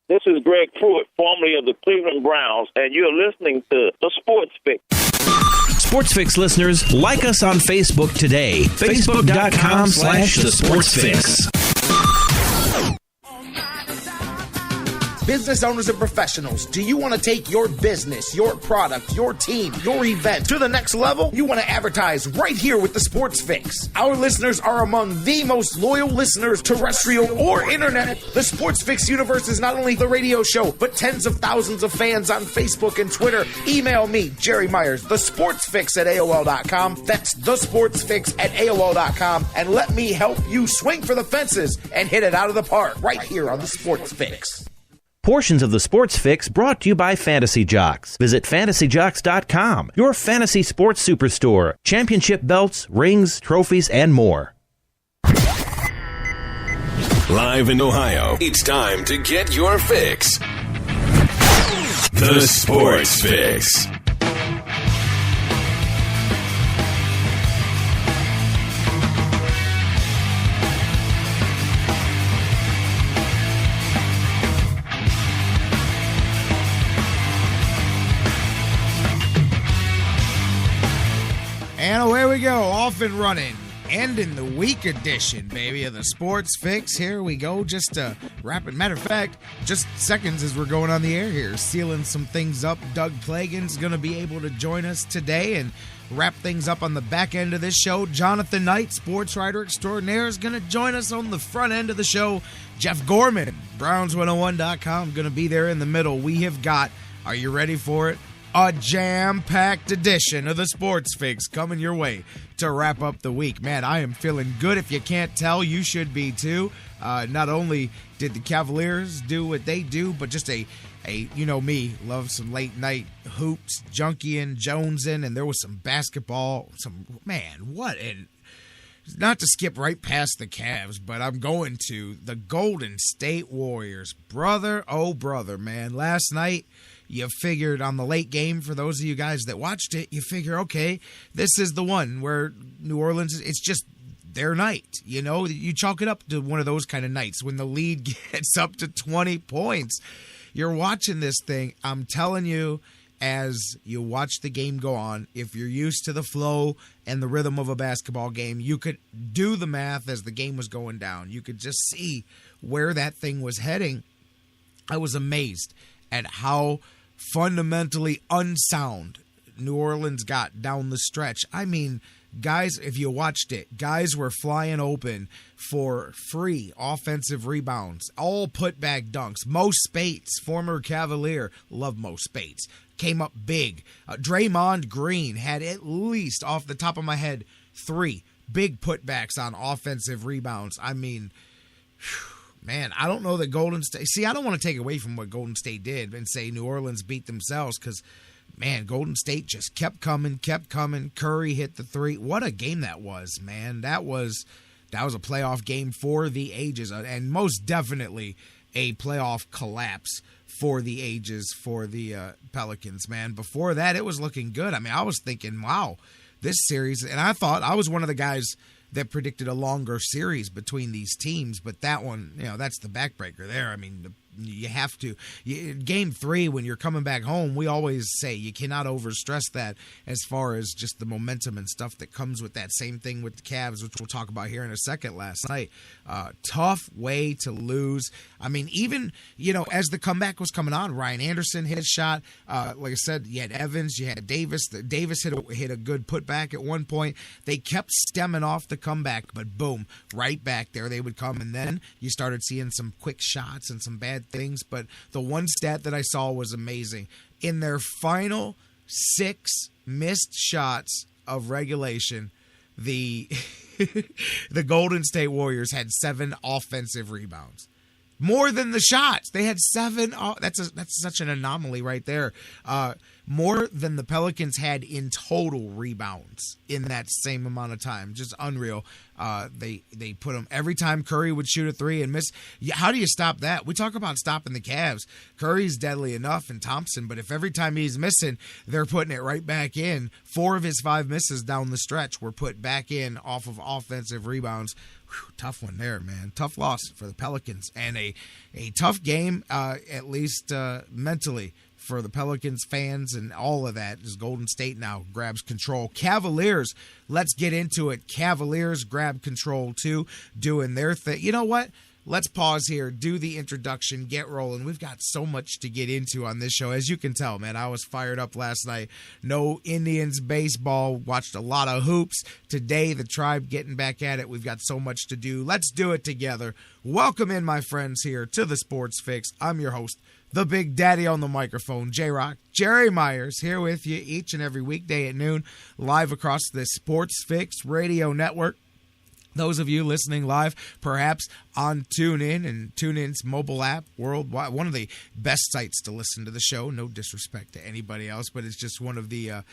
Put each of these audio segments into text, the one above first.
This is Greg Pruitt, formerly of the Cleveland Browns, and you're listening to The Sports Fix. Sports Fix listeners, like us on Facebook today. Facebook.com/The Sports Fix. Business owners and professionals, do you want to take your business, your product, your team, your event to the next level? You want to advertise right here with the Sports Fix. Our listeners are among the most loyal listeners, terrestrial or internet. The Sports Fix universe is not only the radio show, but tens of thousands of fans on Facebook and Twitter. Email me, Jerry Myers, thesportsfix@AOL.com. That's thesportsfix@AOL.com. And let me help you swing for the fences and hit it out of the park right here on the Sports Fix. Portions of the Sports Fix brought to you by Fantasy Jocks. Visit fantasyjocks.com, your fantasy sports superstore. Championship belts, rings, trophies, and more. Live in Ohio, it's time to get your fix. The Sports Fix. And away we go, off and running. Ending the week edition, baby, of the Sports Fix. Here we go, just wrap it. Matter of fact, just seconds as we're going on the air here, sealing some things up. Doug Plagan's going to be able to join us today and wrap things up on the back end of this show. Jonathan Knight, sportswriter extraordinaire, is going to join us on the front end of the show. Jeff Gorman, Browns101.com, going to be there in the middle. We have got, are you ready for it? A jam-packed edition of the Sports Fix coming your way to wrap up the week. Man, I am feeling good. If you can't tell, you should be too. Not only did the Cavaliers do what they do, but just a you know me, love some late night hoops, junkie-ing, jonesing, and there was some basketball. Not to skip right past the Cavs, but I'm going to the Golden State Warriors. Brother, oh brother, man. Last night, you figured on the late game, for those of you guys that watched it, you figure, okay, this is the one where New Orleans, it's just their night. You know, you chalk it up to one of those kind of nights when the lead gets up to 20 points. You're watching this thing, I'm telling you, as you watch the game go on, if you're used to the flow and the rhythm of a basketball game, you could do the math as the game was going down. You could just see where that thing was heading. I was amazed at how fundamentally unsound New Orleans got down the stretch. I mean, guys, if you watched it, guys were flying open for free offensive rebounds, all putback dunks. Mo Spates, former Cavalier, love Mo Spates, came up big. Draymond Green had at least, off the top of my head, 3 big putbacks on offensive rebounds. I mean, man, I don't know that Golden State... See, I don't want to take away from what Golden State did and say New Orleans beat themselves because, man, Golden State just kept coming. Curry hit the 3. What a game that was, man. That was a playoff game for the ages, and most definitely a playoff collapse for the ages for the Pelicans, man. Before that, it was looking good. I mean, I was thinking, wow, this series... And I thought I was one of the guys that predicted a longer series between these teams, but that one, you know, that's the backbreaker there. I mean, you have to. Game 3, when you're coming back home, we always say you cannot overstress that as far as just the momentum and stuff that comes with that. Same thing with the Cavs, which we'll talk about here in a second. Last night, tough way to lose. I mean, even, you know, as the comeback was coming on, Ryan Anderson hit a shot. Like I said, you had Evans, you had Davis. Davis hit a good putback at one point. They kept stemming off the comeback, but boom, right back there they would come. And then you started seeing some quick shots and some bad things. But the one stat that I saw was amazing. In their final 6 missed shots of regulation, the Golden State Warriors had 7 offensive rebounds. More than the shots. They had 7. That's such an anomaly right there. More than the Pelicans had in total rebounds in that same amount of time. Just unreal. They put them every time Curry would shoot a 3 and miss. How do you stop that? We talk about stopping the Cavs. Curry's deadly enough, and Thompson, but if every time he's missing, they're putting it right back in. 4 of his 5 misses down the stretch were put back in off of offensive rebounds. Tough one there, man. Tough loss for the Pelicans, and a tough game, at least mentally, for the Pelicans fans and all of that, as Golden State now grabs control. Cavaliers, let's get into it. Cavaliers grab control too, doing their thing. You know what? Let's pause here, do the introduction, get rolling. We've got so much to get into on this show. As you can tell, man, I was fired up last night. No Indians baseball, watched a lot of hoops. Today, the Tribe getting back at it. We've got so much to do. Let's do it together. Welcome in, my friends, here to the Sports Fix. I'm your host, the Big Daddy on the microphone, J-Rocc. Jerry Myers here with you each and every weekday at noon, live across the Sports Fix radio network. Those of you listening live, perhaps on TuneIn and TuneIn's mobile app worldwide, one of the best sites to listen to the show. No disrespect to anybody else, but it's just one of the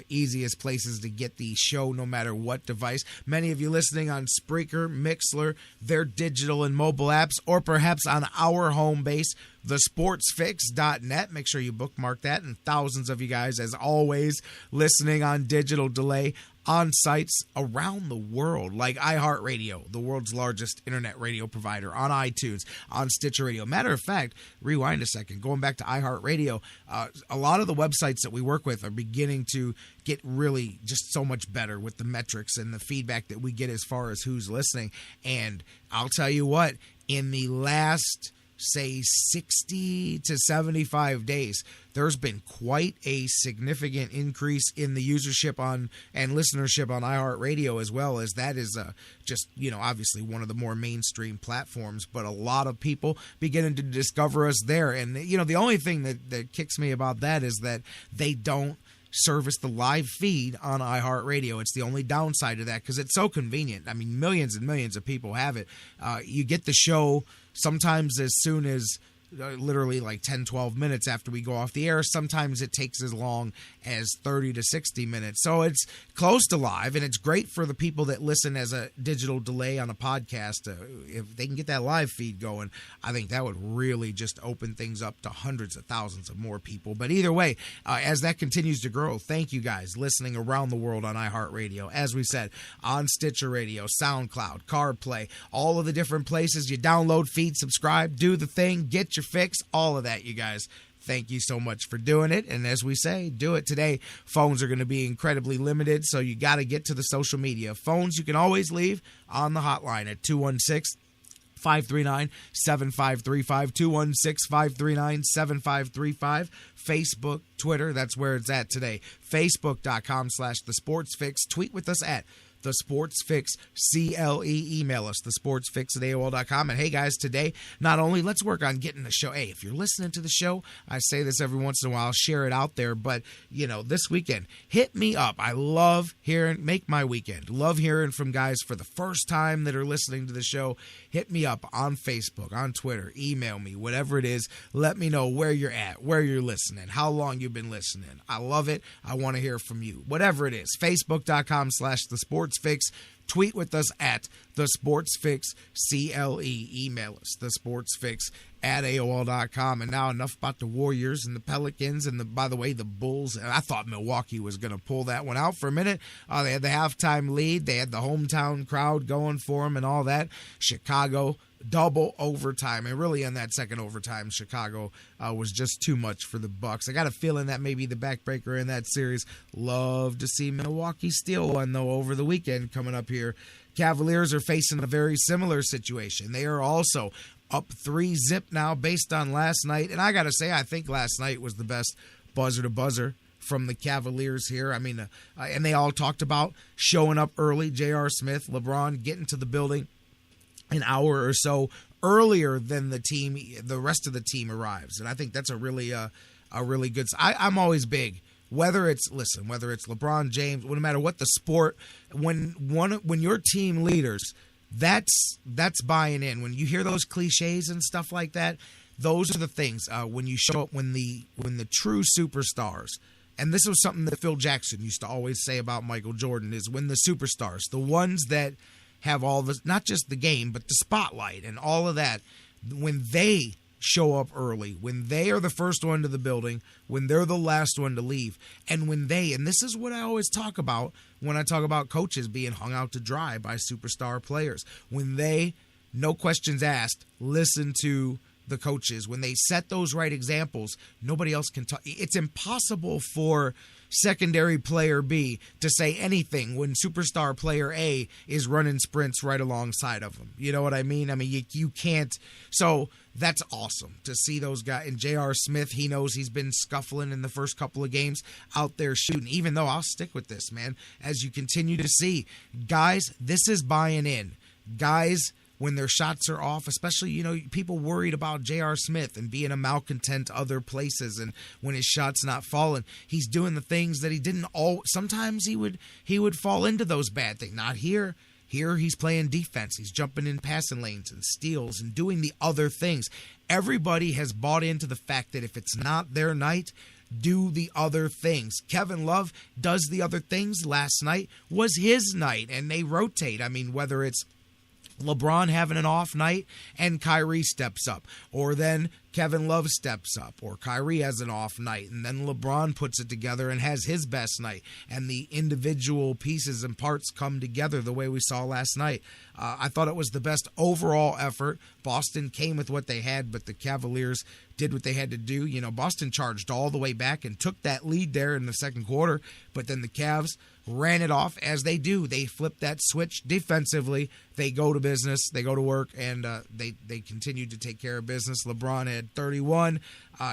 easiest places to get the show, no matter what device. Many of you listening on Spreaker, Mixler, their digital and mobile apps, or perhaps on our home base, thesportsfix.net. Make sure you bookmark that. And thousands of you guys, as always, listening on digital delay on sites around the world, like iHeartRadio, the world's largest internet radio provider, on iTunes, on Stitcher Radio. Matter of fact, rewind a second, going back to iHeartRadio, a lot of the websites that we work with are beginning to get really just so much better with the metrics and the feedback that we get as far as who's listening. And I'll tell you what, in the last, say, 60 to 75 days, there's been quite a significant increase in the usership on and listenership on iHeartRadio, as well as that is just, obviously one of the more mainstream platforms, but a lot of people beginning to discover us there. And, the only thing that kicks me about that is that they don't service the live feed on iHeartRadio. It's the only downside to that, because it's so convenient. I mean, millions and millions of people have it. You get the show sometimes as soon as literally like 10, 12 minutes after we go off the air. Sometimes it takes as long as 30 to 60 minutes. So it's close to live, and it's great for the people that listen as a digital delay on a podcast. If they can get that live feed going, I think that would really just open things up to hundreds of thousands of more people. But either way, as that continues to grow, thank you guys listening around the world on iHeartRadio. As we said, on Stitcher Radio, SoundCloud, CarPlay, all of the different places. You download, feed, subscribe, do the thing, get your fix, all of that, you guys. Thank you so much for doing it. And as we say, do it today. Phones are going to be incredibly limited, so you got to get to the social media. Phones you can always leave on the hotline at 216-539-7535, 216-539-7535. Facebook, Twitter, that's where it's at today. Facebook.com/thesportsfix. Tweet with us at The Sports Fix, CLE. Email us, thesportsfix@AOL.com. And hey, guys, today, not only let's work on getting the show. Hey, if you're listening to the show, I say this every once in a while, share it out there. But, this weekend, hit me up. I love hearing, make my weekend. Love hearing from guys for the first time that are listening to the show. Hit me up on Facebook, on Twitter, email me, whatever it is. Let me know where you're at, where you're listening, how long you've been listening. I love it. I want to hear from you. Whatever it is, Facebook.com/thesportsfix. Tweet with us at The Sports Fix, CLE. Email us, thesportsfix@AOL.com. And now enough about the Warriors and the Pelicans and, by the way, the Bulls. And I thought Milwaukee was going to pull that one out for a minute. They had the halftime lead. They had the hometown crowd going for them and all that. Chicago, double overtime. And really in that second overtime, Chicago was just too much for the Bucks. I got a feeling that may be the backbreaker in that series. Love to see Milwaukee steal one, though, over the weekend coming up here. Cavaliers are facing a very similar situation. They are also up 3-0 now based on last night. And I got to say, I think last night was the best buzzer-to-buzzer from the Cavaliers here. I mean, and they all talked about showing up early. J.R. Smith, LeBron getting to the building an hour or so earlier than the rest of the team arrives. And I think that's a really good. I'm always big. Whether it's LeBron James, no matter what the sport, when your team leaders, that's buying in. When you hear those cliches and stuff like that, those are the things. When you show up, when the true superstars, and this was something that Phil Jackson used to always say about Michael Jordan, is when the superstars, the ones that have all this, not just the game, but the spotlight and all of that, when they show up early, when they are the first one to the building, when they're the last one to leave, and when they, and this is what I always talk about when I talk about coaches being hung out to dry by superstar players, when they, no questions asked, listen to the coaches, when they set those right examples, nobody else can talk. It's impossible for secondary player B to say anything when superstar player A is running sprints right alongside of them. You know what I mean? I mean, you can't. So that's awesome to see those guys. And J.R. Smith, he knows he's been scuffling in the first couple of games out there shooting, even though I'll stick with this, man, as you continue to see. Guys, this is buying in. Guys, when their shots are off, especially, you know, people worried about J.R. Smith and being a malcontent other places, and when his shot's not falling, he's doing the things that he didn't sometimes he would fall into those bad things. Not here. Here he's playing defense. He's jumping in passing lanes and steals and doing the other things. Everybody has bought into the fact that if it's not their night, do the other things. Kevin Love does the other things. Last night was his night, and they rotate. I mean, whether it's LeBron having an off night and Kyrie steps up, or then Kevin Love steps up, or Kyrie has an off night and then LeBron puts it together and has his best night, and the individual pieces and parts come together the way we saw last night. I thought it was the best overall effort. Boston came with what they had, but the Cavaliers did what they had to do. You know, Boston charged all the way back and took that lead there in the second quarter, but then the Cavs ran it off as they do. They flip that switch defensively. They go to business. They go to work, and they continued to take care of business. LeBron had 31.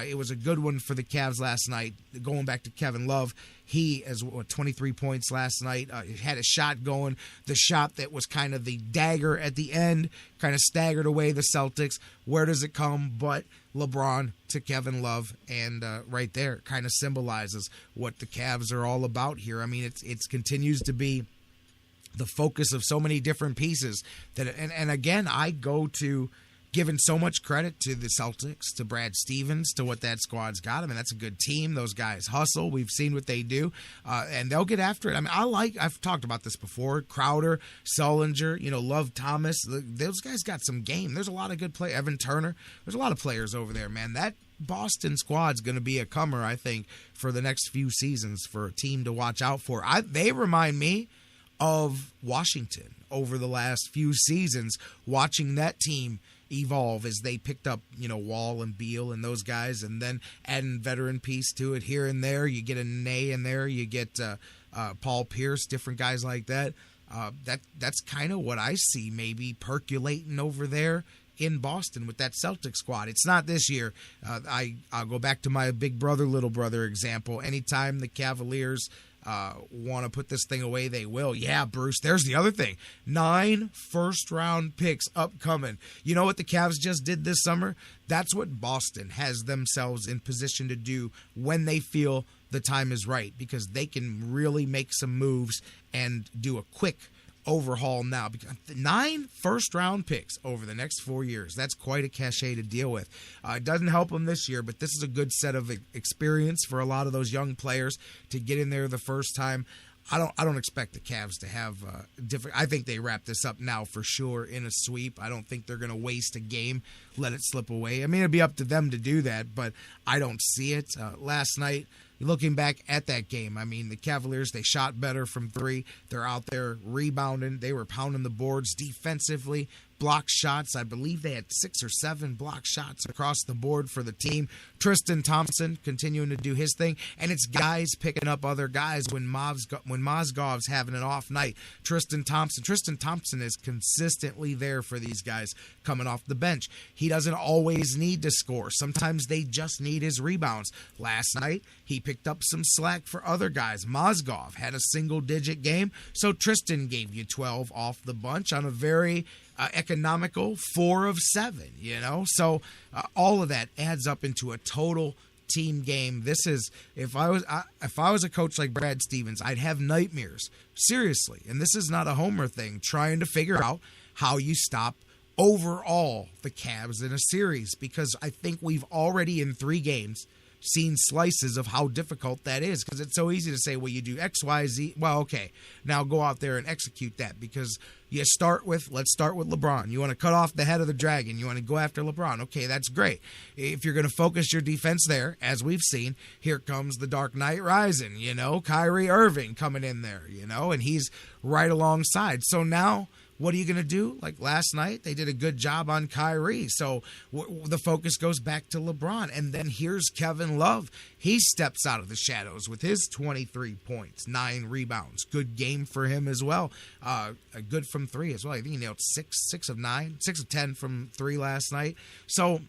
It was a good one for the Cavs last night. Going back to Kevin Love, he has 23 points last night. Had a shot going. The shot that was kind of the dagger at the end, kind of staggered away the Celtics. Where does it come but LeBron to Kevin Love? And right there kind of symbolizes what the Cavs are all about here. I mean, it continues to be the focus of so many different pieces. And again, I go to giving so much credit to the Celtics, to Brad Stevens, to what that squad's got. I mean, that's a good team. Those guys hustle. We've seen what they do, and they'll get after it. I mean, I've talked about this before. Crowder, Sullinger, Love Thomas. Those guys got some game. There's a lot of good play. Evan Turner. There's a lot of players over there, man. That Boston squad's going to be a comer, I think, for the next few seasons, for a team to watch out for. They remind me of Washington over the last few seasons, watching that team evolve as they picked up, Wall and Beal and those guys, and then adding veteran piece to it here and there. You get a Nene in there, you get Paul Pierce, different guys like that. That's kind of what I see maybe percolating over there in Boston with that Celtics squad. It's not this year. I'll go back to my big brother, little brother example. Anytime the Cavaliers want to put this thing away, they will. Yeah, Bruce, there's the other thing. 9 first-round picks upcoming. You know what the Cavs just did this summer? That's what Boston has themselves in position to do when they feel the time is right, because they can really make some moves and do a quick overhaul now. 9 first-round picks over the next 4 years. That's quite a cachet to deal with. It doesn't help them this year, but this is a good set of experience for a lot of those young players to get in there the first time. I don't expect the Cavs to have different. I think they wrap this up now for sure in a sweep. I don't think they're going to waste a game, let it slip away. I mean, it'd be up to them to do that, but I don't see it. Last night, looking back at that game, I mean, the Cavaliers, they shot better from 3. They're out there rebounding. They were pounding the boards defensively. Block shots. I believe they had 6 or 7 block shots across the board for the team. Tristan Thompson continuing to do his thing. And it's guys picking up other guys when Mozgov's having an off night. Tristan Thompson is consistently there for these guys coming off the bench. He doesn't always need to score. Sometimes they just need his rebounds. Last night, he picked up some slack for other guys. Mozgov had a single-digit game, so Tristan gave you 12 off the bunch on a very economical 4 of 7, So all of that adds up into a total team game. This is, if I was a coach like Brad Stevens, I'd have nightmares, seriously. And this is not a homer thing, trying to figure out how you stop overall the Cavs in a series, because I think we've already in 3 games seen slices of how difficult that is, because it's so easy to say, well, you do X, Y, Z. Well, okay, now go out there and execute that, because let's start with LeBron. You want to cut off the head of the dragon. You want to go after LeBron. Okay, that's great. If you're going to focus your defense there, as we've seen, here comes the Dark Knight rising, Kyrie Irving coming in there, and he's right alongside. So now, what are you going to do? Like last night, they did a good job on Kyrie. So the focus goes back to LeBron. And then here's Kevin Love. He steps out of the shadows with his 23 points, 9 rebounds. Good game for him as well. Good from 3 as well. I think he nailed 6 of 9, 6 of 10 from 3 last night. So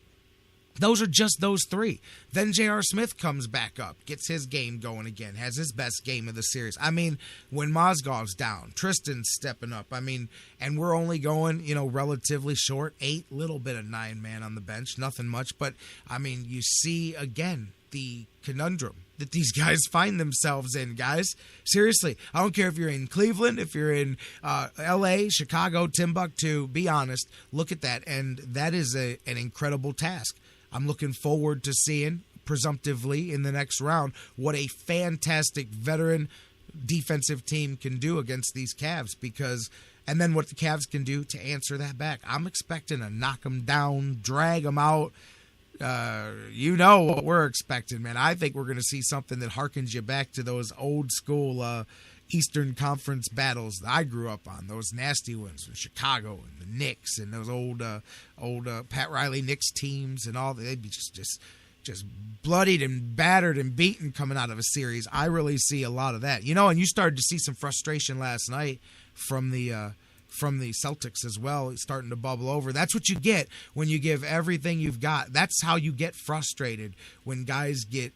those are just those 3. Then J.R. Smith comes back up, gets his game going again, has his best game of the series. I mean, when Mozgov's down, Tristan's stepping up. I mean, and we're only going, relatively short, 8, little bit of 9-man on the bench, nothing much. But, I mean, you see, again, the conundrum that these guys find themselves in, guys. Seriously, I don't care if you're in Cleveland, if you're in L.A., Chicago, Timbuktu, be honest, look at that. And that is an incredible task. I'm looking forward to seeing, presumptively, in the next round, what a fantastic veteran defensive team can do against these Cavs, and then what the Cavs can do to answer that back. I'm expecting to knock them down, drag them out. What we're expecting, man. I think we're going to see something that harkens you back to those old school Eastern Conference battles that I grew up on, those nasty ones in Chicago and the Knicks and those old Pat Riley Knicks teams and all. They'd be just bloodied and battered and beaten coming out of a series. I really see a lot of that, and you started to see some frustration last night from the Celtics as well, starting to bubble over. That's what you get when you give everything you've got. That's how you get frustrated, when guys give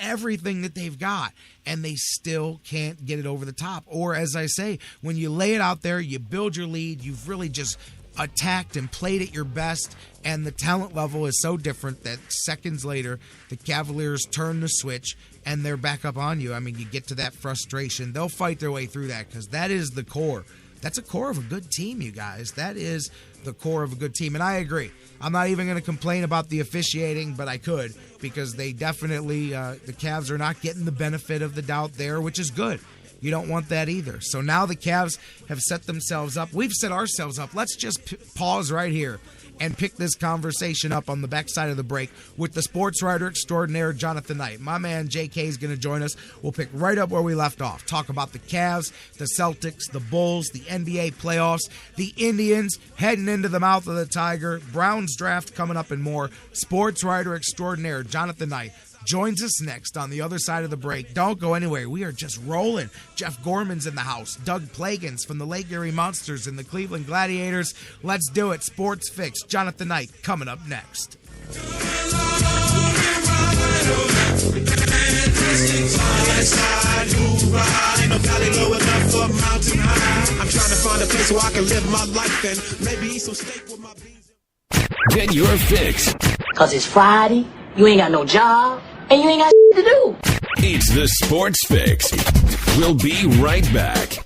everything that they've got and they still can't get it over the top. Or, as I say, when you lay it out there, you build your lead, you've really just attacked and played at your best, and the talent level is so different that seconds later the Cavaliers turn the switch and they're back up on you. I mean, you get to that frustration. They'll fight their way through that, because that is the core. That's a core of a good team, you guys. That is the core of a good team. And I agree. I'm not even going to complain about the officiating, but I could, because they definitely, the Cavs are not getting the benefit of the doubt there, which is good. You don't want that either. So now the Cavs have set themselves up. We've set ourselves up. Let's just pause right here and pick this conversation up on the backside of the break with the sports writer extraordinaire, Jonathan Knight. My man JK is going to join us. We'll pick right up where we left off. Talk about the Cavs, the Celtics, the Bulls, the NBA playoffs, the Indians heading into the mouth of the tiger, Browns draft coming up, and more. Sports writer extraordinaire, Jonathan Knight, joins us next on the other side of the break. Don't go anywhere. We are just rolling. Jeff Gorman's in the house. Doug Plagans from the Lake Erie Monsters and the Cleveland Gladiators. Let's do it. Sports Fix. Jonathan Knight coming up next. I'm trying to find a place where I can live my life and maybe eat some steak with my beans. Get your fix. Cause it's Friday, you ain't got no job, and you ain't got to do. It's the Sports Fix. We'll be right back.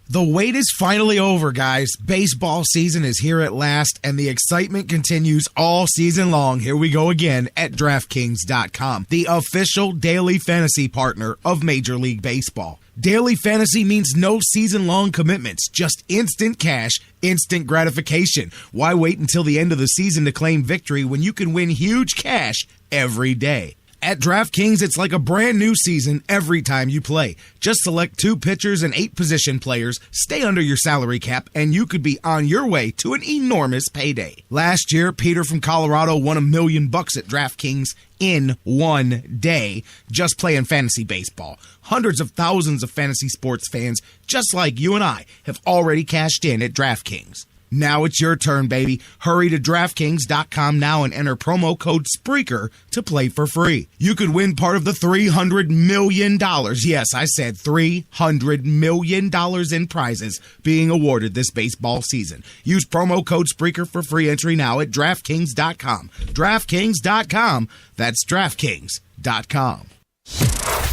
The wait is finally over, guys. Baseball season is here at last, and the excitement continues all season long. Here we go again at DraftKings.com, the official daily fantasy partner of Major League Baseball. Daily fantasy means no season-long commitments, just instant cash, instant gratification. Why wait until the end of the season to claim victory when you can win huge cash every day? At DraftKings, it's like a brand new season every time you play. Just select 2 pitchers and 8 position players, stay under your salary cap, and you could be on your way to an enormous payday. Last year, Peter from Colorado won $1 million at DraftKings in one day just playing fantasy baseball. Hundreds of thousands of fantasy sports fans, just like you and I, have already cashed in at DraftKings. Now it's your turn, baby. Hurry to DraftKings.com now and enter promo code SPREAKER to play for free. You could win part of the $300 million. Yes, I said $300 million in prizes being awarded this baseball season. Use promo code SPREAKER for free entry now at DraftKings.com. DraftKings.com. That's DraftKings.com.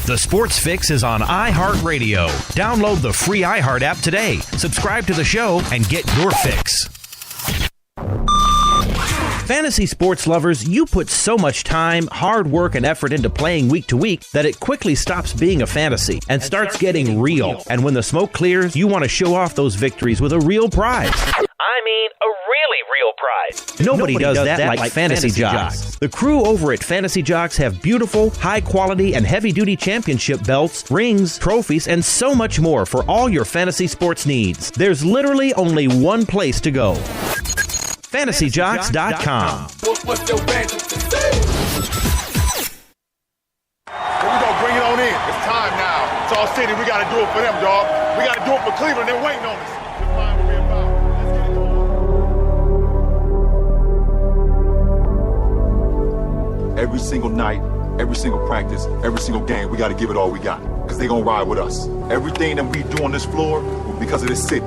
The Sports Fix is on iHeartRadio. Download the free iHeart app today. Subscribe to the show and get your fix. Fantasy sports lovers, you put so much time, hard work, and effort into playing week to week that it quickly stops being a fantasy and starts getting real. And when the smoke clears, you want to show off those victories with a real prize. I mean, a really real prize. Nobody does that like Fantasy Jocks. The crew over at Fantasy Jocks have beautiful, high-quality, and heavy-duty championship belts, rings, trophies, and so much more for all your fantasy sports needs. There's literally only one place to go. FantasyJocks.com. What's your fantasy to say? Here we go, bring it on in. It's time now. It's all city. We got to do it for them, dog. We got to do it for Cleveland. They're waiting on us. Define what we're about. Let's get it going. Every single night, every single practice, every single game, we got to give it all we got because they're going to ride with us. Everything that we do on this floor will be because of this city.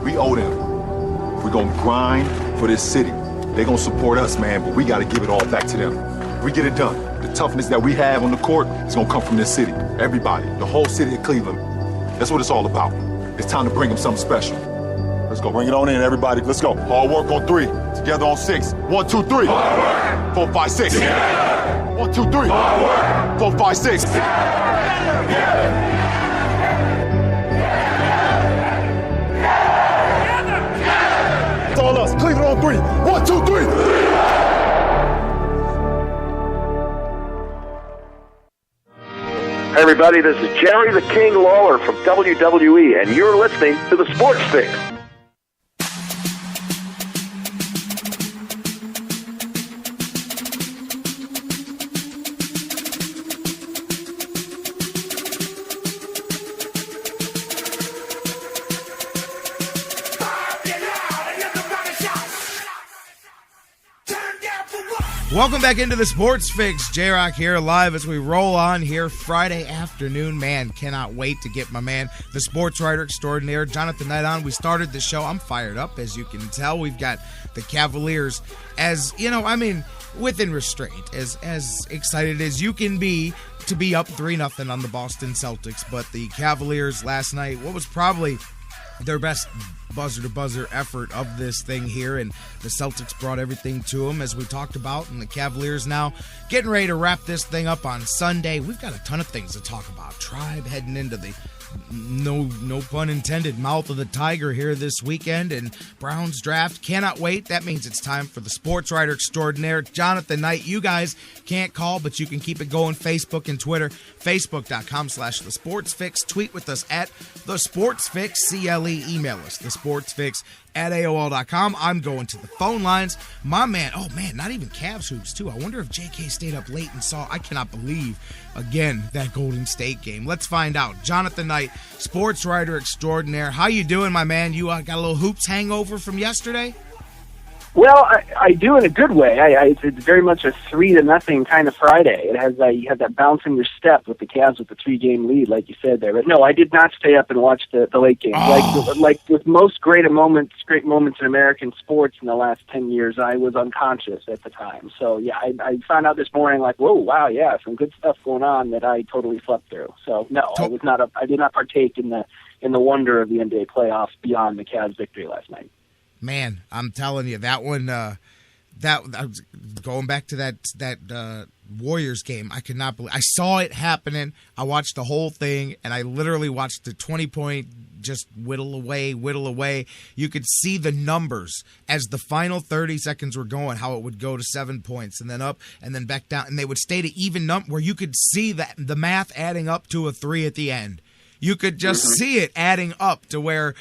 We owe them. We're going to grind for this city. They're going to support us, man, but we got to give it all back to them. We get it done. The toughness that we have on the court is going to come from this city. Everybody, the whole city of Cleveland. That's what it's all about. It's time to bring them something special. Let's go. Bring it on in, everybody. Let's go. Hard work on 3. Together on 6. 1, 2, 3. 4, 5, 6. 1, 2, 3. 4, 5, 6. It's all us. Cleveland on 3. 1, 2, 3. Hey everybody, this is Jerry the King Lawler from WWE, and you're listening to the Sports Fix. Welcome back into the Sports Fix. J-Rocc here live as we roll on here Friday afternoon. Man, cannot wait to get my man, the sportswriter extraordinaire, Jonathan Knight on. We started the show. I'm fired up, as you can tell. We've got the Cavaliers as, within restraint, as excited as you can be to be up 3-0 on the Boston Celtics. But the Cavaliers last night, what was probably their best buzzer-to-buzzer effort of this thing here, and the Celtics brought everything to them, as we talked about, and the Cavaliers now getting ready to wrap this thing up on Sunday. We've got a ton of things to talk about. Tribe heading into the, no pun intended, mouth of the tiger here this weekend, and Browns draft. Cannot wait. That means it's time for the sports writer extraordinaire, Jonathan Knight. You guys can't call, but you can keep it going. Facebook and Twitter, Facebook.com/The Sports Fix. Tweet with us at The Sports Fix, CLE. Email us, thesportsfix@AOL.com. I'm going to the phone lines. My man, not even Cavs hoops, too. I wonder if JK stayed up late and saw, I cannot believe, again, that Golden State game. Let's find out. Jonathan Knight, sports writer extraordinaire. How you doing, my man? You got a little hoops hangover from yesterday? Well, I do in a good way. It's very much a 3-0 kind of Friday. It has you have that bounce in your step with the Cavs with the 3-game lead, like you said there. But no, I did not stay up and watch the late game. Oh. Like with most great moments in American sports in the last 10 years, I was unconscious at the time. So yeah, I found out this morning like, whoa, wow, yeah, some good stuff going on that I totally slept through. So no, I did not partake in the wonder of the NBA playoffs beyond the Cavs' victory last night. Man, I'm telling you, that one, going back to that Warriors game, I could not believe. I saw it happening. I watched the whole thing, and I literally watched the 20-point just whittle away. You could see the numbers as the final 30 seconds were going, how it would go to 7 points, and then up, and then back down, and they would stay to even number, where you could see that the math adding up to a 3 at the end. You could just see it adding up to where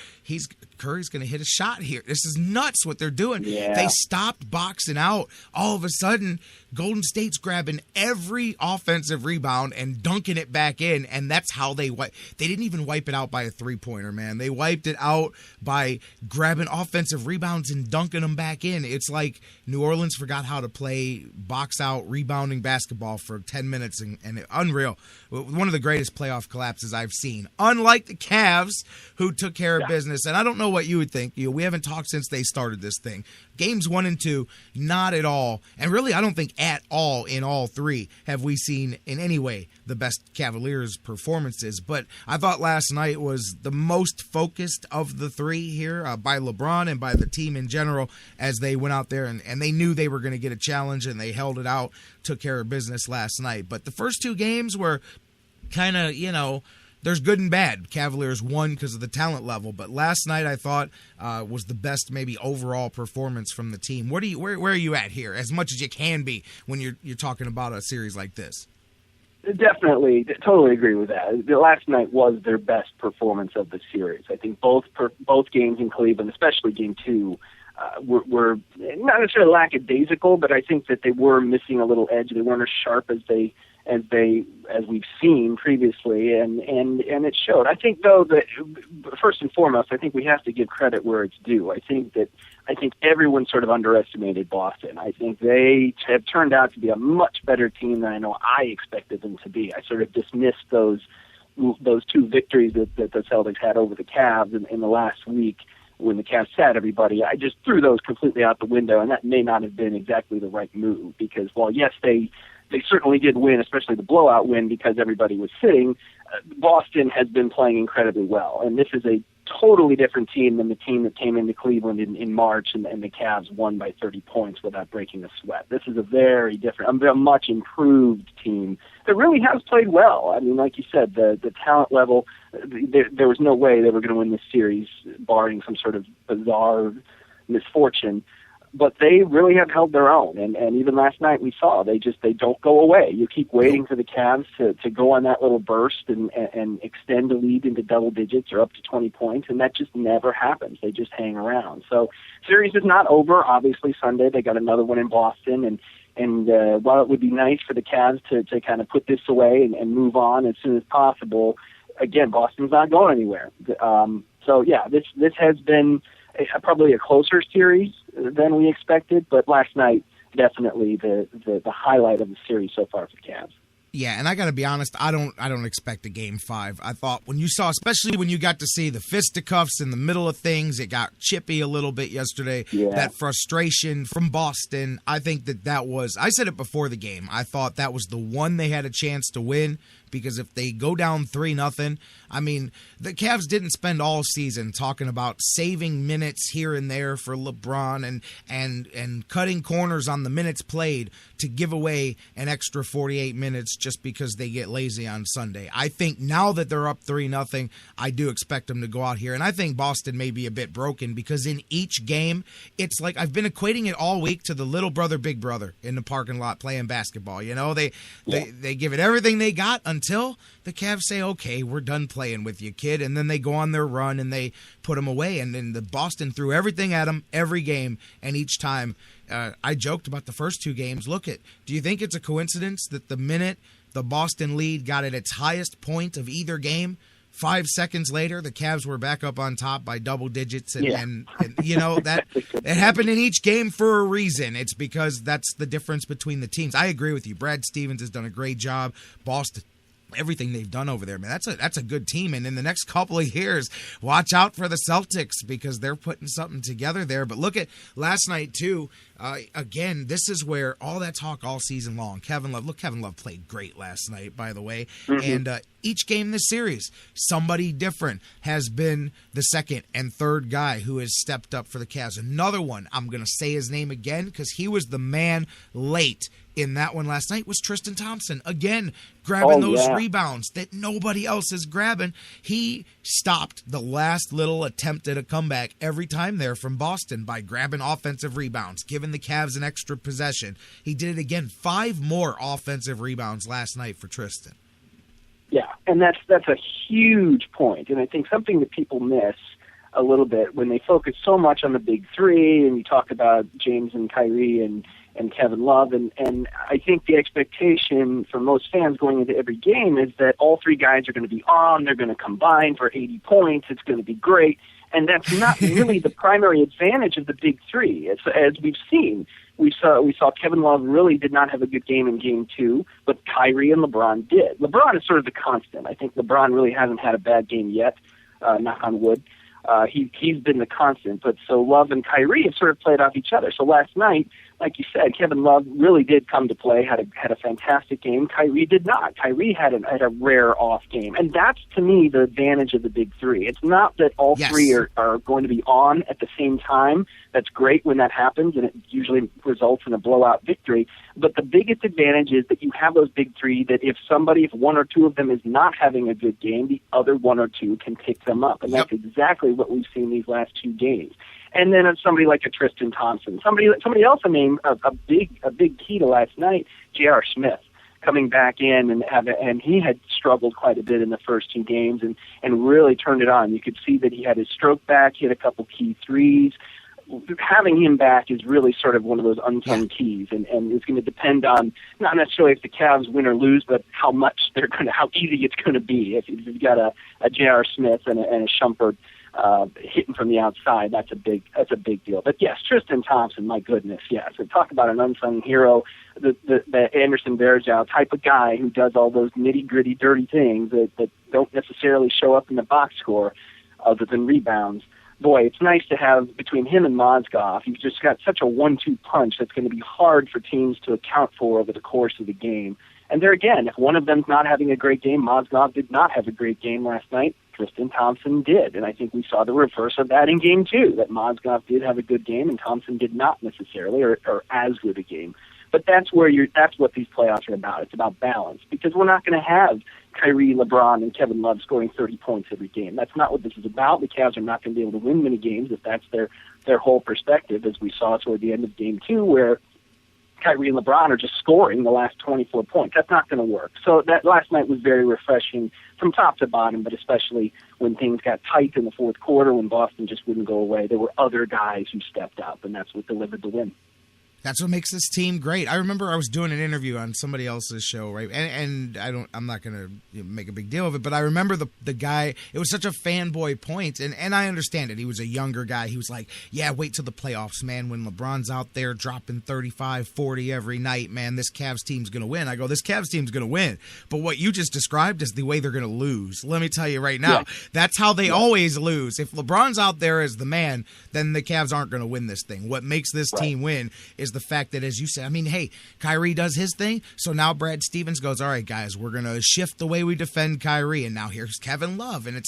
Curry's going to hit a shot here. This is nuts what they're doing. Yeah. They stopped boxing out. All of a sudden, Golden State's grabbing every offensive rebound and dunking it back in, and that's how they didn't even wipe it out by a three-pointer, man. They wiped it out by grabbing offensive rebounds and dunking them back in. It's like New Orleans forgot how to play box-out rebounding basketball for 10 minutes, and unreal. One of the greatest playoff collapses I've seen. Unlike the Cavs, who took care of business. And I don't know know what you would think. We haven't talked since they started this thing. Games 1 and 2, not at all, and really I don't think at all in all three have we seen in any way the best Cavaliers performances. But I thought last night was the most focused of the three here by LeBron and by the team in general as they went out there and they knew they were going to get a challenge and they held it out, took care of business last night. But the first two games were kind of, there's good and bad. Cavaliers won because of the talent level, but last night I thought was the best maybe overall performance from the team. Where are you at here? As much as you can be when you're talking about a series like this. Definitely, totally agree with that. The last night was their best performance of the series. I think both games in Cleveland, especially Game 2, were not necessarily lackadaisical, but I think that they were missing a little edge. They weren't as sharp as we've seen previously, and it showed. I think though that first and foremost, I think we have to give credit where it's due. I think everyone sort of underestimated Boston. I think they have turned out to be a much better team than I know I expected them to be. I sort of dismissed those two victories that the Celtics had over the Cavs in the last week when the Cavs sat everybody. I just threw those completely out the window, and that may not have been exactly the right move because while yes they certainly did win, especially the blowout win because everybody was sitting, Boston has been playing incredibly well. And this is a totally different team than the team that came into Cleveland in March and the Cavs won by 30 points without breaking a sweat. This is a much improved team that really has played well. I mean, like you said, the talent level, there was no way they were going to win this series barring some sort of bizarre misfortune. But they really have held their own, and even last night we saw they don't go away. You keep waiting for the Cavs to go on that little burst and extend the lead into double digits or up to 20 points, and that just never happens. They just hang around. So series is not over. Obviously Sunday they got another one in Boston, and while it would be nice for the Cavs to kind of put this away and move on as soon as possible, again Boston's not going anywhere. So yeah, this has been probably a closer series than we expected, but last night definitely the highlight of the series so far for the Cavs. Yeah, and I got to be honest, I don't expect a Game 5. I thought especially when you got to see the fisticuffs in the middle of things, it got chippy a little bit yesterday. Yeah. That frustration from Boston, I think that was, I said it before the game, I thought that was the one they had a chance to win. Because if they go down 3-0, I mean, the Cavs didn't spend all season talking about saving minutes here and there for LeBron and cutting corners on the minutes played to give away an extra 48 minutes just because they get lazy on Sunday. I think now that they're up 3-0, I do expect them to go out here. And I think Boston may be a bit broken because in each game, it's like I've been equating it all week to the little brother, big brother in the parking lot playing basketball. They give it everything they got until the Cavs say, okay, we're done playing with you, kid. And then they go on their run and they put them away. And then the Boston threw everything at them every game. And each time I joked about the first two games. Do you think it's a coincidence that the minute the Boston lead got at its highest point of either game, 5 seconds later, the Cavs were back up on top by double digits, and that it happened in each game for a reason. It's because that's the difference between the teams. I agree with you. Brad Stevens has done a great job. Boston, everything they've done over there, man, that's a good team. And in the next couple of years, watch out for the Celtics because they're putting something together there. But look at last night too. Again, this is where all that talk all season long. Kevin Love played great last night, by the way. Mm-hmm. And each game in this series, somebody different has been the second and third guy who has stepped up for the Cavs. Another one, I'm going to say his name again because he was the man late in that one last night, was Tristan Thompson. Again, grabbing those rebounds that nobody else is grabbing. He stopped the last little attempt at a comeback every time there from Boston by grabbing offensive rebounds, giving the Cavs an extra possession. He did it again. 5 more offensive rebounds last night for Tristan. Yeah, and that's a huge point, and I think something that people miss a little bit when they focus so much on the big three, and you talk about James and Kyrie and Kevin Love, and I think the expectation for most fans going into every game is that all three guys are going to be on, they're going to combine for 80 points, it's going to be great, and that's not really the primary advantage of the big three. As we've seen, we saw Kevin Love really did not have a good game in Game 2, but Kyrie and LeBron did. LeBron is sort of the constant. I think LeBron really hasn't had a bad game yet, knock on wood. He's been the constant. But so Love and Kyrie have sort of played off each other. So last night, like you said, Kevin Love really did come to play, had a fantastic game. Kyrie did not. Kyrie had a rare off game. And that's, to me, the advantage of the big three. It's not that all three are going to be on at the same time. That's great when that happens, and it usually results in a blowout victory. But the biggest advantage is that you have those big three that if one or two of them is not having a good game, the other one or two can pick them up. And that's exactly what we've seen these last two games. And then somebody like a Tristan Thompson, somebody else I named a big key to last night, J.R. Smith, coming back in and he had struggled quite a bit in the first two games and really turned it on. You could see that he had his stroke back, he had a couple key threes. Having him back is really sort of one of those unsung keys, and it's going to depend on not necessarily if the Cavs win or lose, but how easy it's going to be. If you've got a J.R. Smith and a Shumpert hitting from the outside, that's a big deal. But yes, Tristan Thompson, my goodness, yes. So talk about an unsung hero, the Anderson Varejao type of guy who does all those nitty-gritty, dirty things that don't necessarily show up in the box score other than rebounds. Boy, it's nice to have between him and Mozgov. You've just got such a 1-2 punch that's going to be hard for teams to account for over the course of the game. And there again, if one of them's not having a great game, Mozgov did not have a great game last night. Tristan Thompson did, and I think we saw the reverse of that in Game 2, that Mozgov did have a good game and Thompson did not necessarily, or as good a game. But that's what these playoffs are about. It's about balance, because we're not going to have Kyrie, LeBron, and Kevin Love scoring 30 points every game. That's not what this is about. The Cavs are not going to be able to win many games if that's their whole perspective, as we saw toward the end of Game 2, where Kyrie and LeBron are just scoring the last 24 points. That's not going to work. So that last night was very refreshing from top to bottom, but especially when things got tight in the fourth quarter, when Boston just wouldn't go away. There were other guys who stepped up, and that's what delivered the win. That's what makes this team great. I remember I was doing an interview on somebody else's show, right? And I'm not going to make a big deal of it, but I remember the guy. It was such a fanboy point, and I understand it. He was a younger guy. He was like, "Yeah, wait till the playoffs, man. When LeBron's out there dropping 35, 40 every night, man, this Cavs team's going to win." I go, "This Cavs team's going to win." But what you just described is the way they're going to lose. Let me tell you right now, that's how they always lose. If LeBron's out there as the man, then the Cavs aren't going to win this thing. What makes this team win is the fact that, as you said, I mean, hey, Kyrie does his thing, so now Brad Stevens goes, all right, guys, we're going to shift the way we defend Kyrie, and now here's Kevin Love. And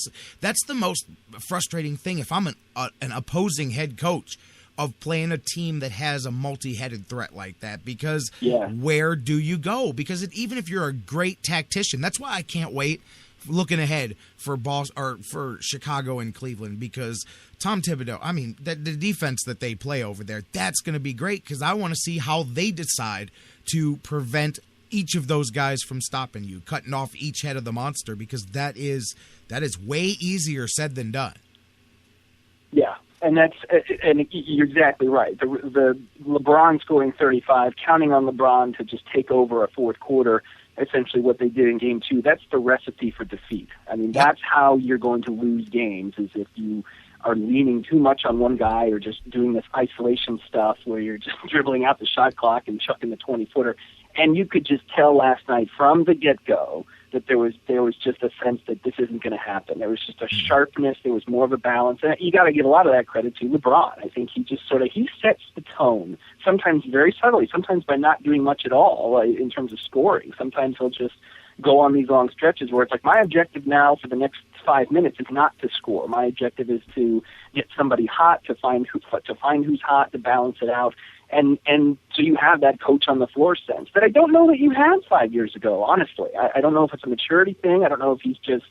that's the most frustrating thing if I'm an opposing head coach of playing a team that has a multi-headed threat like that, because where do you go? Because even if you're a great tactician, that's why I can't wait looking ahead for for Chicago and Cleveland, because Tom Thibodeau, I mean, the defense that they play over there, that's going to be great, because I want to see how they decide to prevent each of those guys from stopping you, cutting off each head of the monster, because that is way easier said than done. Yeah, and you're exactly right. The LeBron scoring 35, counting on LeBron to just take over a fourth quarter, essentially what they did in Game 2, that's the recipe for defeat. I mean, that's how you're going to lose games, is if you are leaning too much on one guy or just doing this isolation stuff where you're just dribbling out the shot clock and chucking the 20-footer. And you could just tell last night from the get-go that there was just a sense that this isn't going to happen. There was just a sharpness. There was more of a balance. And you got to give a lot of that credit to LeBron. I think he just he sets the tone, sometimes very subtly, sometimes by not doing much at all in terms of scoring. Sometimes he'll just go on these long stretches where it's like, my objective now for the next 5 minutes is not to score. My objective is to get somebody hot, to find who's hot, to balance it out. And so you have that coach on the floor sense that I don't know that you had 5 years ago, honestly. I don't know if it's a maturity thing. I don't know if he's just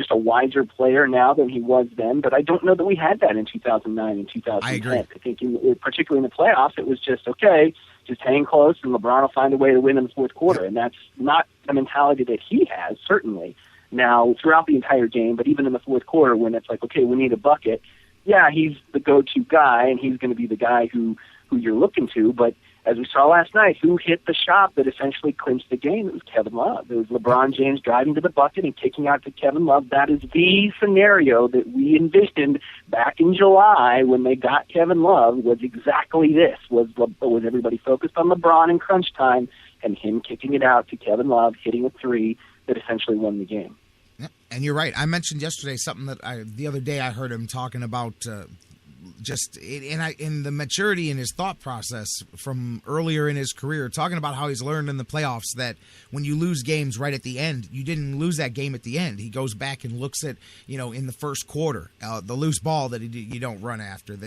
a wiser player now than he was then, but I don't know that we had that in 2009 and 2010. I agree. I think particularly in the playoffs, it was just, okay, just hang close and LeBron will find a way to win in the fourth quarter. And that's not the mentality that he has, certainly, now throughout the entire game, but even in the fourth quarter when it's like, okay, we need a bucket. Yeah, he's the go-to guy, and he's going to be the guy who you're looking to, but as we saw last night, who hit the shot that essentially clinched the game? It was Kevin Love. It was LeBron James driving to the bucket and kicking out to Kevin Love. That is the scenario that we envisioned back in July when they got Kevin Love, was exactly this. Was everybody focused on LeBron in crunch time and him kicking it out to Kevin Love, hitting a three that essentially won the game. And you're right. I mentioned yesterday something that the other day I heard him talking about in the maturity in his thought process from earlier in his career, talking about how he's learned in the playoffs that when you lose games right at the end, you didn't lose that game at the end. He goes back and looks at, in the first quarter, the loose ball that you don't run after,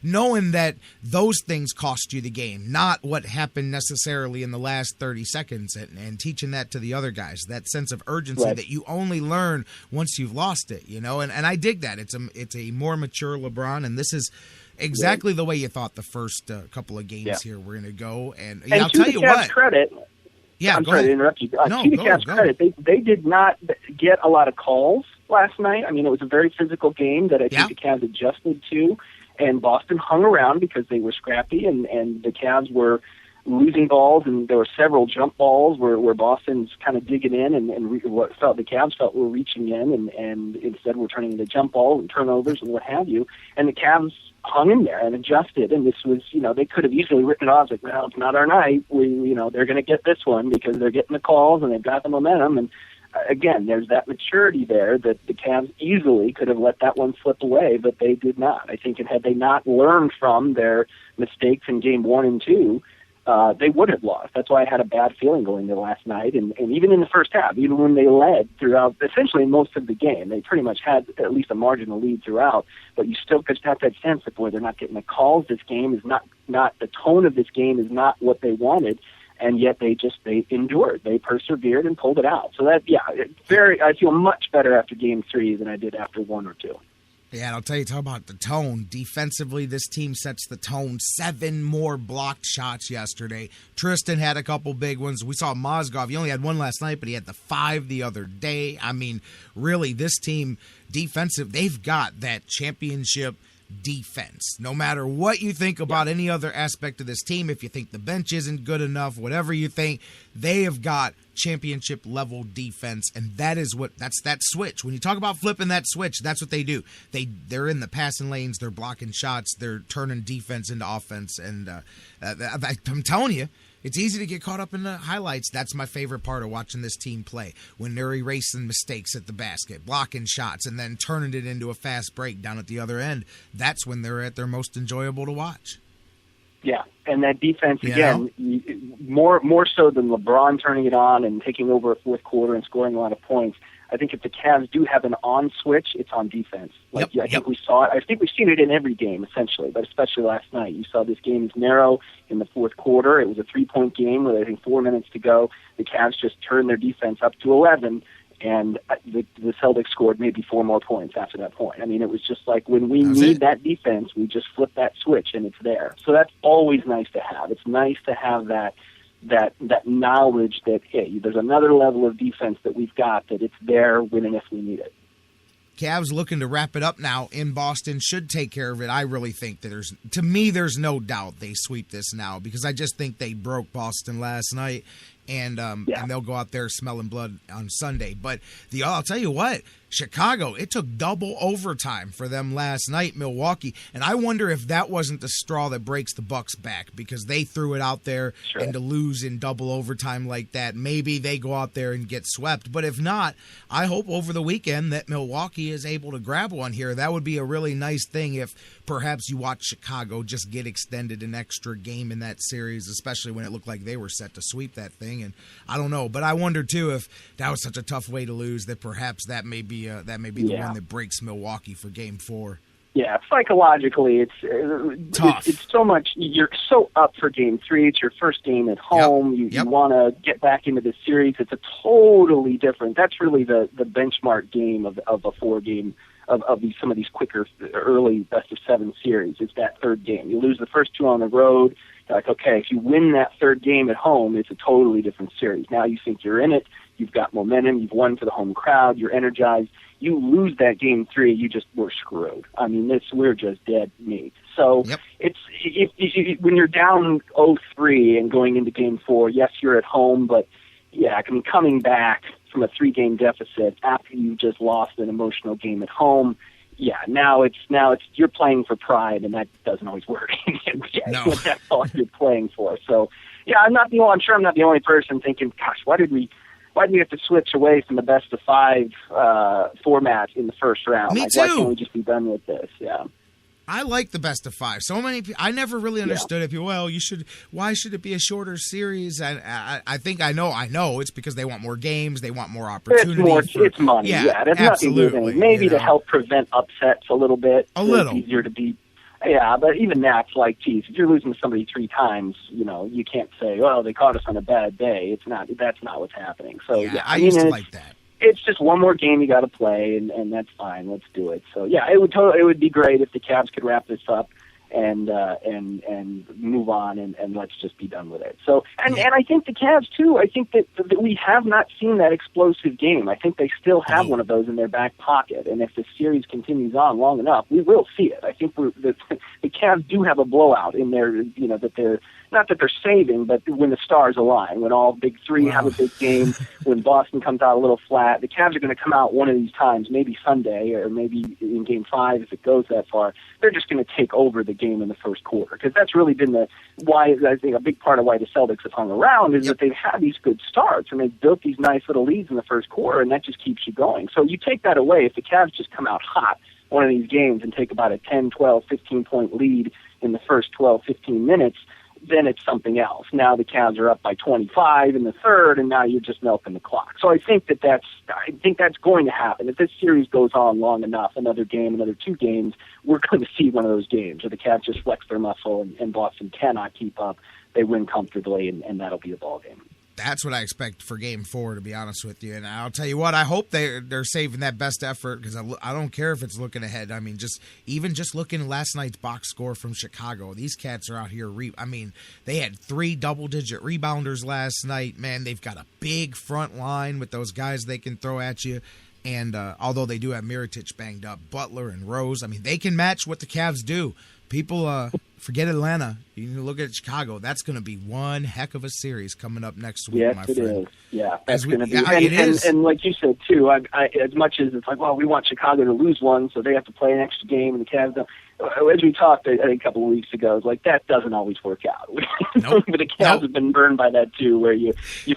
knowing that those things cost you the game, not what happened necessarily in the last 30 seconds, and teaching that to the other guys, that sense of urgency that you only learn once you've lost it, and I dig that. It's a more mature LeBron, and this is exactly the way you thought the first couple of games here were going to go. And I'll tell you what. Credit, I'm sorry to interrupt you. To the Cavs' credit, they did not get a lot of calls last night. I mean, it was a very physical game that I think the Cavs adjusted to, and Boston hung around because they were scrappy, and the Cavs were losing balls, and there were several jump balls where Boston's kind of digging in, and the Cavs felt were reaching in, and instead were turning into jump balls and turnovers and what have you. And the Cavs hung in there and adjusted, and this was, they could have easily written it off like, well, it's not our night. They're going to get this one because they're getting the calls and they've got the momentum. And again, there's that maturity there that the Cavs easily could have let that one slip away, but they did not. I think had they not learned from their mistakes in game 1 and 2, they would have lost. That's why I had a bad feeling going into last night. And even in the first half, even when they led throughout essentially most of the game, they pretty much had at least a marginal lead throughout. But you still just have that sense that, boy, they're not getting the calls. This game is not the tone of this game is not what they wanted. And yet they endured. They persevered and pulled it out. So I feel much better after game 3 than I did after 1 or 2. Yeah, and I'll tell you, talk about the tone. Defensively, this team sets the tone. 7 more blocked shots yesterday. Tristan had a couple big ones. We saw Mozgov. He only had 1 last night, but he had the 5 the other day. I mean, really, this team, defensive, they've got that championship defense. No matter what you think about any other aspect of this team, if you think the bench isn't good enough, whatever you think, they have got championship level defense, and that's that switch. When you talk about flipping that switch, that's what they do. They're in the passing lanes, they're blocking shots, they're turning defense into offense, and I'm telling you, it's easy to get caught up in the highlights. That's my favorite part of watching this team play, when they're erasing mistakes at the basket, blocking shots, and then turning it into a fast break down at the other end. That's when they're at their most enjoyable to watch. Yeah, and that defense, again, more so than LeBron turning it on and taking over a fourth quarter and scoring a lot of points. I think if the Cavs do have an on switch, it's on defense. I think we saw it. I think we've seen it in every game, essentially, but especially last night. You saw this game is narrow in the fourth quarter. It was a 3-point game with, I think, 4 minutes to go. The Cavs just turned their defense up to 11, and the Celtics scored maybe 4 more points after that point. I mean, it was just like when we need that defense, we just flip that switch, and it's there. So that's always nice to have. It's nice to have that knowledge that, hey, there's another level of defense that we've got, that it's there winning if we need it. Cavs looking to wrap it up now in Boston, should take care of it. I really think that there's no doubt they sweep this now, because I just think they broke Boston last night, and they'll go out there smelling blood on Sunday. But I'll tell you what, Chicago, it took double overtime for them last night, Milwaukee, and I wonder if that wasn't the straw that breaks the Bucks back, because they threw it out there, and to lose in double overtime like that, maybe they go out there and get swept. But if not, I hope over the weekend that Milwaukee is able to grab one here. That would be a really nice thing if perhaps you watch Chicago just get extended an extra game in that series, especially when it looked like they were set to sweep that thing. And I don't know, but I wonder too if that was such a tough way to lose that perhaps that may be the one that breaks Milwaukee for Game 4. Yeah, psychologically, it's tough. It's so much. You're so up for Game 3. It's your first game at home. You want to get back into the series. It's a totally different. That's really the benchmark game of a 4-game of some of these quicker early best-of-7 series. It's that third game. You lose the first 2 on the road. You're like, okay, if you win that third game at home, it's a totally different series. Now you think you're in it. You've got momentum. You've won for the home crowd. You're energized. You lose that Game 3, we're screwed. I mean, we're just dead meat. So it's when you're down 0-3 and going into Game 4, yes, you're at home, but I mean, coming back from a 3-game deficit after you just lost an emotional game at home, now it's you're playing for pride, and that doesn't always work. No. That's all you're playing for. So I'm sure I'm not the only person thinking, gosh, why did we why do we have to switch away from the best of 5 format in the first round? Me like, too. Why can't we just be done with this? Yeah. I like the best of 5. So many people, I never really understood it. People, well, why should it be a shorter series? I think I know it's because they want more games, they want more opportunity. It's money. Yeah, that's absolutely. Nothing maybe to help prevent upsets a little bit. It's easier to beat. Yeah, but even that's like, geez, if you're losing to somebody 3 times, you can't say, well, they caught us on a bad day. That's not what's happening. So I used to like that. It's just one more game you got to play, and that's fine. Let's do it. So yeah, it would be great if the Cavs could wrap this up and move on and let's just be done with it. So and I think the Cavs too. I think that we have not seen that explosive game. I think they still have one of those in their back pocket, and if the series continues on long enough, we will see it. I think the Cavs do have a blowout in there. That they're. Not that they're saving, but when the stars align, when all big three have a big game, when Boston comes out a little flat, the Cavs are going to come out one of these times, maybe Sunday or maybe in Game 5 if it goes that far. They're just going to take over the game in the first quarter because that's really been why I think a big part of why the Celtics have hung around is that they've had these good starts and they've built these nice little leads in the first quarter, and that just keeps you going. So you take that away if the Cavs just come out hot one of these games and take about a 10, 12, 15-point lead in the first 12, 15 minutes, then it's something else. Now the Cavs are up by 25 in the third, and now you're just milking the clock. So I think that's going to happen. If this series goes on long enough, another game, another 2 games, we're going to see one of those games where the Cavs just flex their muscle and Boston cannot keep up. They win comfortably, and that'll be a ball game. That's what I expect for Game 4, to be honest with you. And I'll tell you what, I hope they're saving that best effort because I don't care if it's looking ahead. I mean, just looking at last night's box score from Chicago, these cats are out here. They had 3 double-digit rebounders last night. Man, they've got a big front line with those guys they can throw at you. And although they do have Mirotic banged up, Butler and Rose, they can match what the Cavs do. People forget Atlanta. You can look at Chicago. That's going to be one heck of a series coming up next week, my friend. Yes, it is. Yeah, that's going to be. It is. And like you said, too, as much as it's like, well, we want Chicago to lose one, so they have to play an extra game, and the Cavs don't. As we talked, I think, a couple of weeks ago, it's like that doesn't always work out. Nope. But the Cavs have been burned by that, too, where you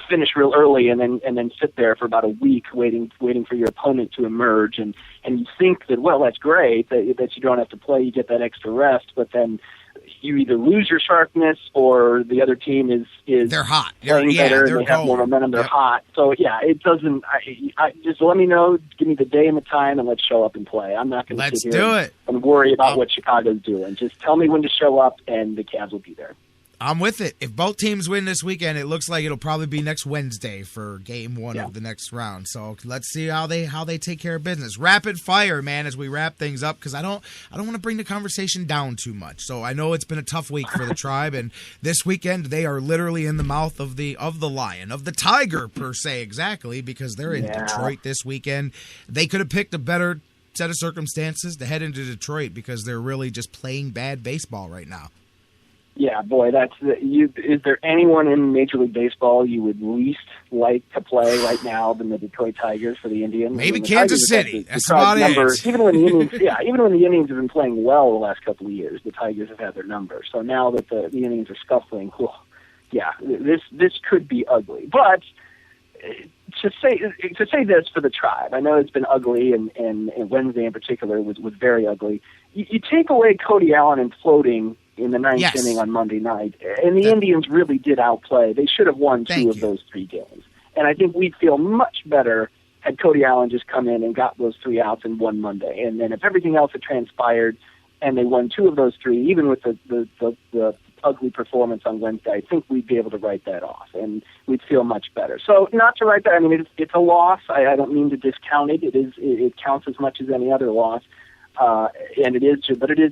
finish real early and then sit there for about a week waiting for your opponent to emerge, and you think that, well, that's great, that you don't have to play, you get that extra rest, but then you either lose your sharpness or the other team is they're hot. Playing better and they have more momentum. They're hot. So yeah, it doesn't. I just let me know. Give me the day and the time, and let's show up and play. I'm not going to sit here and worry about what Chicago's doing. Just tell me when to show up, and the Cavs will be there. I'm with it. If both teams win this weekend, it looks like it'll probably be next Wednesday for Game 1 of the next round. So let's see how they take care of business. Rapid fire, man, as we wrap things up, because I don't want to bring the conversation down too much. So I know it's been a tough week for the Tribe, and this weekend they are literally in the mouth of the lion, of the tiger per se, exactly, because they're in Detroit this weekend. They could have picked a better set of circumstances to head into Detroit because they're really just playing bad baseball right now. Yeah, boy, is there anyone in Major League Baseball you would least like to play right now than the Detroit Tigers for the Indians? Maybe Kansas City. That's about it. Even when the Indians have been playing well the last couple of years, the Tigers have had their number. So now that the Indians are scuffling, this could be ugly. But to say this for the Tribe, I know it's been ugly, and Wednesday in particular was very ugly. You take away Cody Allen and floating in the ninth inning on Monday night, and the Indians really did outplay. They should have won 2 of those 3 games. And I think we'd feel much better had Cody Allen just come in and got those 3 outs and won Monday. And then if everything else had transpired and they won 2 of those 3, even with the ugly performance on Wednesday, I think we'd be able to write that off, and we'd feel much better. So not to write that, I mean, it's a loss. I don't mean to discount it. It counts as much as any other loss. And it is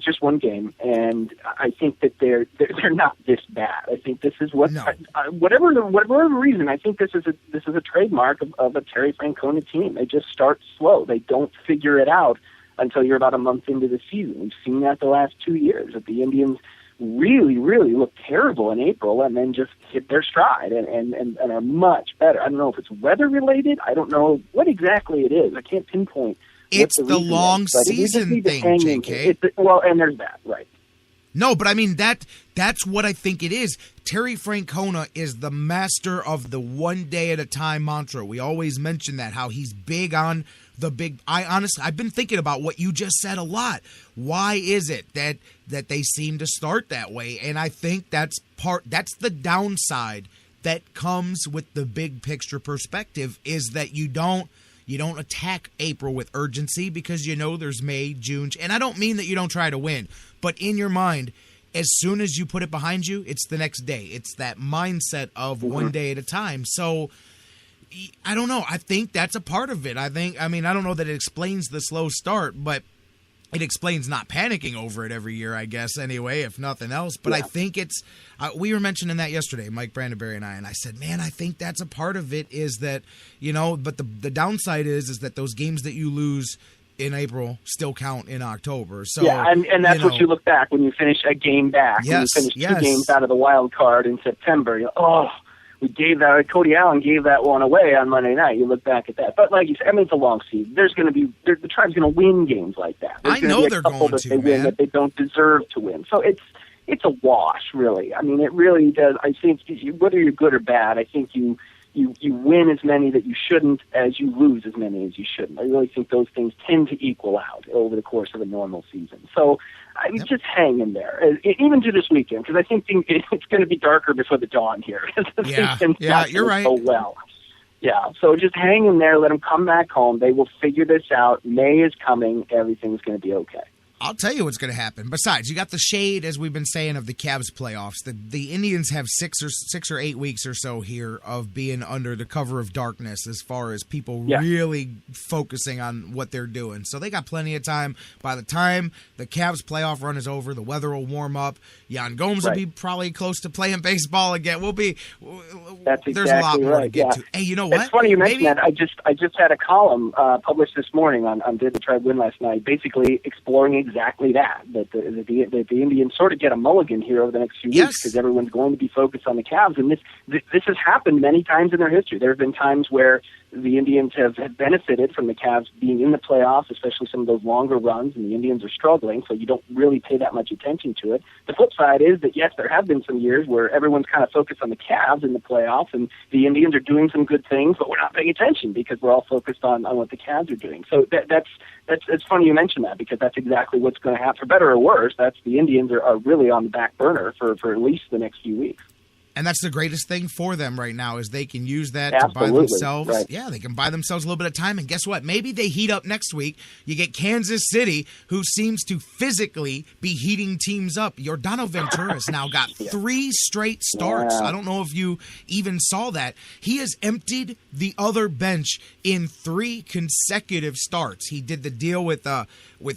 just one game, and I think that they're not this bad. I think this is whatever reason. I think this is a trademark of a Terry Francona team. They just start slow. They don't figure it out until you're about a month into the season. We've seen that the last 2 years. That the Indians really, really look terrible in April and then just hit their stride and are much better. I don't know if it's weather related. I don't know what exactly it is. I can't pinpoint. It's the long season thing, JK. Well, and there's that, right. No, but I mean, that's what I think it is. Terry Francona is the master of the one day at a time mantra. We always mention that, how he's big on the big. I've been thinking about what you just said a lot. Why is it that they seem to start that way? And I think that's the downside that comes with the big picture perspective, is that you don't attack April with urgency, because there's May, June, and I don't mean that you don't try to win, but in your mind, as soon as you put it behind you, it's the next day. It's that mindset of one day at a time. So I don't know. I think that's a part of it. I don't know that it explains the slow start, but it explains not panicking over it every year, I guess, anyway, if nothing else. But I think it's we were mentioning that yesterday, Mike Brandenberry and I said, man, I think that's a part of it, is that, but the downside is that those games that you lose in April still count in October. So and that's what you look back when you finish a game back. Yes, when you finish 2 games out of the wild card in September. We gave that. Cody Allen gave that one away on Monday night. You look back at that, but like you said, it's a long season. There's going to be the Tribe's going to win games like that. I know they're going to, they win that they don't deserve to win. So it's a wash, really. I mean, it really does. I think whether you're good or bad, I think you win as many that you shouldn't as you lose as many as you shouldn't. I really think those things tend to equal out over the course of a normal season. So just hang in there, even to this weekend, because I think it's going to be darker before the dawn here. You're right. So well. Yeah, so just hang in there, let them come back home. They will figure this out. May is coming. Everything's going to be okay. I'll tell you what's going to happen. Besides, you got the shade, as we've been saying, of the Cavs playoffs. The Indians have 6 or 8 weeks or so here of being under the cover of darkness, as far as people really focusing on what they're doing. So they got plenty of time. By the time the Cavs playoff run is over, the weather will warm up. Jan Gomes will be probably close to playing baseball again. There's a lot more to get to. Hey, you know what? It's funny you mentioned that. I just had a column published this morning on Did the Tribe Win last night, basically exploring exactly that the Indians sort of get a mulligan here over the next few weeks, because everyone's going to be focused on the Cavs. And this has happened many times in their history. There have been times where the Indians have benefited from the Cavs being in the playoffs, especially some of those longer runs, and the Indians are struggling, so you don't really pay that much attention to it. The flip side is that, yes, there have been some years where everyone's kind of focused on the Cavs in the playoffs, and the Indians are doing some good things, but we're not paying attention because we're all focused on what the Cavs are doing. So it's funny you mention that, because that's exactly what's going to happen. For better or worse, that's the Indians are really on the back burner for at least the next few weeks. And that's the greatest thing for them right now, is they can use that to buy themselves. Right. Yeah, they can buy themselves a little bit of time. And guess what? Maybe they heat up next week. You get Kansas City, who seems to physically be heating teams up. Yordano Ventura has now got 3 straight starts. I don't know if you even saw that. He has emptied the other bench in 3 consecutive starts. He did the deal with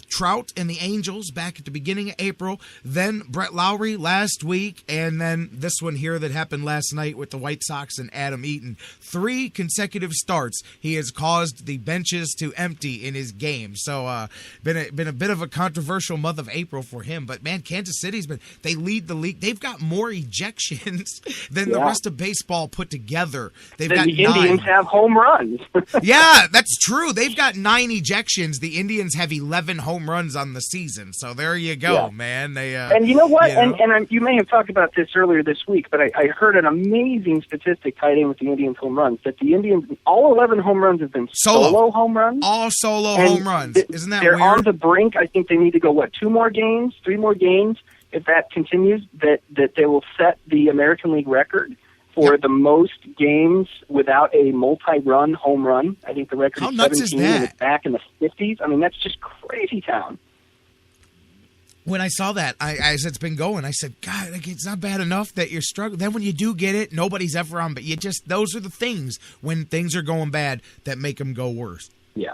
Trout and the Angels back at the beginning of April, then Brett Lowry last week, and then this one here that happened last night with the White Sox and Adam Eaton. 3 consecutive starts. He has caused the benches to empty in his game. So been a bit of a controversial month of April for him. But man, Kansas City's they lead the league. They've got more ejections than the rest of baseball put together. They've got the 9. Indians have home runs. Yeah, that's true. They've got 9 ejections. The Indians have 11 home runs on the season. So there you go, man. They and you know what? And you may have talked about this earlier this week, but I heard an amazing statistic tied in with the Indians' home runs, that the Indians, all 11 home runs have been solo home runs. All solo home runs. Isn't that they're weird? They're on the brink. I think they need to go, 2 more games, 3 more games. If that continues, that they will set the American League record for the most games without a multi-run home run. I think the record is 17, and it's back in the 50s. I mean, that's just crazy town. When I saw that, as it's been going, I said, God, it's not bad enough that you're struggling. Then when you do get it, nobody's ever on. But those are the things when things are going bad that make them go worse. Yeah.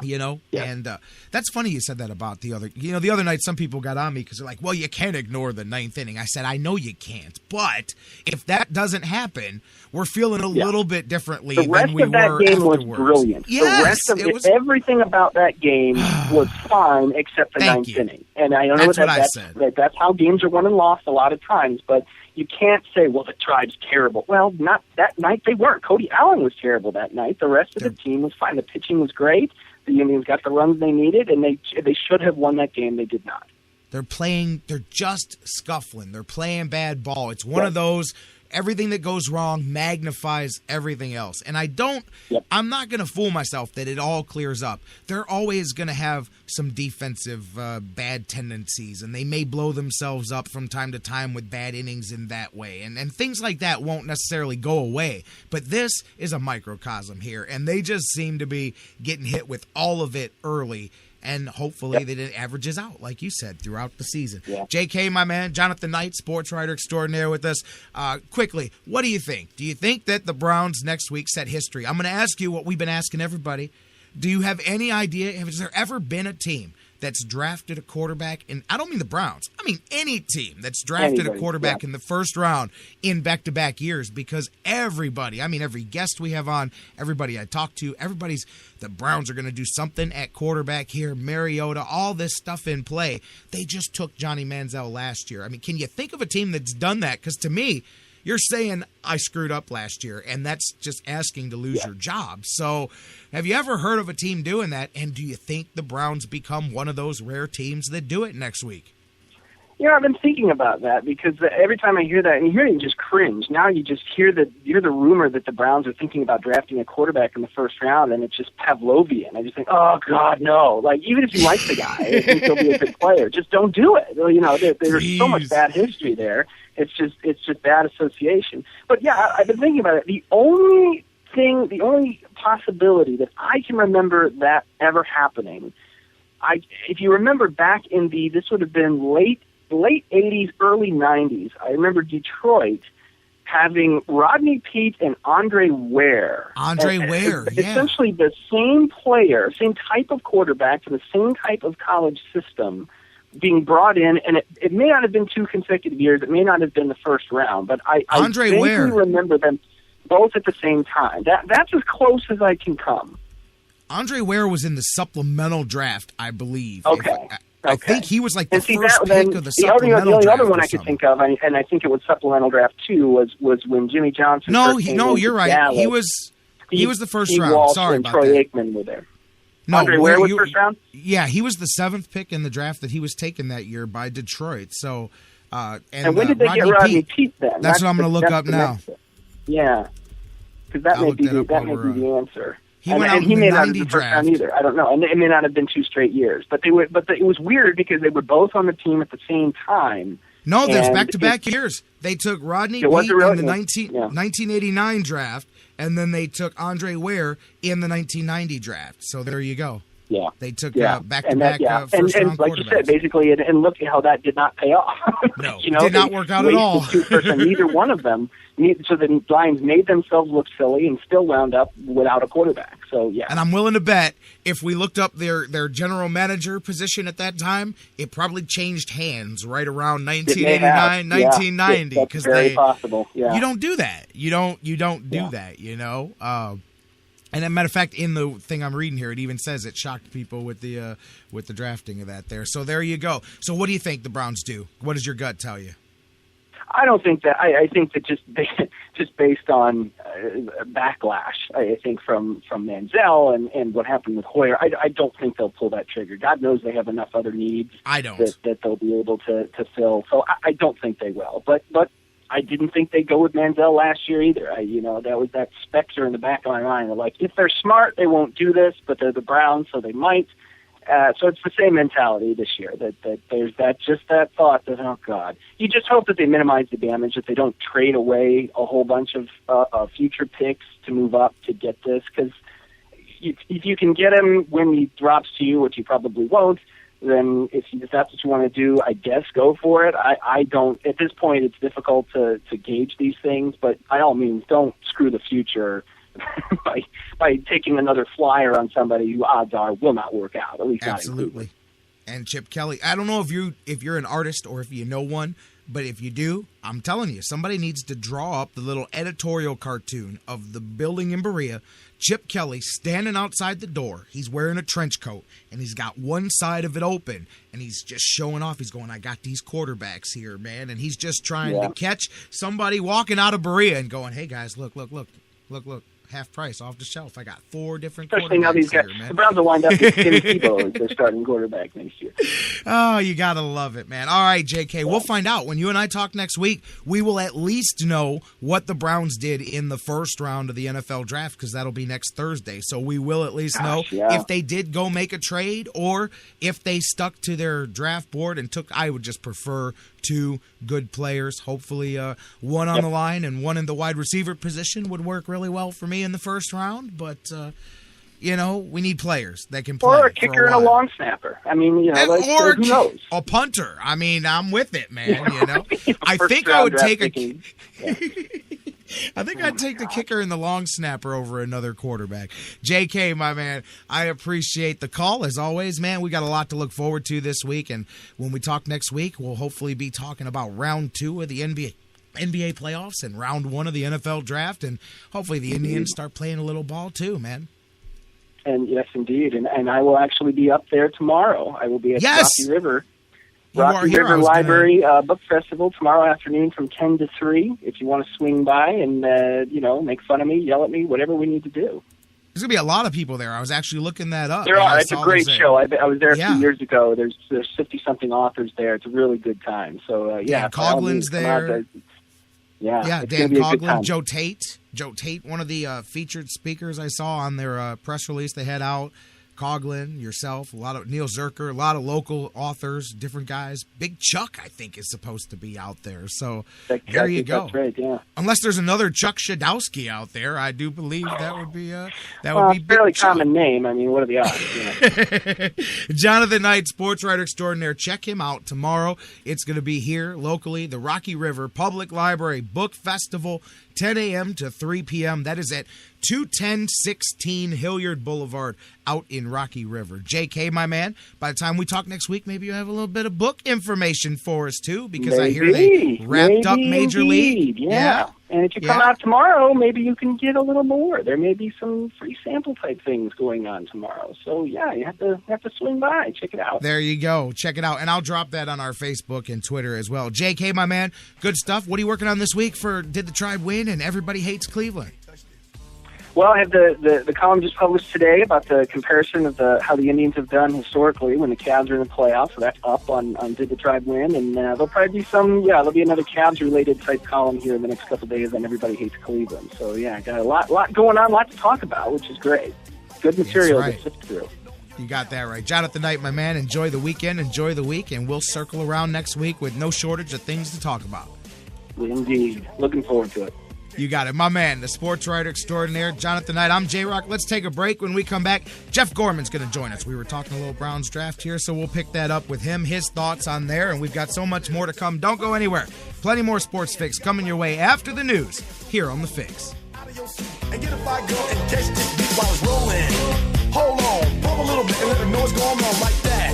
And that's funny you said that about the other. The other night some people got on me because they're like, well, you can't ignore the 9th inning. I said, I know you can't. But if that doesn't happen, we're feeling a little bit differently than we were afterwards. The rest of that game was brilliant. Yes, the rest of everything about that game was fine except the 9th inning. And I know that's how games are won and lost a lot of times, but you can't say, well, the Tribe's terrible. Well, not that night they weren't. Cody Allen was terrible that night. The rest of the team was fine. The pitching was great. The Indians got the runs they needed, and they should have won that game. They did not. They're just scuffling. They're playing bad ball. It's one of those, everything that goes wrong magnifies everything else. And I'm not going to fool myself that it all clears up. They're always going to have some defensive bad tendencies, and they may blow themselves up from time to time with bad innings in that way. And things like that won't necessarily go away. But this is a microcosm here, and they just seem to be getting hit with all of it early. And hopefully that it averages out, like you said, throughout the season. JK, my man, Jonathan Knight, sportswriter extraordinaire with us. Quickly, what do you think? Do you think that the Browns next week set history? I'm going to ask you what we've been asking everybody. Do you have any idea? Has there ever been a team that's drafted a quarterback? And I don't mean the Browns. I mean any team that's drafted a quarterback in the first round in back-to-back years, because everybody, I mean every guest we have on, everybody I talk to, the Browns are going to do something at quarterback here, Mariota, all this stuff in play. They just took Johnny Manziel last year. I mean, can you think of a team that's done that? Because to me, you're saying I screwed up last year, and that's just asking to lose your job. So have you ever heard of a team doing that, and do you think the Browns become one of those rare teams that do it next week? I've been thinking about that, because every time I hear that, and you hear it, you just cringe. Now you just hear the rumor that the Browns are thinking about drafting a quarterback in the first round, and it's just Pavlovian. I just think, oh God, no! Like, even if you like the guy, I think he'll be a good player. Just don't do it. There's so much bad history there. It's just bad association. But yeah, I've been thinking about it. The only possibility that I can remember that ever happening, if you remember back in this would have been late 80s, early 90s, I remember Detroit having Rodney Peete and Andre Ware. Essentially the same player, same type of quarterback for the same type of college system being brought in, and it may not have been 2 consecutive years, it may not have been the first round, but I vaguely remember them both at the same time. That's as close as I can come. Andre Ware was in the supplemental draft, I believe. Okay. I think he was like the first pick of the supplemental draft. The only other one I could think of, and I think it was supplemental draft too, was when Jimmy Johnson. You're right. Dallas. He was the first round. Walsh Sorry and about Troy that. Aikman were there. No, Andre Ware was first round? Yeah, he was the 7th pick in the draft that he was taken that year by Detroit. So, and when did they get Rodney Peete then? That's what I'm going to look up now. Yeah, because that may be the answer. He went out in the 90 draft either. I don't know, and it may not have been 2 straight years. But it was weird because they were both on the team at the same time. No, there's back-to-back years. They took Rodney Peete in the 1989 draft, and then they took Andre Ware in the 1990 draft. So there you go. Yeah, they took back-to-back and first-round quarterbacks. Like you said, basically, and look at how that did not pay off. No, did not work out at all. Neither one of them. So the Lions made themselves look silly and still wound up without a quarterback. So yeah, and I'm willing to bet if we looked up their general manager position at that time, it probably changed hands right around 1989, 1990. That's very possible. Yeah, you don't do that. You don't do that. And as a matter of fact, in the thing I'm reading here, it even says it shocked people with the drafting of that there. So there you go. So what do you think the Browns do? What does your gut tell you? I don't think that. I think that just based on backlash, I think from Manziel and what happened with Hoyer, I don't think they'll pull that trigger. God knows they have enough other needs. I don't that they'll be able to fill. So I don't think they will. But I didn't think they'd go with Manziel last year either. That was that specter in the back of my mind. Like, if they're smart, they won't do this, but they're the Browns, so they might. So it's the same mentality this year, that there's that thought that, oh, God. You just hope that they minimize the damage, that they don't trade away a whole bunch of future picks to move up to get this, because if you can get him when he drops to you, which you probably won't, then if that's what you want to do, I guess go for it. I don't, at this point, it's difficult to gauge these things, but by all means, don't screw the future by taking another flyer on somebody who odds are will not work out, at least absolutely. And Chip Kelly, I don't know if you're an artist or if you know one, but if you do, I'm telling you, somebody needs to draw up the little editorial cartoon of the building in Berea. Chip Kelly standing outside the door. He's wearing a trench coat, and he's got one side of it open, and he's just showing off. He's going, I got these quarterbacks here, man. And he's just trying to catch somebody walking out of Berea and going, hey, guys, look. half price, off the shelf. I got 4 different Especially now these guys. man. The Browns will wind up with Tim Tebow as their starting quarterback next year. Oh, you got to love it, man. All right, JK, we'll find out. When you and I talk next week, we will at least know what the Browns did in the first round of the NFL draft, because that'll be next Thursday. So we will at least know if they did go make a trade or if they stuck to their draft board and took, I would just prefer 2 good players. Hopefully one on the line and one in the wide receiver position would work really well for me in the first round. But, we need players that can play. Or a kicker and a long snapper. I mean, or who knows? A punter. I mean, I'm with it, man. I think I would take I think I'd take the kicker and the long snapper over another quarterback. JK, my man, I appreciate the call. As always, man, we got a lot to look forward to this week. And when we talk next week, we'll hopefully be talking about round 2 of the NBA playoffs and round 1 of the NFL draft. And hopefully the Indians start playing a little ball too, man. And yes, indeed. And I will actually be up there tomorrow. I will be at Rocky River. Rocky River Library Book Festival tomorrow afternoon from 10 to 3. If you want to swing by and, make fun of me, yell at me, whatever we need to do. There's going to be a lot of people there. I was actually looking that up. There are. It's a great show. I was there a few years ago. There's 50-something authors there. It's a really good time. So, Dan Coughlin's there. Dan Coughlin, Joe Tate, one of the featured speakers I saw on their press release they had out. Coughlin, yourself, a lot of Neil Zerker, a lot of local authors, different guys. Big Chuck, I think, is supposed to be out there. So there you go. That's right, yeah. Unless there's another Chuck Shadowski out there, I do believe that would be a fairly common name. I mean, what are the odds? Jonathan Knight, sportswriter extraordinaire. Check him out tomorrow. It's going to be here locally, the Rocky River Public Library Book Festival, 10 a.m. to 3 p.m. That is at 21016 Hilliard Boulevard out in Rocky River. JK, my man, by the time we talk next week, maybe you have a little bit of book information for us, too, because I hear they wrapped up Major League. Yeah. And if you come out tomorrow, maybe you can get a little more. There may be some free sample type things going on tomorrow. So, yeah, you have to swing by. Check it out. There you go. Check it out. And I'll drop that on our Facebook and Twitter as well. JK, my man, good stuff. What are you working on this week for Did the Tribe Win and Everybody Hates Cleveland? Well, I have the column just published today about the comparison of how the Indians have done historically when the Cavs are in the playoffs. So that's up on Did the Tribe Win? And there'll probably be there'll be another Cavs-related type column here in the next couple of days on Everybody Hates Cleveland. So, yeah, got a lot going on, a lot to talk about, which is great. Good material to sift through. You got that right. Jonathan Knight, my man, enjoy the weekend, enjoy the week, and we'll circle around next week with no shortage of things to talk about. Indeed. Looking forward to it. You got it. My man, the sports writer extraordinaire, Jonathan Knight. I'm J-Rocc. Let's take a break. When we come back, Jeff Gorman's going to join us. We were talking a little Browns draft here, so we'll pick that up with him, his thoughts on there, and we've got so much more to come. Don't go anywhere. Plenty more Sports Fix coming your way after the news here on The Fix. And get a fire girl and catch this beat while it's rolling. Hold on, pump a little bit and let them know what's going on like that.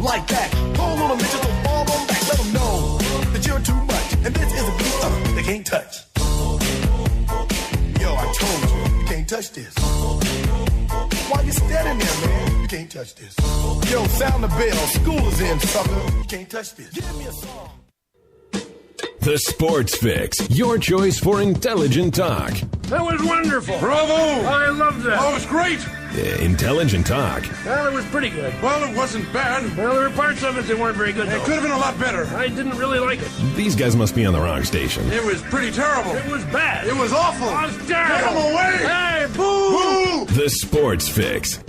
Like that. Hold on a minute, just don't fall on back. Let them know that you're too much. And this is a beat they can't touch. Yo, I told you, you can't touch this. Why you standing there, man? You can't touch this. Yo, sound the bell. School is in, sucker. You can't touch this. Give me a song. The Sports Fix, your choice for intelligent talk. That was wonderful. Bravo! I loved that. Oh, it was great. Intelligent talk. Well, it was pretty good. Well, it wasn't bad. Well, there were parts of it that weren't very good, though. It could have been a lot better. I didn't really like it. These guys must be on the wrong station. It was pretty terrible. It was bad. It was awful. It was terrible. Get them away! Hey, boo! Boo! The Sports Fix.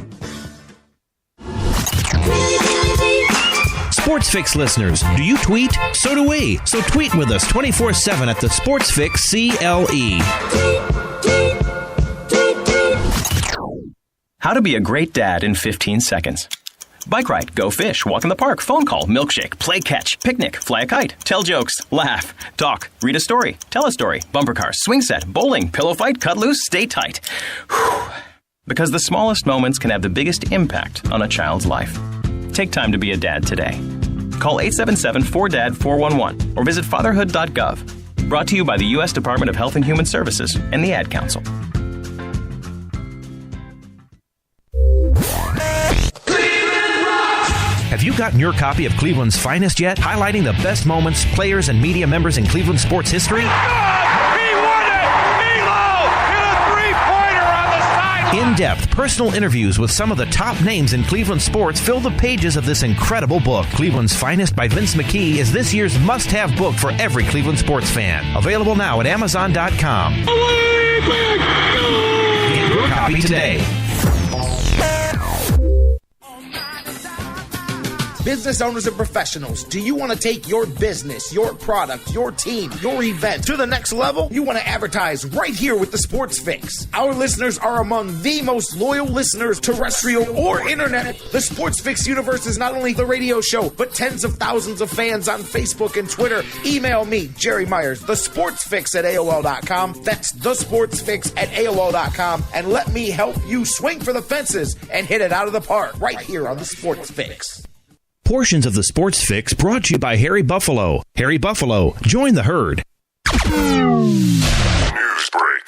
Sports Fix listeners, do you tweet? So do we. So tweet with us 24/7 at the Sports Fix CLE. How to be a great dad in 15 seconds. Bike ride, go fish, walk in the park, phone call, milkshake, play catch, picnic, fly a kite, tell jokes, laugh, talk, read a story, tell a story, bumper car, swing set, bowling, pillow fight, cut loose, stay tight. Whew. Because the smallest moments can have the biggest impact on a child's life. Take time to be a dad today. Call 877-4DAD-411 or visit fatherhood.gov. Brought to you by the U.S. Department of Health and Human Services and the Ad Council. Have you gotten your copy of Cleveland's Finest yet? Highlighting the best moments, players, and media members in Cleveland sports history? He won it! Elo in a three-point In-depth personal interviews with some of the top names in Cleveland sports fill the pages of this incredible book. Cleveland's Finest by Vince McKee is this year's must-have book for every Cleveland sports fan. Available now at Amazon.com. Get your copy today. Business owners and professionals, do you want to take your business, your product, your team, your event to the next level? You want to advertise right here with the Sports Fix. Our listeners are among the most loyal listeners, terrestrial or internet. The Sports Fix universe is not only the radio show, but tens of thousands of fans on Facebook and Twitter. Email me, Jerry Myers, thesportsfix at AOL.com. That's thesportsfix at AOL.com. And let me help you swing for the fences and hit it out of the park right here on the Sports Fix. Portions of the Sports Fix brought to you by Harry Buffalo. Harry Buffalo, join the herd. News break.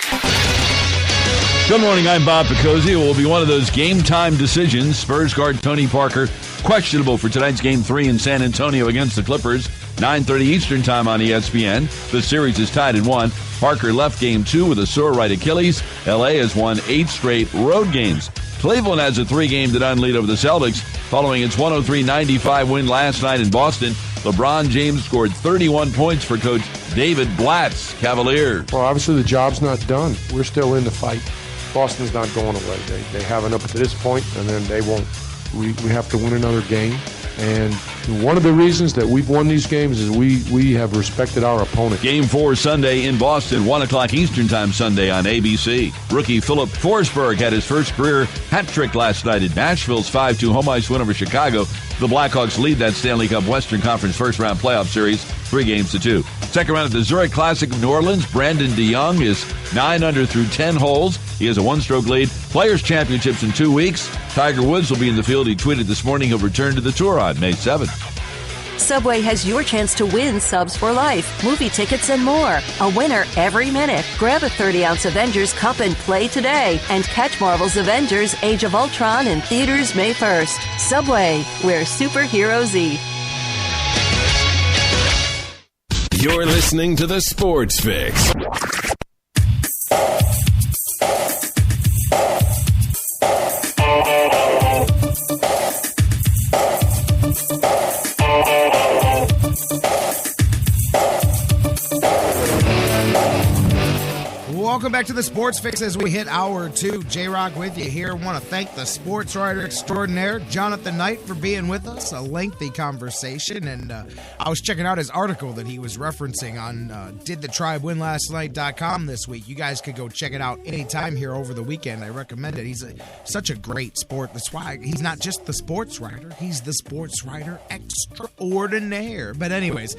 Good morning, I'm Bob Picozzi. It will be one of those game-time decisions. Spurs guard Tony Parker, questionable for tonight's Game 3 in San Antonio against the Clippers. 9:30 Eastern Time on ESPN. The series is tied at 1. Parker left Game 2 with a sore right Achilles. L.A. has won 8 straight road games. Cleveland has a 3-game to-none lead over the Celtics following its 103-95 win last night in Boston. LeBron James scored 31 points for Coach David Blatt's Cavaliers. Well, obviously the job's not done. We're still in the fight. Boston's not going away. They haven't up to this point, and then they won't. We have to win another game. And one of the reasons that we've won these games is we have respected our opponent. Game 4 Sunday in Boston, 1 o'clock Eastern Time Sunday on ABC. Rookie Philip Forsberg had his first career hat trick last night at Nashville's 5-2 home ice win over Chicago. The Blackhawks lead that Stanley Cup Western Conference first-round playoff series 3-2. Second round at the Zurich Classic of New Orleans, Brandon DeYoung is 9 under through 10 holes. He has a 1-stroke lead. Players' Championships in 2 weeks. Tiger Woods will be in the field. He tweeted this morning he'll return to the tour on May 7th. Subway has your chance to win subs for life, movie tickets, and more. A winner every minute. Grab a 30-ounce Avengers cup and play today. And catch Marvel's Avengers Age of Ultron in theaters May 1st. Subway, where superheroes eat. You're listening to the Sports Fix. Welcome back to the Sports Fix as we hit hour 2. J-Rocc with you here. Want to thank the sportswriter extraordinaire, Jonathan Knight, for being with us. A lengthy conversation, and I was checking out his article that he was referencing on didthetribewinlastnight.com this week. You guys could go check it out anytime here over the weekend. I recommend it. He's such a great sport. That's why he's not just the sports writer. He's the sports writer extraordinaire. But anyways,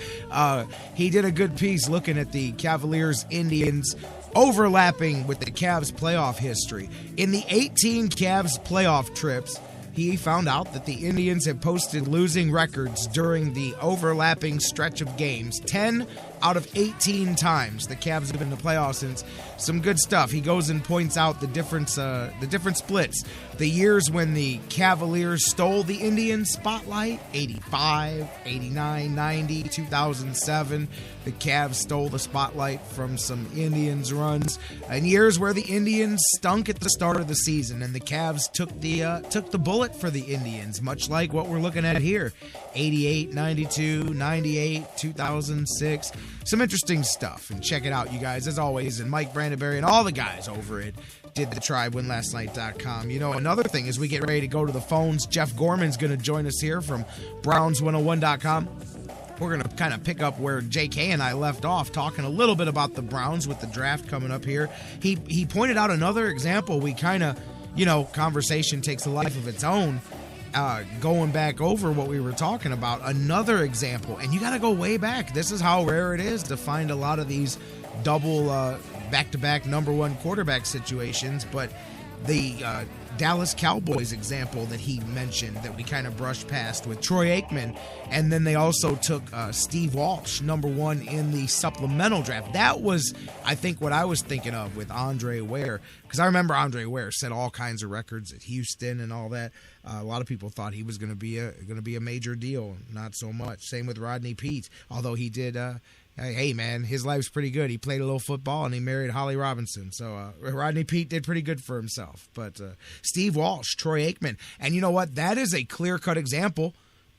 he did a good piece looking at the Cavaliers-Indians overlapping with the Cavs playoff history. In the 18 Cavs playoff trips, he found out that the Indians have posted losing records during the overlapping stretch of games. 10 out of 18 times the Cavs have been in the playoffs, and some good stuff. He goes and points out the different splits. The years when the Cavaliers stole the Indians' spotlight, 85, 89, 90, 2007. The Cavs stole the spotlight from some Indians runs. And years where the Indians stunk at the start of the season, and the Cavs took the bullet for the Indians, much like what we're looking at here. 88, 92, 98, 2006. Some interesting stuff, and check it out, you guys, as always, and Mike Brandenberry and all the guys over at didthetribewinlastnight.com. You know, another thing is we get ready to go to the phones. Jeff Gorman's going to join us here from Browns101.com. We're going to kind of pick up where JK and I left off, talking a little bit about the Browns with the draft coming up here. He pointed out another example. We kind of, conversation takes a life of its own. Going back over what we were talking about, another example, and you got to go way back. This is how rare it is to find a lot of these double back-to-back number one quarterback situations, but the Dallas Cowboys example that he mentioned that we kind of brushed past with Troy Aikman, and then they also took Steve Walsh, number one in the supplemental draft. That was, I think, what I was thinking of with Andre Ware, because I remember Andre Ware set all kinds of records at Houston and all that. A lot of people thought he was going to be a major deal. Not so much. Same with Rodney Peete, although he did hey, man, his life's pretty good. He played a little football, and he married Holly Robinson. So Rodney Peete did pretty good for himself. But Steve Walsh, Troy Aikman. And you know what? That is a clear-cut example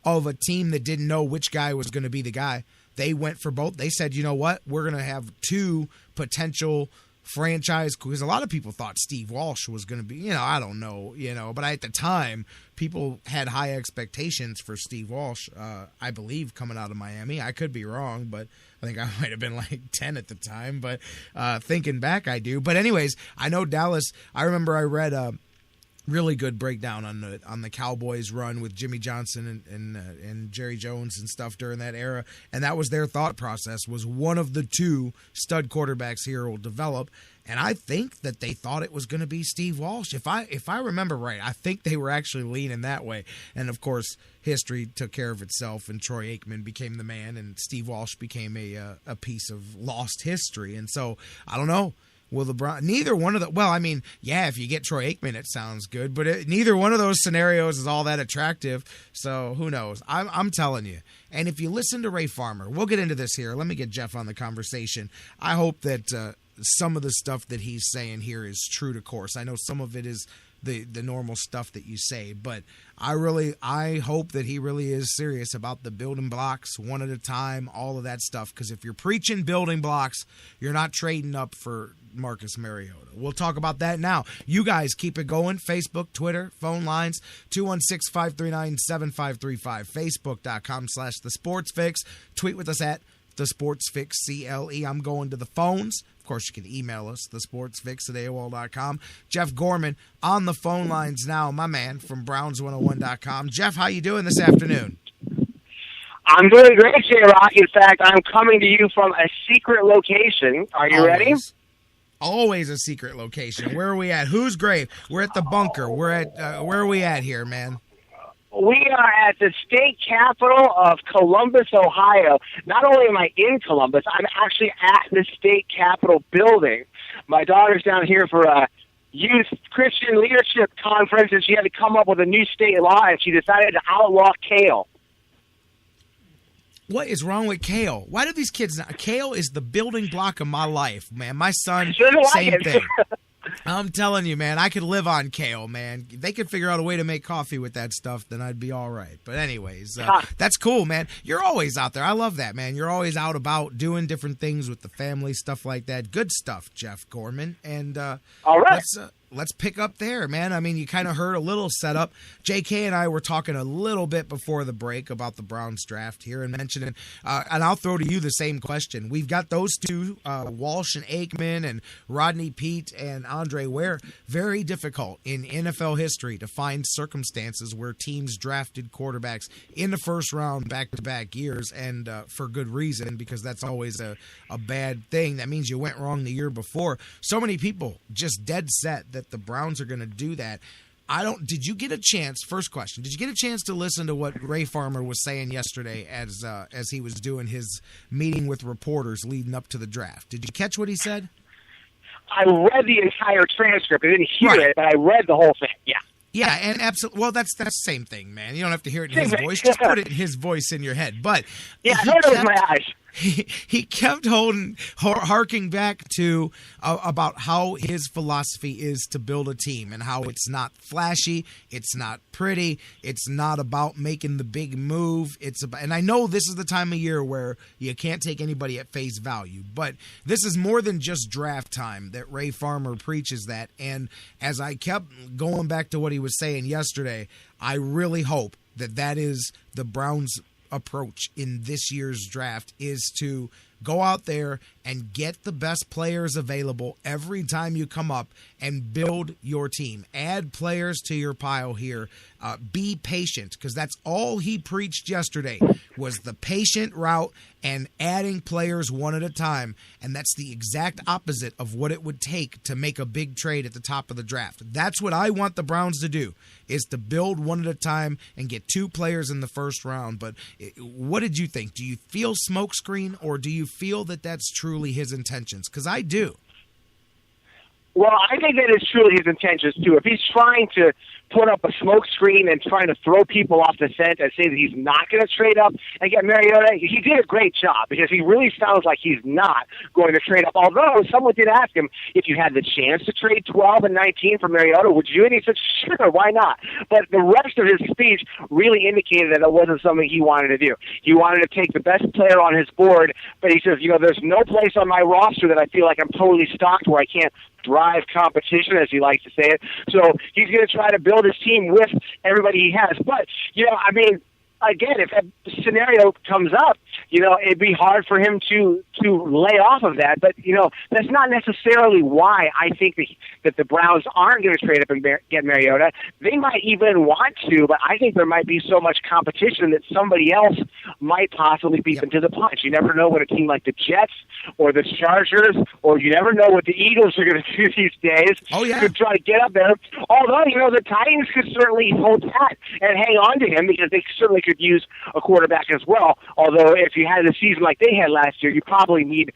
of a team that didn't know which guy was going to be the guy. They went for both. They said, you know what? We're going to have two potential franchise, because a lot of people thought Steve Walsh was going to be, I don't know, but at the time, people had high expectations for Steve Walsh, I believe, coming out of Miami. I could be wrong, but I think I might have been like 10 at the time, but thinking back, I do. But anyways, I know Dallas, I remember I read really good breakdown on the Cowboys run with Jimmy Johnson and Jerry Jones and stuff during that era, and that was their thought process, was one of the two stud quarterbacks here will develop, and I think that they thought it was going to be Steve Walsh. If I remember right, I think they were actually leaning that way, and of course history took care of itself, and Troy Aikman became the man, and Steve Walsh became a piece of lost history, and so I don't know. Will the Browns? Neither one of the. Well, I mean, yeah, if you get Troy Aikman, it sounds good, but neither one of those scenarios is all that attractive. So who knows? I'm telling you. And if you listen to Ray Farmer, we'll get into this here. Let me get Jeff on the conversation. I hope that some of the stuff that he's saying here is true to course. I know some of it is the normal stuff that you say, but I hope that he really is serious about the building blocks one at a time, all of that stuff, because if you're preaching building blocks, you're not trading up for Marcus Mariota. We'll talk about that now. You guys keep it going. Facebook, Twitter, phone lines, 216-539-7535, facebook.com/thesportsfix. Tweet with us at thesportsfixCLE. I'm going to the phones. Of course, you can email us, thesportsfix@AOL.com. Jeff Gorman on the phone lines now, my man from Browns101.com. Jeff, how you doing this afternoon? I'm doing great, J-Rocc. In fact, I'm coming to you from a secret location. Are you ready? Always a secret location. Where are we at? Who's grave? We're at the bunker. We're at where are we at here, man? We are at the state capital of Columbus, Ohio. Not only am I in Columbus, I'm actually at the state capitol building. My daughter's down here for a youth Christian leadership conference, and she had to come up with a new state law, and she decided to outlaw kale. What is wrong with kale? Why do these kids not? Kale is the building block of my life, man. My son, same thing. I'm telling you, man, I could live on kale, man. If they could figure out a way to make coffee with that stuff, then I'd be all right. But anyways, that's cool, man. You're always out there. I love that, man. You're always out about doing different things with the family, stuff like that. Good stuff, Jeff Gorman. And all right. Let's pick up there, man. I mean, you kind of heard a little setup. JK and I were talking a little bit before the break about the Browns draft here and mentioning, and I'll throw to you the same question. We've got those two, Walsh and Aikman and Rodney Peete and Andre Ware, very difficult in NFL history to find circumstances where teams drafted quarterbacks in the first round back-to-back years, and for good reason, because that's always a bad thing. That means you went wrong the year before. So many people just dead set that the Browns are going to do that. Did you get a chance, first question, did you get a chance to listen to what Ray Farmer was saying yesterday as he was doing his meeting with reporters leading up to the draft? Did you catch what he said? I read the entire transcript. I didn't hear it, but I read the whole thing. Yeah. Yeah, and absolutely. Well, that's the same thing, man. You don't have to hear it in his voice. Just put it in his voice in your head. But yeah, I heard it with my eyes. He kept harking back to about how his philosophy is to build a team and how it's not flashy, it's not pretty, it's not about making the big move. It's about, and I know this is the time of year where you can't take anybody at face value, but this is more than just draft time that Ray Farmer preaches that. And as I kept going back to what he was saying yesterday, I really hope that is the Browns' approach in this year's draft, is to go out there and get the best players available every time you come up and build your team. Add players to your pile here. Be patient, because that's all he preached yesterday, was the patient route and adding players one at a time. And that's the exact opposite of what it would take to make a big trade at the top of the draft. That's what I want the Browns to do, is to build one at a time and get two players in the first round. But what did you think? Do you feel smokescreen, or do you feel that that's truly his intentions? Because I do. Well, I think that is truly his intentions, too. If he's trying to put up a smoke screen and trying to throw people off the scent and say that he's not going to trade up and get Mariota. He did a great job because he really sounds like he's not going to trade up. Although someone did ask him, if you had the chance to trade 12 and 19 for Mariota, would you? And he said, sure, why not? But the rest of his speech really indicated that it wasn't something he wanted to do. He wanted to take the best player on his board, but he says, there's no place on my roster that I feel like I'm totally stocked where I can't drive competition, as he likes to say it. So he's going to try to build his team with everybody he has. But, again, if a scenario comes up, it'd be hard for him to lay off of that. But, that's not necessarily why I think that the Browns aren't going to trade up and get Mariota. They might even want to, but I think there might be so much competition that somebody else might possibly beat them to the punch. You never know what a team like the Jets or the Chargers, or you never know what the Eagles are going to do these days. Oh, yeah. Could try to get up there. Although, the Titans could certainly hold pat and hang on to him because they certainly could use a quarterback as well. Although if you had a season like they had last year, you probably need,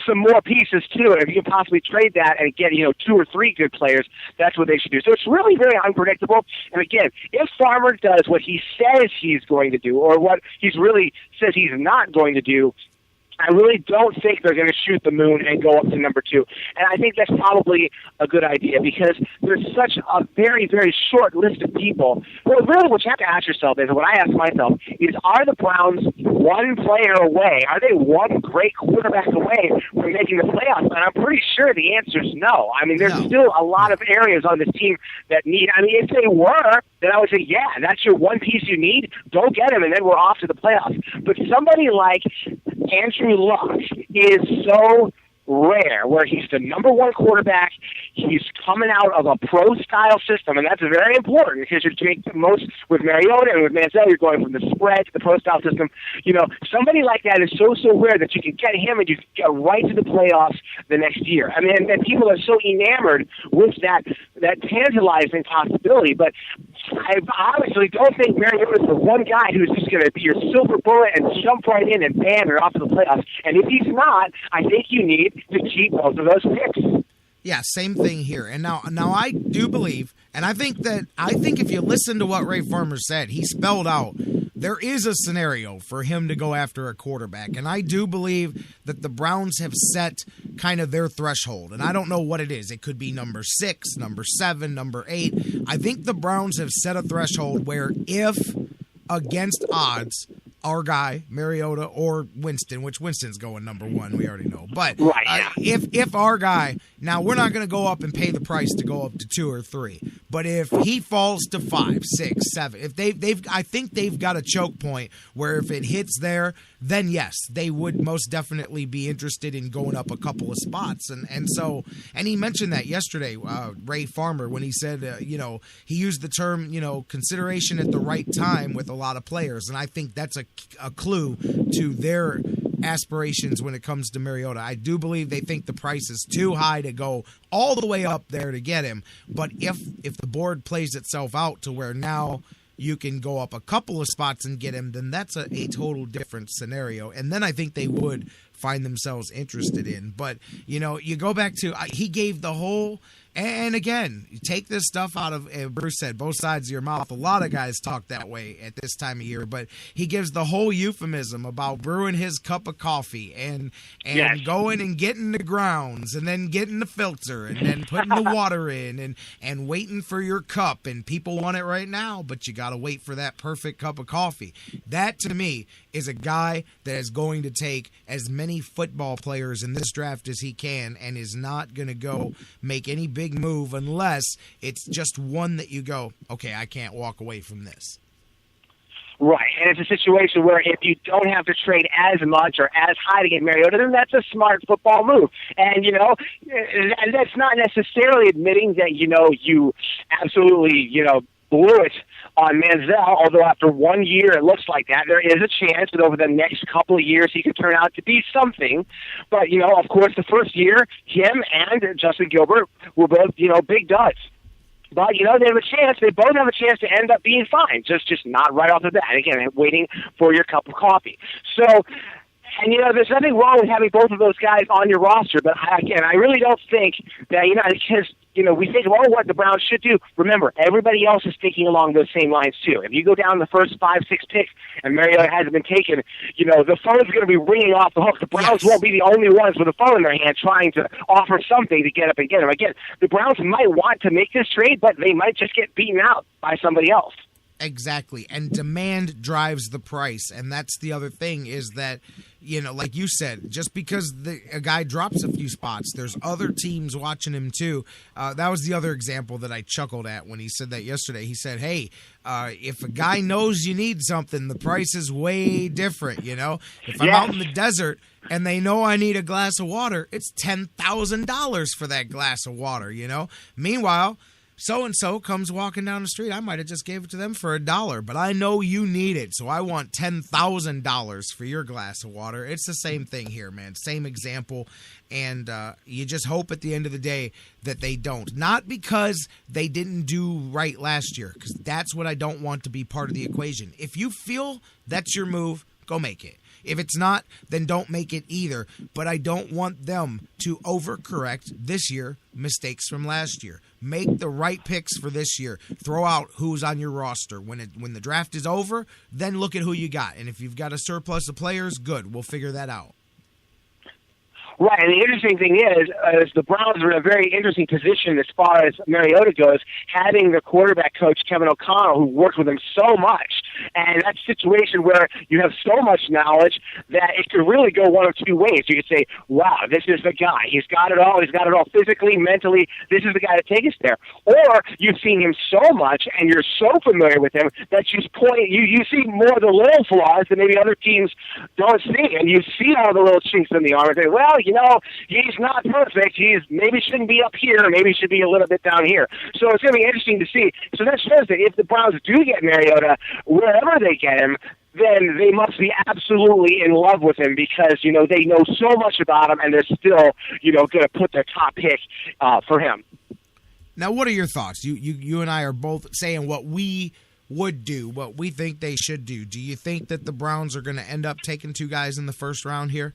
some more pieces to it. If you can possibly trade that and get, 2 or 3 good players, that's what they should do. So it's really very unpredictable. And again, if Farmer does what he says he's going to do, or what he's really says he's not going to do, I really don't think they're going to shoot the moon and go up to number 2. And I think that's probably a good idea because there's such a very, very short list of people. Well, really what you have to ask yourself is, what I ask myself is, are the Browns one player away? Are they one great quarterback away from making the playoffs? And I'm pretty sure the answer is no. I mean, there's still a lot of areas on this team that need, if they were, then I would say, yeah, that's your one piece you need. Go get him, and then we're off to the playoffs. But somebody like Andrew Luck is so rare, where he's the number 1 quarterback. He's coming out of a pro-style system, and that's very important because you're doing the most with Mariota and with Manziel. You're going from the spread to the pro-style system. Somebody like that is so rare that you can get him and you can get right to the playoffs the next year. And people are so enamored with that tantalizing possibility. But I obviously don't think Mariota is the one guy who's just going to be your silver bullet and jump right in and bam, you're off to the playoffs. And if he's not, I think you need to keep both of those picks. Yeah, same thing here. And now I do believe, and I think if you listen to what Ray Farmer said, he spelled out there is a scenario for him to go after a quarterback. And I do believe that the Browns have set kind of their threshold. And I don't know what it is. It could be number 6, number 7, number 8. I think the Browns have set a threshold where if against odds, our guy, Mariota or Winston, which Winston's going number 1, we already know. But if our guy, now we're not going to go up and pay the price to go up to 2 or 3. But if he falls to 5, 6, 7, if I think they've got a choke point where if it hits there, then yes, they would most definitely be interested in going up a couple of spots. And he mentioned that yesterday, Ray Farmer, when he said, he used the term, consideration at the right time with a lot of players. And I think that's a clue to their aspirations when it comes to Mariota. I do believe they think the price is too high to go all the way up there to get him. But if the board plays itself out to where now you can go up a couple of spots and get him, then that's a total different scenario. And then I think they would find themselves interested in. But, you go back to, he gave the whole, and again, you take this stuff out of, Bruce said, both sides of your mouth. A lot of guys talk that way at this time of year, but he gives the whole euphemism about brewing his cup of coffee and going and getting the grounds and then getting the filter and then putting the water in and waiting for your cup. And people want it right now, but you got to wait for that perfect cup of coffee. That, to me, is a guy that is going to take as many football players in this draft as he can and is not going to go make any big move unless it's just one that you go, okay, I can't walk away from this. Right, and it's a situation where if you don't have to trade as much or as high to get Mariota, then that's a smart football move. And, and that's not necessarily admitting that, you absolutely, blew it on Manziel, although after 1 year it looks like that. There is a chance that over the next couple of years he could turn out to be something. But, of course, the first year, him and Justin Gilbert were both, big duds. But, they have a chance. They both have a chance to end up being fine, just not right off the bat. Again, waiting for your cup of coffee. So, And, there's nothing wrong with having both of those guys on your roster, but I really don't think that, because, we think, well, what the Browns should do. Remember, everybody else is thinking along those same lines, too. If you go down the first 5-6 picks and Mariota hasn't been taken, the phone's going to be ringing off the hook. The Browns won't be the only ones with a phone in their hand trying to offer something to get up and get him. Again, the Browns might want to make this trade, but they might just get beaten out by somebody else. Exactly, and demand drives the price, and that's the other thing is that, like you said, just because a guy drops a few spots, there's other teams watching him too. That was the other example that I chuckled at when he said that yesterday. He said, hey, if a guy knows you need something, the price is way different, If I'm out in the desert and they know I need a glass of water, it's $10,000 for that glass of water, Meanwhile, so-and-so comes walking down the street. I might have just gave it to them for $1, but I know you need it, so I want $10,000 for your glass of water. It's the same thing here, man. Same example, and you just hope at the end of the day that they don't. Not because they didn't do right last year, because that's what I don't want to be part of the equation. If you feel that's your move, go make it. If it's not, then don't make it either. But I don't want them to overcorrect this year mistakes from last year. Make the right picks for this year. Throw out who's on your roster. When the draft is over, then look at who you got. And if you've got a surplus of players, good. We'll figure that out. Right, and the interesting thing is the Browns are in a very interesting position as far as Mariota goes, having the quarterback coach, Kevin O'Connell, who worked with him so much. And that's a situation where you have so much knowledge that it could really go one of two ways. You could say, wow, this is the guy. He's got it all. He's got it all physically, mentally. This is the guy to take us there. Or you've seen him so much and you're so familiar with him that you see more of the little flaws that maybe other teams don't see. And you see all the little chinks in the armor and say, well, he's not perfect. He's maybe shouldn't be up here. Maybe should be a little bit down here. So it's going to be interesting to see. So that shows that if the Browns do get Mariota, wherever they get him, then they must be absolutely in love with him because, they know so much about him and they're still, going to put their top pick for him. Now, what are your thoughts? You and I are both saying what we would do, what we think they should do. Do you think that the Browns are going to end up taking two guys in the first round here?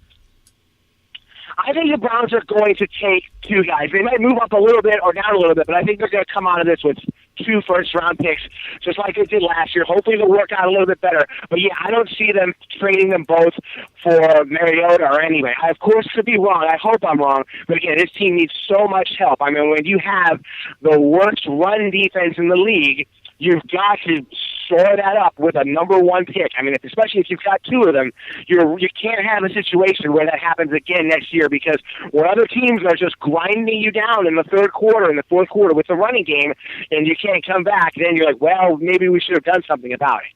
I think the Browns are going to take two guys. They might move up a little bit or down a little bit, but I think they're going to come out of this with 2 first-round picks, just like they did last year. Hopefully they'll work out a little bit better. But, yeah, I don't see them trading them both for Mariota or anyway. I, of course, could be wrong. I hope I'm wrong. But, again, this team needs so much help. I mean, when you have the worst run defense in the league, you've got to shore that up with a number 1 pick. I mean, especially if you've got 2 of them, you can't have a situation where that happens again next year because when other teams are just grinding you down in the third quarter and the fourth quarter with the running game and you can't come back, then you're like, well, maybe we should have done something about it.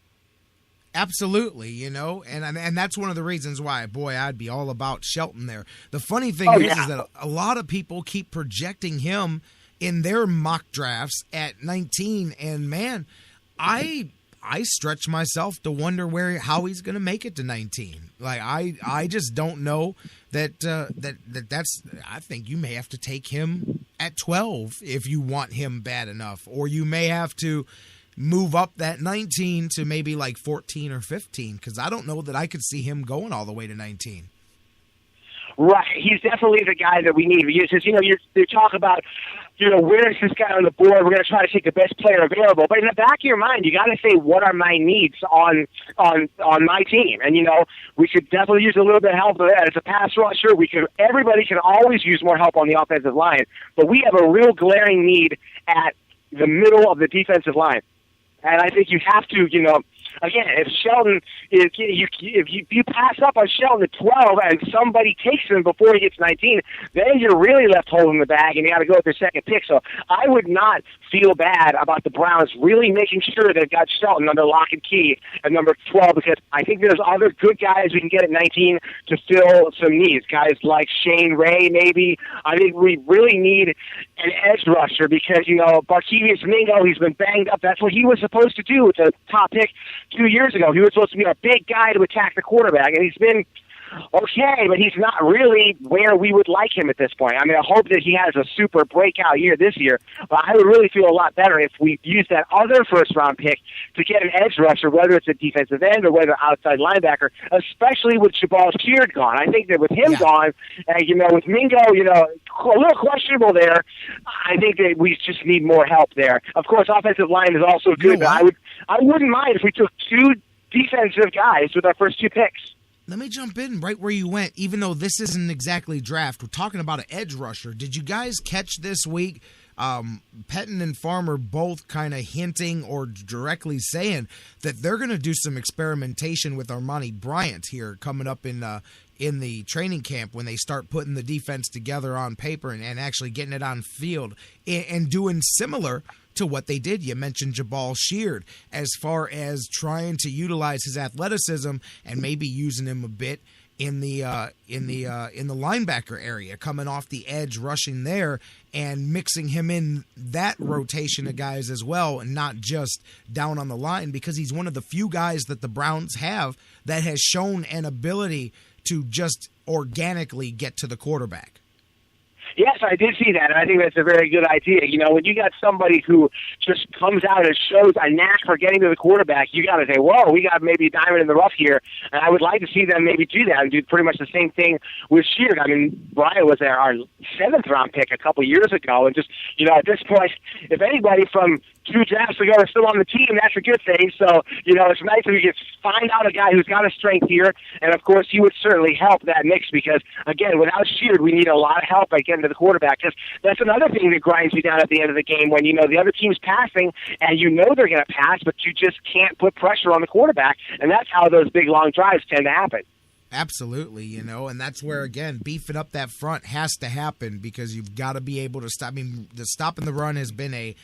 Absolutely, and that's one of the reasons why, boy, I'd be all about Shelton there. The funny thing is that a lot of people keep projecting him in their mock drafts at 19, and man, I stretch myself to wonder how he's going to make it to 19. Like I just don't know that's. I think you may have to take him at 12 if you want him bad enough, or you may have to move up that 19 to maybe like 14 or 15 because I don't know that I could see him going all the way to 19. Right, he's definitely the guy that we need. Because, you talk about, where's this guy on the board? We're going to try to take the best player available. But in the back of your mind, you got to say, what are my needs on my team? And, we could definitely use a little bit of help as a pass rusher. Everybody can always use more help on the offensive line. But we have a real glaring need at the middle of the defensive line. And I think you have to, again, if Shelton, if you pass up on Shelton at 12 and somebody takes him before he gets 19, then you're really left holding the bag and you got to go with their second pick. So I would not feel bad about the Browns really making sure they've got Shelton under lock and key at number 12 because I think there's other good guys we can get at 19 to fill some needs. Guys like Shane Ray, maybe. I think we really need an edge rusher because, Barkevius Mingo, he's been banged up. That's what he was supposed to do with the top pick 2 years ago. He was supposed to be a big guy to attack the quarterback, and he's been okay, but he's not really where we would like him at this point. I mean, I hope that he has a super breakout year this year, but I would really feel a lot better if we use that other first-round pick to get an edge rusher, whether it's a defensive end or whether outside linebacker, especially with Jabal Sheard gone. I think that with him gone, with Mingo, a little questionable there, I think that we just need more help there. Of course, offensive line is also good, but I wouldn't mind if we took two defensive guys with our first two picks. Let me jump in right where you went, even though this isn't exactly draft. We're talking about an edge rusher. Did you guys catch this week Pettin and Farmer both kind of hinting or directly saying that they're going to do some experimentation with Armani Bryant here coming up in the training camp when they start putting the defense together on paper and actually getting it on field and doing similar to what they did. You mentioned Jabal Sheard as far as trying to utilize his athleticism and maybe using him a bit in the linebacker area, coming off the edge, rushing there, and mixing him in that rotation of guys as well, and not just down on the line, because he's one of the few guys that the Browns have that has shown an ability to just organically get to the quarterback. Yes, I did see that, and I think that's a very good idea. When you got somebody who just comes out and shows a knack for getting to the quarterback, you got to say, whoa, we got maybe a diamond in the rough here, and I would like to see them maybe do that and do pretty much the same thing with Sheard. I mean, Bryant was our 7th-round pick a couple years ago, and just, at this point, if anybody from 2 drafts ago is still on the team, that's a good thing. So, it's nice that we can find out a guy who's got a strength here, and of course, he would certainly help that mix because, again, without Sheard, we need a lot of help at getting to the quarterback, because that's another thing that grinds me down at the end of the game when, the other team's passing and they're going to pass, but you just can't put pressure on the quarterback, and that's how those big, long drives tend to happen. Absolutely, and that's where, again, beefing up that front has to happen because you've got to be able to stop. I mean, the stopping the run has been a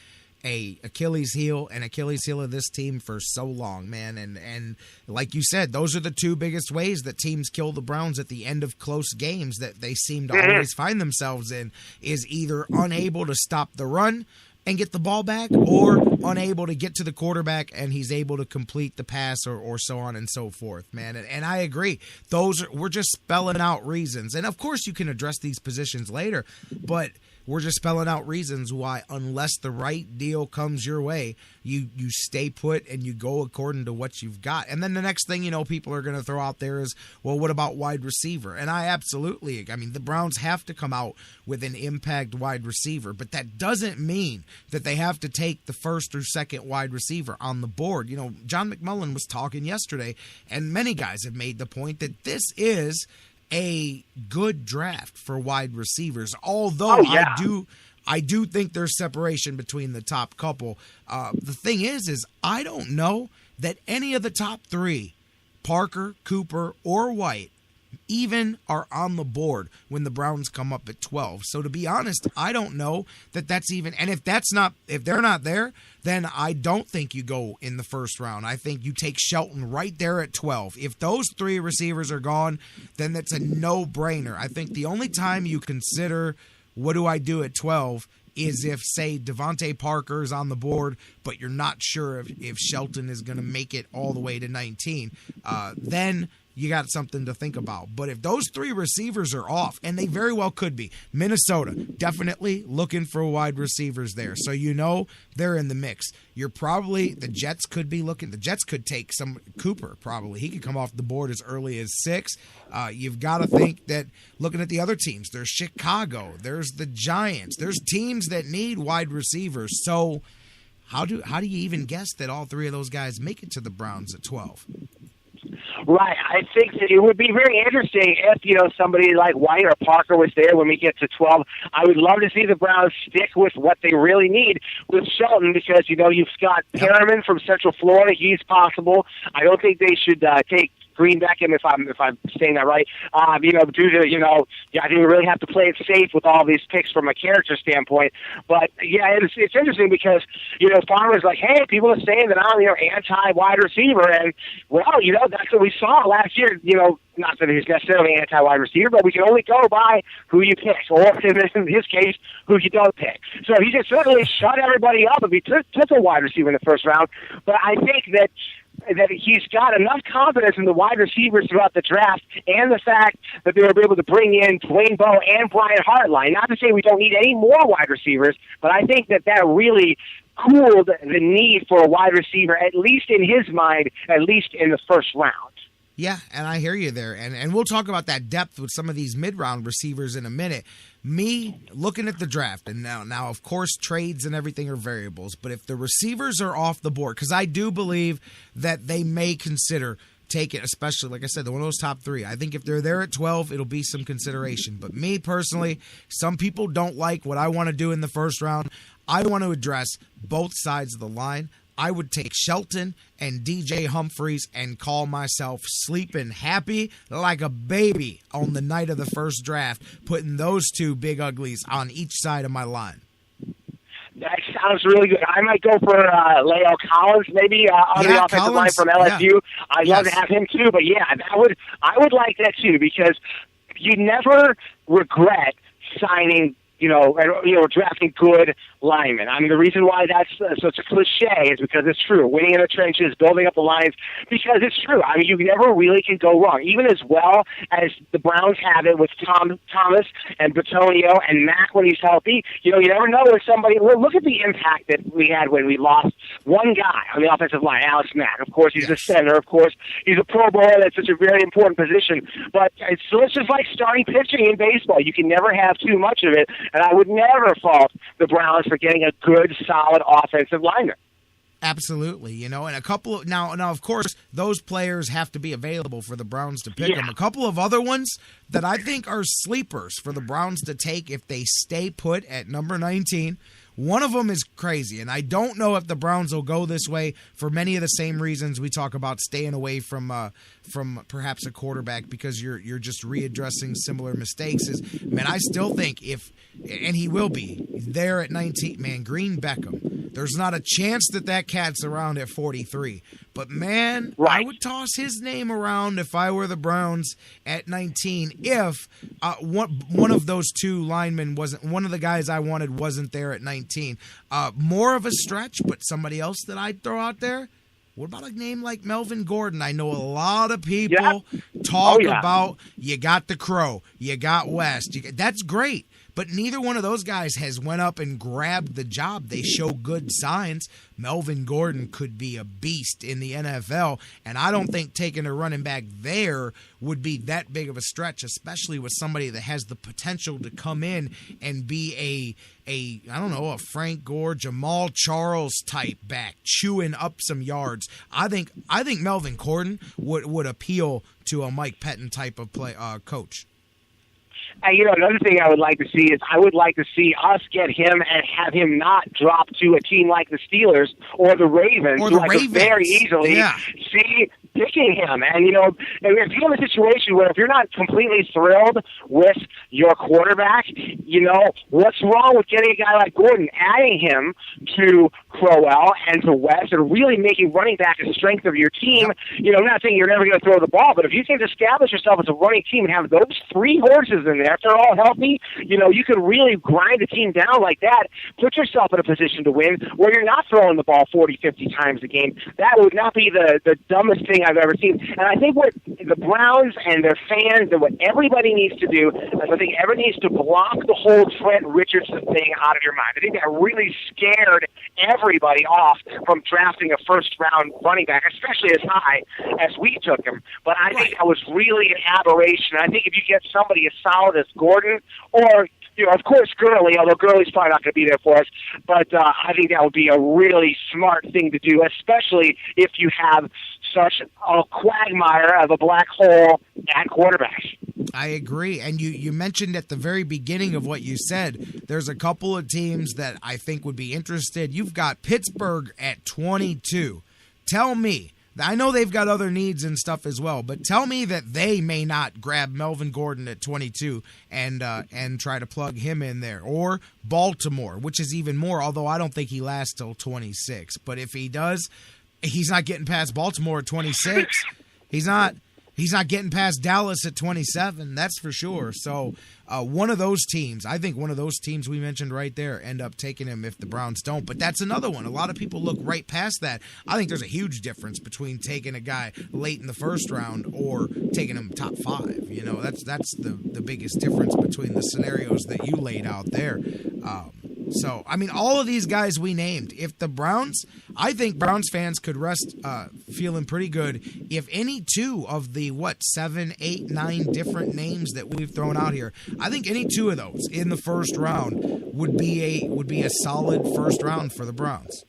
Achilles heel of this team for so long, man. And like you said, those are the two biggest ways that teams kill the Browns at the end of close games that they seem to always find themselves in, is either unable to stop the run and get the ball back, or unable to get to the quarterback and he's able to complete the pass, or so on and so forth, man. And I agree. We're just spelling out reasons. And of course you can address these positions later, but we're just spelling out reasons why, unless the right deal comes your way, you stay put and you go according to what you've got. And then the next thing people are going to throw out there is, well, what about wide receiver? And I mean, the Browns have to come out with an impact wide receiver, but that doesn't mean that they have to take the first or second wide receiver on the board. John McMullen was talking yesterday, and many guys have made the point that this is a good draft for wide receivers, although I do think there's separation between the top couple. The thing is I don't know that any of the top 3, Parker, Cooper, or White, even are on the board when the Browns come up at 12. So to be honest, I don't know that that's even, and if they're not there, then I don't think you go in the first round. I think you take Shelton right there at 12. If those 3 receivers are gone, then that's a no-brainer. I think the only time you consider what do I do at 12 is if, say, Devontae Parker is on the board, but you're not sure if Shelton is going to make it all the way to 19. Then you got something to think about. But if those 3 receivers are off, and they very well could be, Minnesota definitely looking for wide receivers there. So they're in the mix. The Jets could be looking. The Jets could take some Cooper, probably. He could come off the board as early as 6. You've got to think that looking at the other teams, there's Chicago, there's the Giants, there's teams that need wide receivers. So how do you even guess that all 3 of those guys make it to the Browns at 12? Right. I think that it would be very interesting if, somebody like White or Parker was there when we get to 12. I would love to see the Browns stick with what they really need with Shelton because, you've got Perriman from Central Florida. He's possible. I don't think they should take Green Beckham, if I'm saying that right, due to, I think we really have to play it safe with all these picks from a character standpoint. But, it's interesting because, Farmer's like, hey, people are saying that I'm, anti-wide receiver. And, well, that's what we saw last year, not that he's necessarily anti-wide receiver, but we can only go by who you pick, or in his case, who you don't pick. So he just certainly shut everybody up if he took a wide receiver in the first round. But I think that that he's got enough confidence in the wide receivers throughout the draft and the fact that they were able to bring in Dwayne Bowe and Brian Hartline. Not to say we don't need any more wide receivers, but I think that really cooled the need for a wide receiver, at least in his mind, at least in the first round. Yeah, and I hear you there. And we'll talk about that depth with some of these mid-round receivers in a minute. Me, looking at the draft, and now of course, trades and everything are variables, but if the receivers are off the board, because I do believe that they may consider taking, especially, like I said, one of those top 3. I think if they're there at 12, it'll be some consideration. But me, personally, some people don't like what I want to do in the first round. I want to address both sides of the line. I would take Shelton and DJ Humphries and call myself sleeping happy like a baby on the night of the first draft, putting those 2 big uglies on each side of my line. That sounds really good. I might go for Leo Collins, maybe on the offensive line from LSU. Yeah. I'd love to have him too, but yeah, I would like that too, because you never regret signing, drafting good linemen. I mean, the reason why that's such a cliche is because it's true. Winning in the trenches, building up the lines, because it's true. I mean, you never really can go wrong. Even as well as the Browns have it with Thomas and Bitonio and Mack when he's healthy, you never know if somebody. Look at the impact that we had when we lost one guy on the offensive line, Alex Mack. Of course, he's a center. Of course, he's a Pro Bowler. That's such a very important position. But it's just like starting pitching in baseball. You can never have too much of it. And I would never fault the Browns for getting a good, solid offensive lineman. Absolutely, and a couple of now of course those players have to be available for the Browns to pick them. A couple of other ones that I think are sleepers for the Browns to take if they stay put at number 19. One of them is crazy, and I don't know if the Browns will go this way for many of the same reasons we talk about staying away from perhaps a quarterback, because you're just readdressing similar mistakes. I still think and he will be there at 19. Man, Green Beckham. There's not a chance that cat's around at 43. But, man, I would toss his name around if I were the Browns at 19 if one of those 2 linemen wasn't – one of the guys I wanted wasn't there at 19. More of a stretch, but somebody else that I'd throw out there, what about a name like Melvin Gordon? I know a lot of people talk about you got the Crow, you got West. That's great. But neither one of those guys has went up and grabbed the job. They show good signs. Melvin Gordon could be a beast in the NFL, and I don't think taking a running back there would be that big of a stretch, especially with somebody that has the potential to come in and be a Frank Gore, Jamal Charles type back, chewing up some yards. I think Melvin Gordon would appeal to a Mike Pettin type of coach. Another thing I would like to see is I would like to see us get him and have him not drop to a team like the Steelers or the Ravens, who I could very easily see picking him. And, if you have a situation where if you're not completely thrilled with your quarterback, what's wrong with getting a guy like Gordon, adding him to Crowell and to West and really making running back a strength of your team? I'm not saying you're never going to throw the ball, but if you can establish yourself as a running team and have those 3 horses in there, if they're all healthy, you could really grind the team down like that, put yourself in a position to win where you're not throwing the ball 40, 50 times a game. That would not be the dumbest thing I've ever seen. And I think what the Browns and their fans and what everybody needs to do is I think everybody needs to block the whole Trent Richardson thing out of your mind. I think that really scared everybody off from drafting a first-round running back, especially as high as we took him. But I think that was really an aberration. I think if you get somebody as solid as Gordon or of course, Gurley, although Gurley's probably not going to be there for us, but I think that would be a really smart thing to do, especially if you have such a quagmire of a black hole at quarterback. I agree. And you mentioned at the very beginning of what you said, there's a couple of teams that I think would be interested. You've got Pittsburgh at 22. Tell me, I know they've got other needs and stuff as well, but tell me that they may not grab Melvin Gordon at 22 and try to plug him in there. Or Baltimore, which is even more, although I don't think he lasts till 26. But if he does, he's not getting past Baltimore at 26. He's not. He's not getting past Dallas at 27, that's for sure. So one of those teams, I think one of those teams we mentioned right there, end up taking him if the Browns don't. But that's another one. A lot of people look right past that. I think there's a huge difference between taking a guy late in the first round or taking him top 5. You know, that's the biggest difference between the scenarios that you laid out there. So, I mean, all of these guys we named, if the Browns, I think Browns fans could rest feeling pretty good if any two of the, 7, 8, 9 different names that we've thrown out here, I think any two of those in the first round would be a solid first round for the Browns.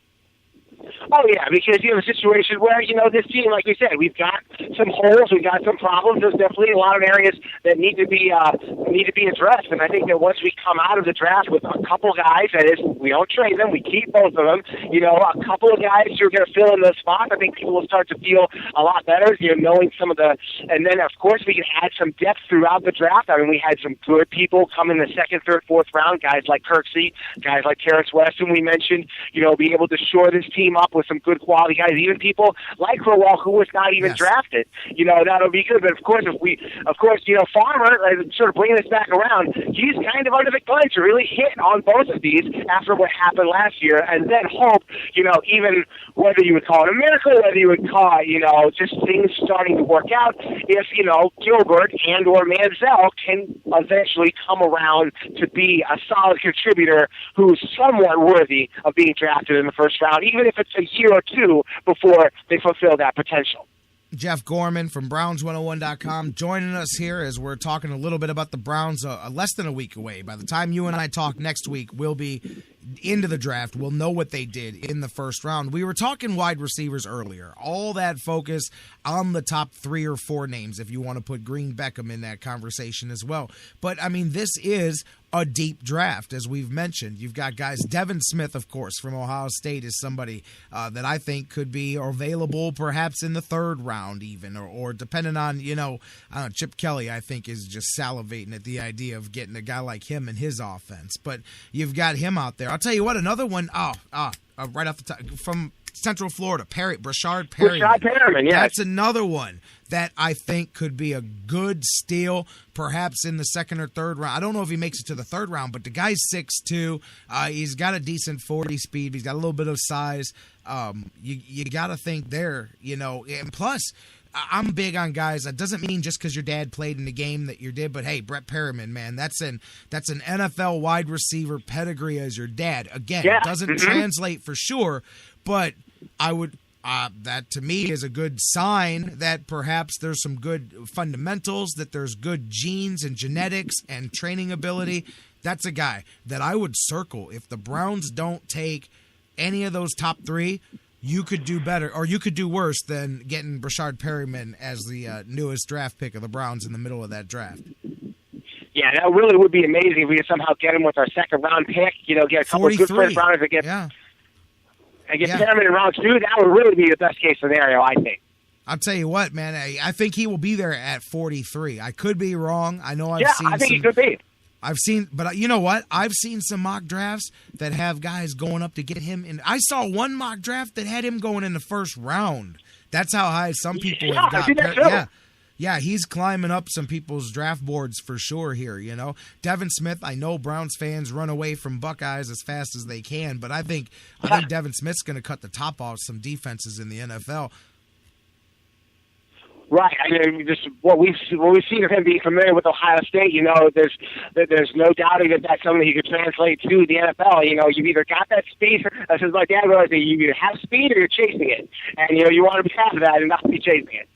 Oh, yeah, because you have a situation where, this team, like we said, we've got some holes, we've got some problems. There's definitely a lot of areas that need to be addressed. And I think that once we come out of the draft with a couple guys, that is, we don't trade them, we keep both of them, a couple of guys who are going to fill in those spots, I think people will start to feel a lot better, knowing some of the, and then, of course, we can add some depth throughout the draft. I mean, we had some good people come in the second, third, fourth round, guys like Kirksey, guys like Terrence West, whom we mentioned, be able to shore this team up with some good quality guys, even people like J-Rocc, who was not even drafted. That'll be good. But of course, Farmer, sort of bringing this back around, he's kind of under the gun to really hit on both of these after what happened last year, and then hope, even whether you would call it a miracle, whether you would call it, just things starting to work out, if, Gilbert and or Manziel can eventually come around to be a solid contributor who's somewhat worthy of being drafted in the first round, even if it's a year or two before they fulfill that potential. Jeff Gorman from Browns101.com joining us here as we're talking a little bit about the Browns less than a week away. By the time you and I talk next week, we'll be into the draft. We'll know what they did in the first round. We were talking wide receivers earlier. All that focus on the top 3 or 4 names, if you want to put Green Beckham in that conversation as well. But, I mean, this is a deep draft, as we've mentioned. You've got guys, Devin Smith, of course, from Ohio State is somebody that I think could be available perhaps in the 3rd round even, or depending on, Chip Kelly, I think, is just salivating at the idea of getting a guy like him in his offense. But you've got him out there. I'll tell you what, another one, right off the top, from Central Florida, Brashard Perryman. Brashard Perryman, yeah. That's another one that I think could be a good steal, perhaps in the 2nd or 3rd round. I don't know if he makes it to the 3rd round, but the guy's 6'2". He's got a decent 40 speed. He's got a little bit of size. You got to think there, and plus, I'm big on guys. That doesn't mean just because your dad played in the game that you did, but hey, Brett Perriman, man, that's an NFL wide receiver pedigree as your dad. Again, it doesn't translate for sure, but I would that to me is a good sign that perhaps there's some good fundamentals, that there's good genes and genetics and training ability. That's a guy that I would circle. If the Browns don't take any of those top 3, you could do better, or you could do worse than getting Brashard Perriman as the newest draft pick of the Browns in the middle of that draft. Yeah, that really would be amazing if we could somehow get him with our 2nd round pick. Get a couple of good first rounders that get Perriman in round 2. That would really be the best case scenario, I think. I'll tell you what, man. I think he will be there at 43. I could be wrong. I know I think he could be. But you know what? I've seen some mock drafts that have guys going up to get him in. I saw one mock draft that had him going in the 1st round. That's how high some people have got. Yeah, he's climbing up some people's draft boards for sure here, Devin Smith, I know Browns fans run away from Buckeyes as fast as they can, but I think Devin Smith's going to cut the top off some defenses in the NFL. Right. I mean, just what we've seen of him being familiar with Ohio State, there's no doubting that that's something he could translate to the NFL. You've either got that speed, as my dad always said, you either have speed or you're chasing it. And, you want to be half of that and not be chasing it.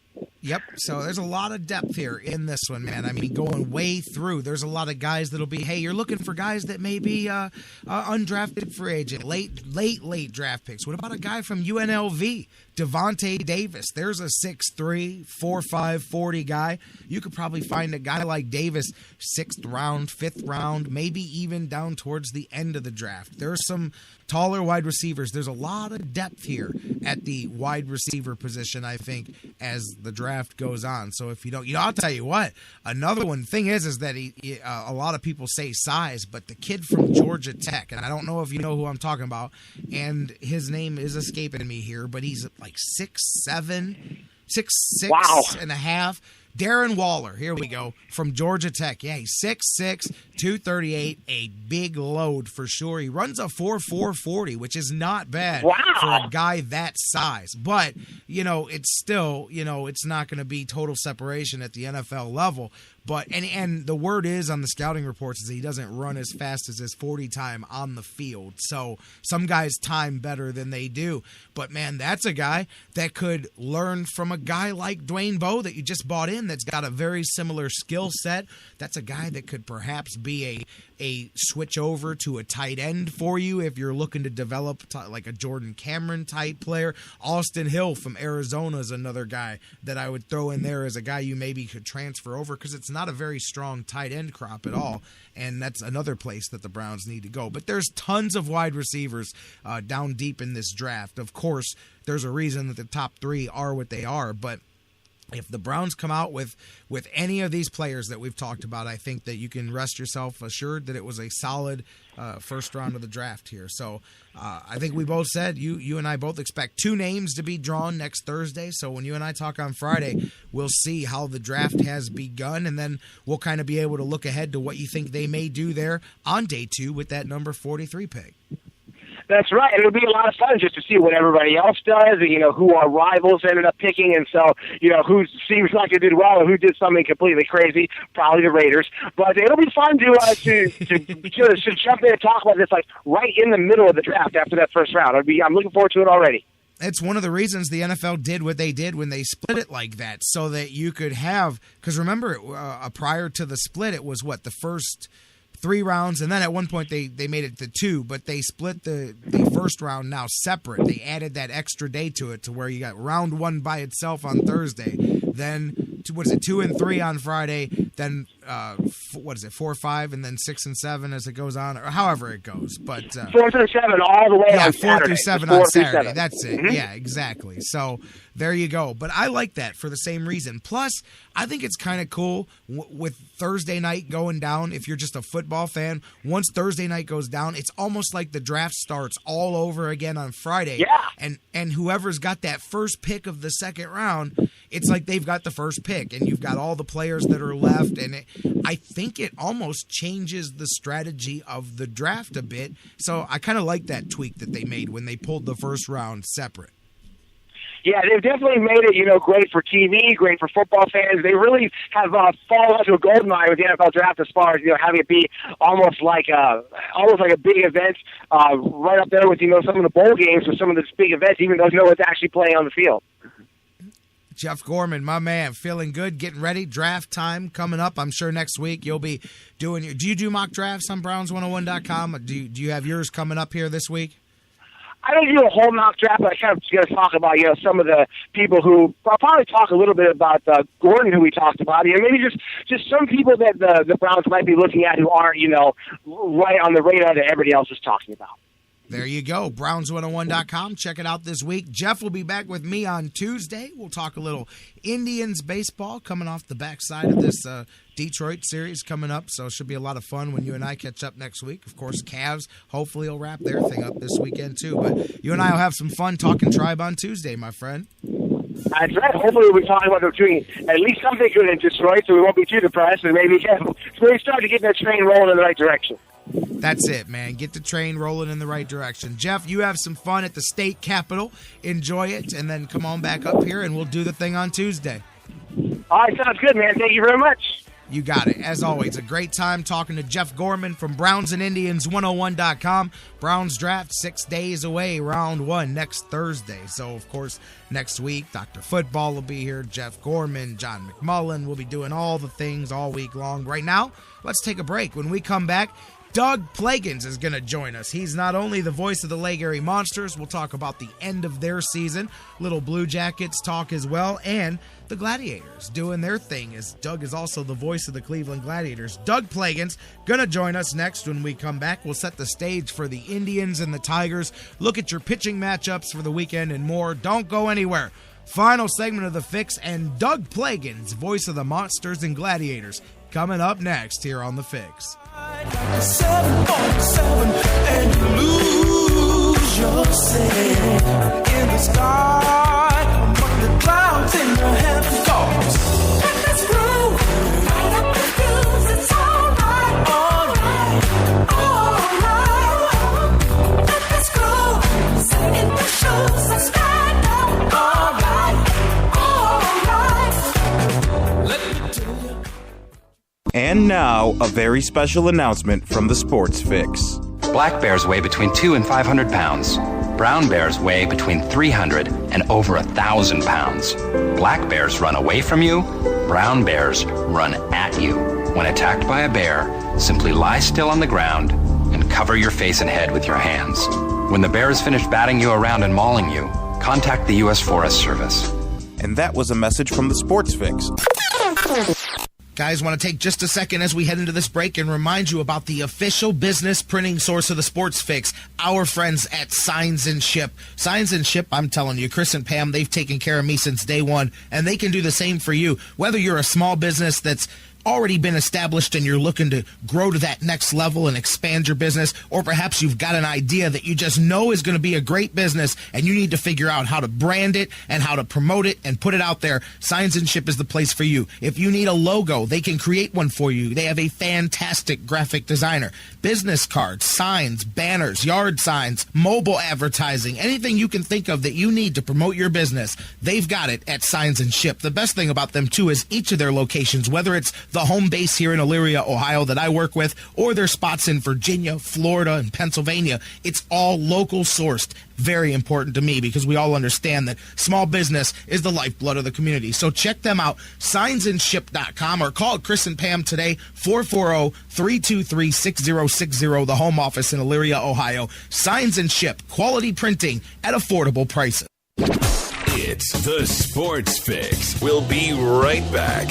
Yep, so there's a lot of depth here in this one, man. I mean, going way through, there's a lot of guys that'll be, hey, you're looking for guys that may be undrafted free agent, late draft picks. What about a guy from UNLV, Devontae Davis? There's a 6'3", 4'5", 40 guy. You could probably find a guy like Davis 6th round, 5th round, maybe even down towards the end of the draft. There's some taller wide receivers. There's a lot of depth here at the wide receiver position, I think, as the draft goes on. So if you don't, I'll tell you what, another one thing is that a lot of people say size, but the kid from Georgia Tech, and I don't know if you know who I'm talking about, and his name is escaping me here, but he's like 6'7", 6'6" and a half. Darren Waller, here we go, from Georgia Tech. Yeah, he's 6'6", 238, a big load for sure. He runs a 4.4 40, which is not bad for a guy that size. But, it's still, it's not going to be total separation at the NFL level. But and the word is on the scouting reports is he doesn't run as fast as his 40 time on the field. So some guys time better than they do. But, man, that's a guy that could learn from a guy like Dwayne Bowe that you just bought in that's got a very similar skill set. That's a guy that could perhaps be a switch over to a tight end for you if you're looking to develop like a Jordan Cameron type player. Austin Hill from Arizona is another guy that I would throw in there as a guy you maybe could transfer over because it's not a very strong tight end crop at all, and that's another place that the Browns need to go. But there's tons of wide receivers down deep in this draft. Of course, there's a reason that the top 3 are what they are, but if the Browns come out with any of these players that we've talked about, I think that you can rest yourself assured that it was a solid first round of the draft here. So I think we both said, you and I both expect 2 names to be drawn next Thursday. So when you and I talk on Friday, we'll see how the draft has begun, and then we'll kind of be able to look ahead to what you think they may do there on day 2 with that number 43 pick. That's right. It'll be a lot of fun just to see what everybody else does, and, who our rivals ended up picking, and so, who seems like they did well and who did something completely crazy, probably the Raiders. But it'll be fun to jump in and talk about this like right in the middle of the draft after that first round. I'm looking forward to it already. It's one of the reasons the NFL did what they did when they split it like that, so that you could have, because remember, prior to the split, it was the first 3 rounds, and then at one point they made it to 2, but they split the first round now separate. They added that extra day to it to where you got round 1 by itself on Thursday, then 2 and 3 on Friday, then 4, 5, and then 6 and 7 as it goes on, or however it goes. But 4 through 7 all the way on Saturday. 4 through 7 on Saturday. That's it. Mm-hmm. Yeah, exactly. So there you go. But I like that for the same reason. Plus, I think it's kind of cool with Thursday night going down. If you're just a football fan, once Thursday night goes down, it's almost like the draft starts all over again on Friday. Yeah. And whoever's got that first pick of the second round, it's like they've got the first pick, and you've got all the players that are left, and I think it almost changes the strategy of the draft a bit. So I kind of like that tweak that they made when they pulled the first round separate. Yeah, they've definitely made it, great for TV, great for football fans. They really have fallen into a goldmine with the NFL draft as far as, having it be almost like a big event right up there with, some of the bowl games or some of the big events, even though it's actually playing on the field. Jeff Gorman, my man, feeling good, getting ready. Draft time coming up. I'm sure next week you'll be doing do you do mock drafts on Browns101.com? Do you have yours coming up here this week? I don't do a whole mock draft, but I kind of going to talk about, some of the people who, I'll probably talk a little bit about Gordon, who we talked about, maybe just some people that the Browns might be looking at who aren't, right on the radar that everybody else is talking about. There you go, Browns101.com. Check it out this week. Jeff will be back with me on Tuesday. We'll talk a little Indians baseball coming off the backside of this Detroit series coming up, so it should be a lot of fun when you and I catch up next week. Of course, Cavs hopefully will wrap their thing up this weekend too, but you and I will have some fun talking Tribe on Tuesday, my friend. That's right. Hopefully we'll be talking about doing at least something good in Detroit, so we won't be too depressed, and maybe start to get that train rolling in the right direction. That's it, man. Get the train rolling in the right direction. Jeff, you have some fun at the state capitol. Enjoy it, and then come on back up here, and we'll do the thing on Tuesday. All right, sounds good, man. Thank you very much. You got it. As always, a great time talking to Jeff Gorman from BrownsandIndians101.com. Browns draft 6 days away, round 1 next Thursday. So, of course, next week, Dr. Football will be here. Jeff Gorman, John McMullen will be doing all the things all week long. Right now, let's take a break. When we come back, Doug Plagans is going to join us. He's not only the voice of the Lake Erie Monsters, we'll talk about the end of their season, little Blue Jackets talk as well, and the Gladiators doing their thing, as Doug is also the voice of the Cleveland Gladiators. Doug Plagans going to join us next when we come back. We'll set the stage for the Indians and the Tigers, look at your pitching matchups for the weekend and more. Don't go anywhere. Final segment of The Fix, and Doug Plagans, voice of the Monsters and Gladiators, coming up next here on The Fix. 747 and you lose yourself in the sky among the clouds in the heaven cause. And now, a very special announcement from the Sports Fix. Black bears weigh between 200 and 500 pounds. Brown bears weigh between 300 and over 1,000 pounds. Black bears run away from you. Brown bears run at you. When attacked by a bear, simply lie still on the ground and cover your face and head with your hands. When the bear is finished batting you around and mauling you, contact the U.S. Forest Service. And that was a message from the Sports Fix. Guys, want to take just a second as we head into this break and remind you about the official business printing source of the Sports Fix, our friends at Signs and Ship. Signs and Ship, I'm telling you, Chris and Pam, they've taken care of me since day one, and they can do the same for you. Whether you're a small business that's already been established and you're looking to grow to that next level and expand your business, or perhaps you've got an idea that you just know is going to be a great business and you need to figure out how to brand it and how to promote it and put it out there, Signs and Ship is the place for you. If you need a logo, they can create one for you. They have a fantastic graphic designer. Business cards, signs, banners, yard signs, mobile advertising, anything you can think of that you need to promote your business, they've got it at Signs and Ship. The best thing about them, too, is each of their locations, whether it's the home base here in Elyria, Ohio that I work with, or their spots in Virginia, Florida, and Pennsylvania, it's all local sourced. Very important to me because we all understand that small business is the lifeblood of the community. So check them out, signsandship.com, or call Chris and Pam today, 440-323-6060, the home office in Elyria, Ohio. Signs and Ship, quality printing at affordable prices. It's the Sports Fix. We'll be right back.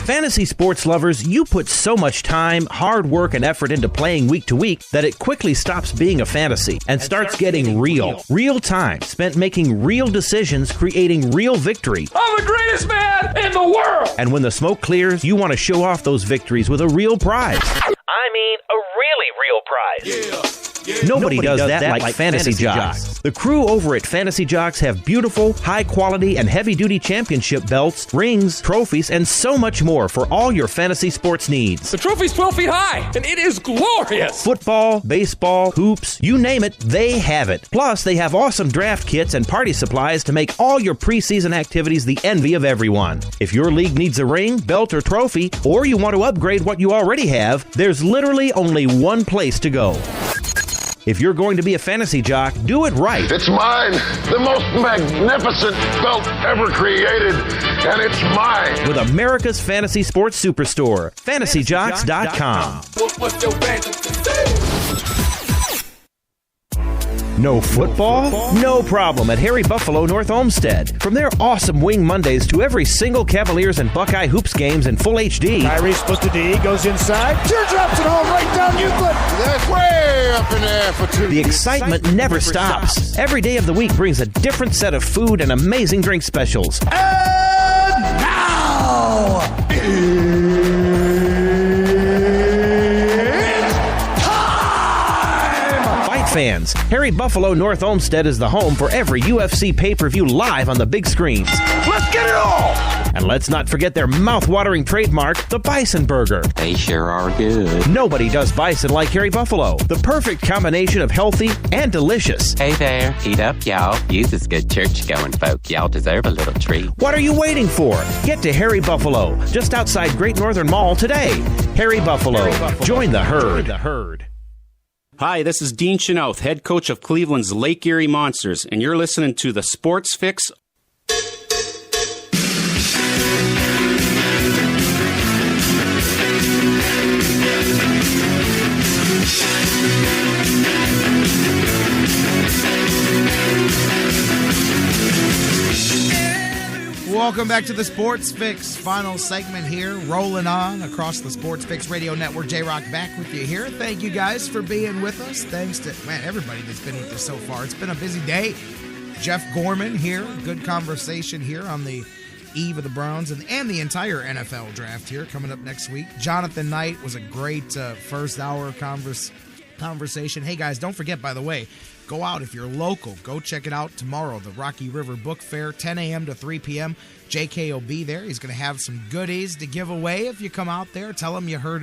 Fantasy sports lovers, you put so much time, hard work, and effort into playing week to week that it quickly stops being a fantasy and starts getting real. Real time spent making real decisions, creating real victory. I'm the greatest man in the world! And when the smoke clears, you want to show off those victories with a real prize. I mean, a really real prize. Nobody does that like Fantasy Jocks. The crew over at Fantasy Jocks have beautiful, high-quality, and heavy-duty championship belts, rings, trophies, and so much more for all your fantasy sports needs. The trophy's 12 feet high, and it is glorious! Football, baseball, hoops, you name it, they have it. Plus, they have awesome draft kits and party supplies to make all your preseason activities the envy of everyone. If your league needs a ring, belt, or trophy, or you want to upgrade what you already have, there's literally only one place to go. If you're going to be a fantasy jock, do it right. It's mine, the most magnificent belt ever created, and it's mine. With America's fantasy sports superstore, fantasyjocks.com. What's your fantasy? No football? No problem at Harry Buffalo North Olmsted. From their awesome Wing Mondays to every single Cavaliers and Buckeye Hoops games in full HD. Kyrie splits the D, goes inside, teardrops it home right down Euclid. That's way up in there for two. The excitement never stops. Every day of the week brings a different set of food and amazing drink specials. And now, fans, Harry Buffalo North Olmsted is the home for every UFC pay-per-view live on the big screens. Let's get it all! And let's not forget their mouth-watering trademark, the Bison Burger. They sure are good. Nobody does bison like Harry Buffalo. The perfect combination of healthy and delicious. Hey there, eat up, y'all. You's as good church-going folk. Y'all deserve a little treat. What are you waiting for? Get to Harry Buffalo, just outside Great Northern Mall today. Harry Buffalo. Join the herd. Hi, this is Dean Chenoweth, head coach of Cleveland's Lake Erie Monsters, and you're listening to the Sports Fix. Welcome back to the Sports Fix. Final segment here, rolling on across the Sports Fix Radio Network. J-Rocc back with you here. Thank you guys for being with us. Thanks to, everybody that's been with us so far. It's been a busy day. Jeff Gorman here. Good conversation here on the eve of the Browns and the entire NFL draft here coming up next week. Jonathan Knight was a great first hour conversation. Hey, guys, don't forget, by the way, go out if you're local. Go check it out tomorrow, the Rocky River Book Fair, 10 a.m. to 3 p.m. JK will be there. He's going to have some goodies to give away if you come out there. Tell him you heard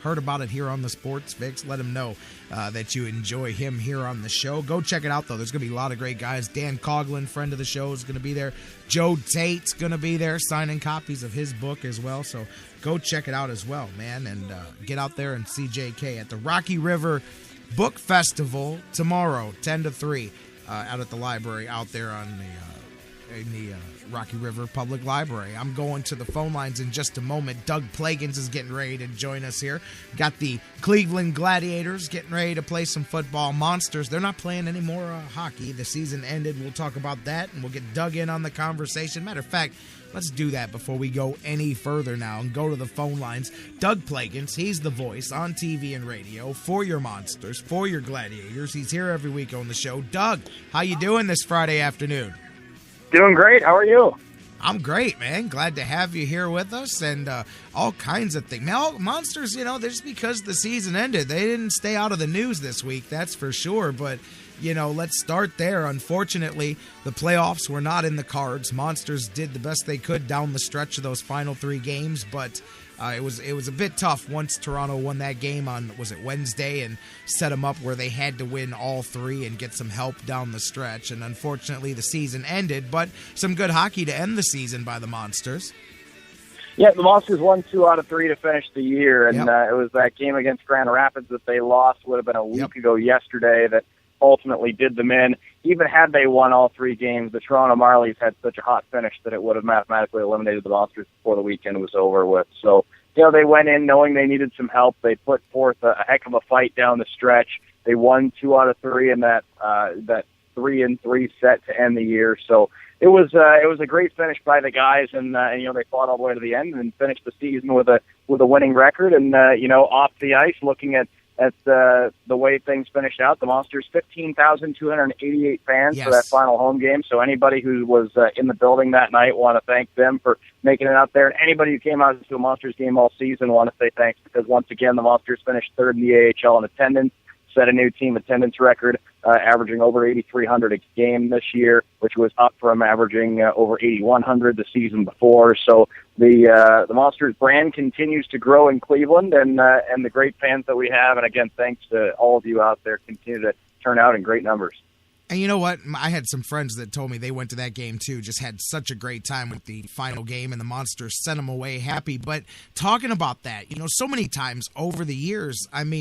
heard about it here on the Sports Fix, let him know that you enjoy him here on the show. Go check it out, though. There's going to be a lot of great guys. Dan Coughlin, friend of the show, is going to be there. Joe Tate's going to be there signing copies of his book as well. So go check it out as well, man, and get out there and see JK at the Rocky River Book Festival tomorrow, 10 to 3, out at the library out there on in the Rocky River Public Library. I'm going to the phone lines in just a moment. Doug Plagans is getting ready to join us here. Got the Cleveland Gladiators getting ready to play some football. Monsters, they're not playing any more hockey. The season ended. We'll talk about that, and we'll get Doug in on the conversation. Matter of fact, let's do that before we go any further now and go to the phone lines. Doug Plagans, he's the voice on TV and radio for your Monsters, for your Gladiators. He's here every week on the show. Doug, how you doing this Friday afternoon? Doing great. How are you? I'm great, man. Glad to have you here with us, and all kinds of things. Now, Monsters, just because the season ended, they didn't stay out of the news this week, that's for sure, but let's start there. Unfortunately, the playoffs were not in the cards. Monsters did the best they could down the stretch of those final 3 games, but it was a bit tough once Toronto won that game on, was it Wednesday, and set them up where they had to win all 3 and get some help down the stretch. And unfortunately, the season ended, but some good hockey to end the season by the Monsters. Yeah, the Monsters won 2 out of 3 to finish the year, and it was that game against Grand Rapids that they lost, would have been a week ago yesterday, that ultimately did them in. Even had they won all 3 games, the Toronto Marlies had such a hot finish that it would have mathematically eliminated the Monsters before the weekend was over with. So, they went in knowing they needed some help. They put forth a heck of a fight down the stretch. They won 2 out of 3 in that 3-3 set to end the year. So it was a great finish by the guys, and they fought all the way to the end and finished the season with a winning record. And off the ice, looking at the way things finished out, the Monsters 15,288 fans for that final home game. So anybody who was in the building that night, want to thank them for making it out there. And anybody who came out to a Monsters game all season, want to say thanks, because once again the Monsters finished 3rd in the AHL in attendance, set a new team attendance record, averaging over 8,300 a game this year, which was up from averaging over 8,100 the season before. So the Monsters brand continues to grow in Cleveland, and the great fans that we have. And again, thanks to all of you out there, continue to turn out in great numbers. And you know what? I had some friends that told me they went to that game too, just had such a great time with the final game, and the Monsters sent them away happy. But talking about that, so many times over the years, and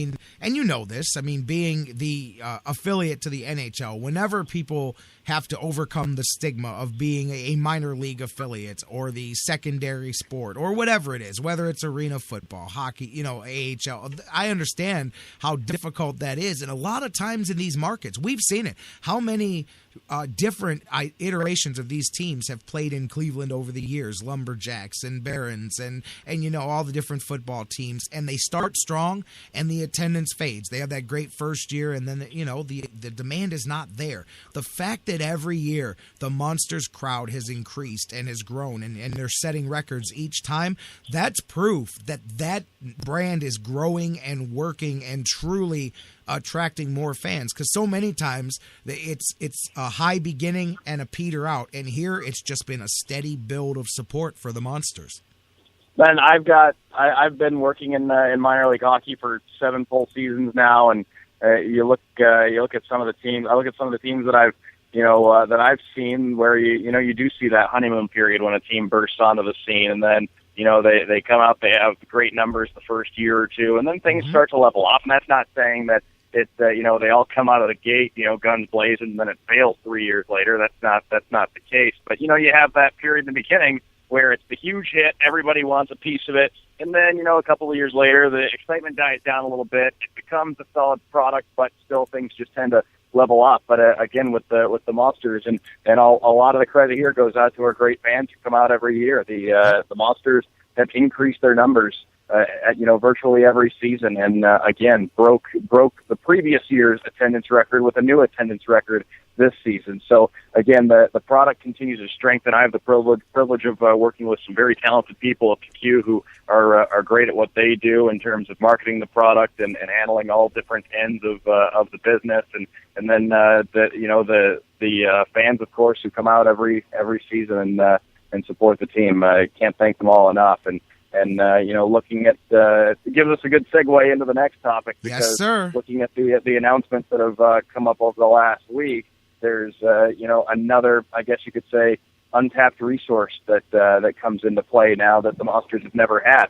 this, being the affiliate to the NHL, whenever people have to overcome the stigma of being a minor league affiliate or the secondary sport or whatever it is, whether it's arena football, hockey, AHL. I understand how difficult that is. And a lot of times in these markets, we've seen it. How many different iterations of these teams have played in Cleveland over the years, Lumberjacks and Barons and all the different football teams, and they start strong and the attendance fades. They have that great first year, and then the demand is not there. The fact that every year the Monsters crowd has increased and has grown, and they're setting records each time, that's proof that brand is growing and working and truly attracting more fans, because so many times it's a high beginning and a peter out, and here it's just been a steady build of support for the Monsters. Ben, I've been working in minor league hockey for 7 full seasons now, and you look at some of the teams. I look at some of the teams that I've seen where you do see that honeymoon period when a team bursts onto the scene, and then they come out, they have great numbers the first year or two, and then things start to level off. And that's not saying that they all come out of the gate, guns blazing, and then it fails 3 years later. That's not the case. But you have that period in the beginning where it's the huge hit, everybody wants a piece of it, and then a couple of years later the excitement dies down a little bit. It becomes a solid product, but still things just tend to level off. But again, with the Monsters, and a lot of the credit here goes out to our great fans who come out every year. The Monsters have increased their numbers at virtually every season, and again broke the previous year's attendance record with a new attendance record this season. So again, the product continues to strengthen. I have the privilege of working with some very talented people at PQ who are great at what they do in terms of marketing the product and handling all different ends of the business, and then the fans, of course, who come out every season and support the team. I can't thank them all enough. And And looking at it gives us a good segue into the next topic. Because yes, sir. Looking at the announcements that have come up over the last week, there's another, I guess you could say, untapped resource that comes into play now that the Monsters have never had.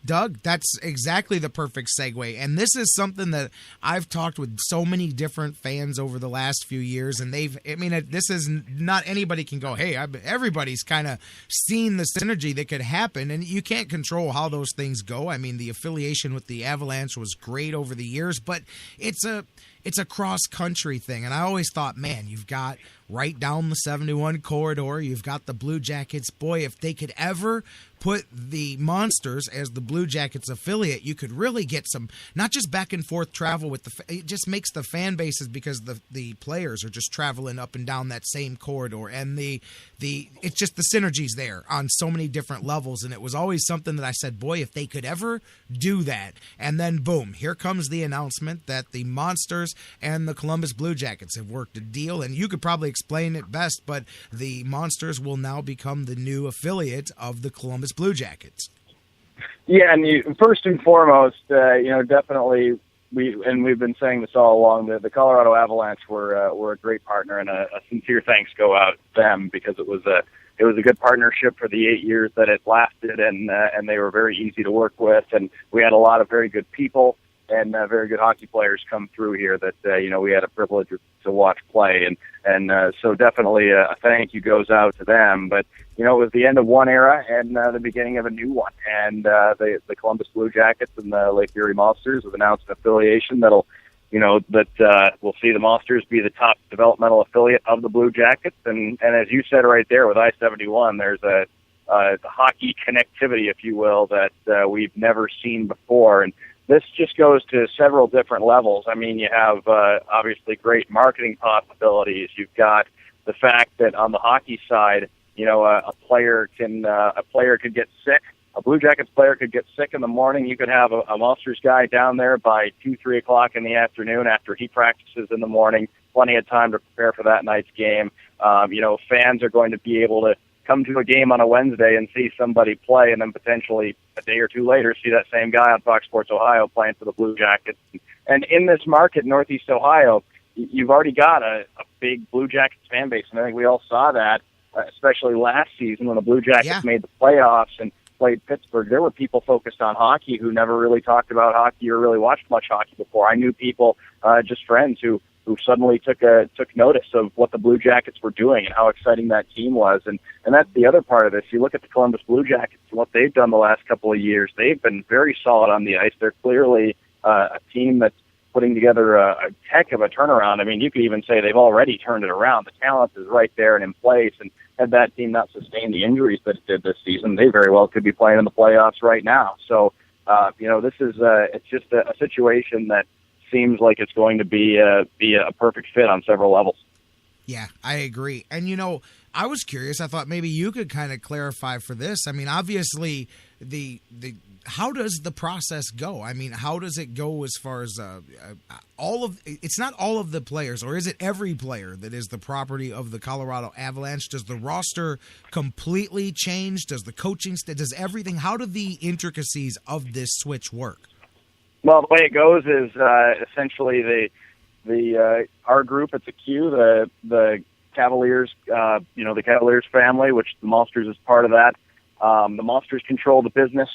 Doug, that's exactly the perfect segue. And this is something that I've talked with so many different fans over the last few years. And this is not anybody can go, hey, everybody's kind of seen the synergy that could happen. And you can't control how those things go. I mean, the affiliation with the Avalanche was great over the years, but it's a cross-country thing. And I always thought, man, you've got right down the 71 corridor, you've got the Blue Jackets. Boy, if they could ever put the Monsters as the Blue Jackets affiliate, you could really get some, not just back and forth travel with it just makes the fan bases, because the players are just traveling up and down that same corridor, and it's just the synergies there on so many different levels. And it was always something that I said, boy, if they could ever do that. And then boom, here comes the announcement that the Monsters and the Columbus Blue Jackets have worked a deal, and you could probably explain it best, but the Monsters will now become the new affiliate of the Columbus Blue Jackets. Yeah, and first and foremost, definitely we've been saying this all along. The Colorado Avalanche were a great partner, and a sincere thanks go out to them, because it was a good partnership for the 8 years that it lasted, and they were very easy to work with, and we had a lot of very good people and very good hockey players come through here that we had a privilege to watch play, and so definitely a thank you goes out to them. But it was the end of one era and the beginning of a new one, and the Columbus Blue Jackets and the Lake Erie Monsters have announced an affiliation that'll we'll see the Monsters be the top developmental affiliate of the Blue Jackets, and as you said right there with I-71, there's a hockey connectivity, if you will, that we've never seen before. And this just goes to several different levels. I mean, you have obviously great marketing possibilities. You've got the fact that on the hockey side, a player could get sick. A Blue Jackets player could get sick in the morning. You could have a Monsters guy down there by 2-3 o'clock in the afternoon after he practices in the morning. Plenty of time to prepare for that night's game. Fans are going to be able to come to a game on a Wednesday and see somebody play, and then potentially a day or two later see that same guy on Fox Sports Ohio playing for the Blue Jackets. And in this market, Northeast Ohio, you've already got a big Blue Jackets fan base, and I think we all saw that, especially last season when the Blue Jackets made the playoffs and played Pittsburgh. There were people focused on hockey who never really talked about hockey or really watched much hockey before. I knew people, just friends, who suddenly took notice of what the Blue Jackets were doing and how exciting that team was. And that's the other part of this. You look at the Columbus Blue Jackets and what they've done the last couple of years. They've been very solid on the ice. They're clearly a team that's putting together a heck of a turnaround. I mean, you could even say they've already turned it around. The talent is right there and in place, and had that team not sustained the injuries that it did this season, they very well could be playing in the playoffs right now. So, this is it's just a situation that seems like it's going to be a perfect fit on several levels. Yeah, I agree. And, I was curious. I thought maybe you could kind of clarify for this. I mean, obviously, how does the process go? I mean, how does it go as far as it's not all of the players, or is it every player that is the property of the Colorado Avalanche? Does the roster completely change? Does the coaching does everything? How do the intricacies of this switch work? Well, the way it goes is essentially the our group at the Q, the Cavaliers, the Cavaliers family, which the Monsters is part of that. The Monsters control the business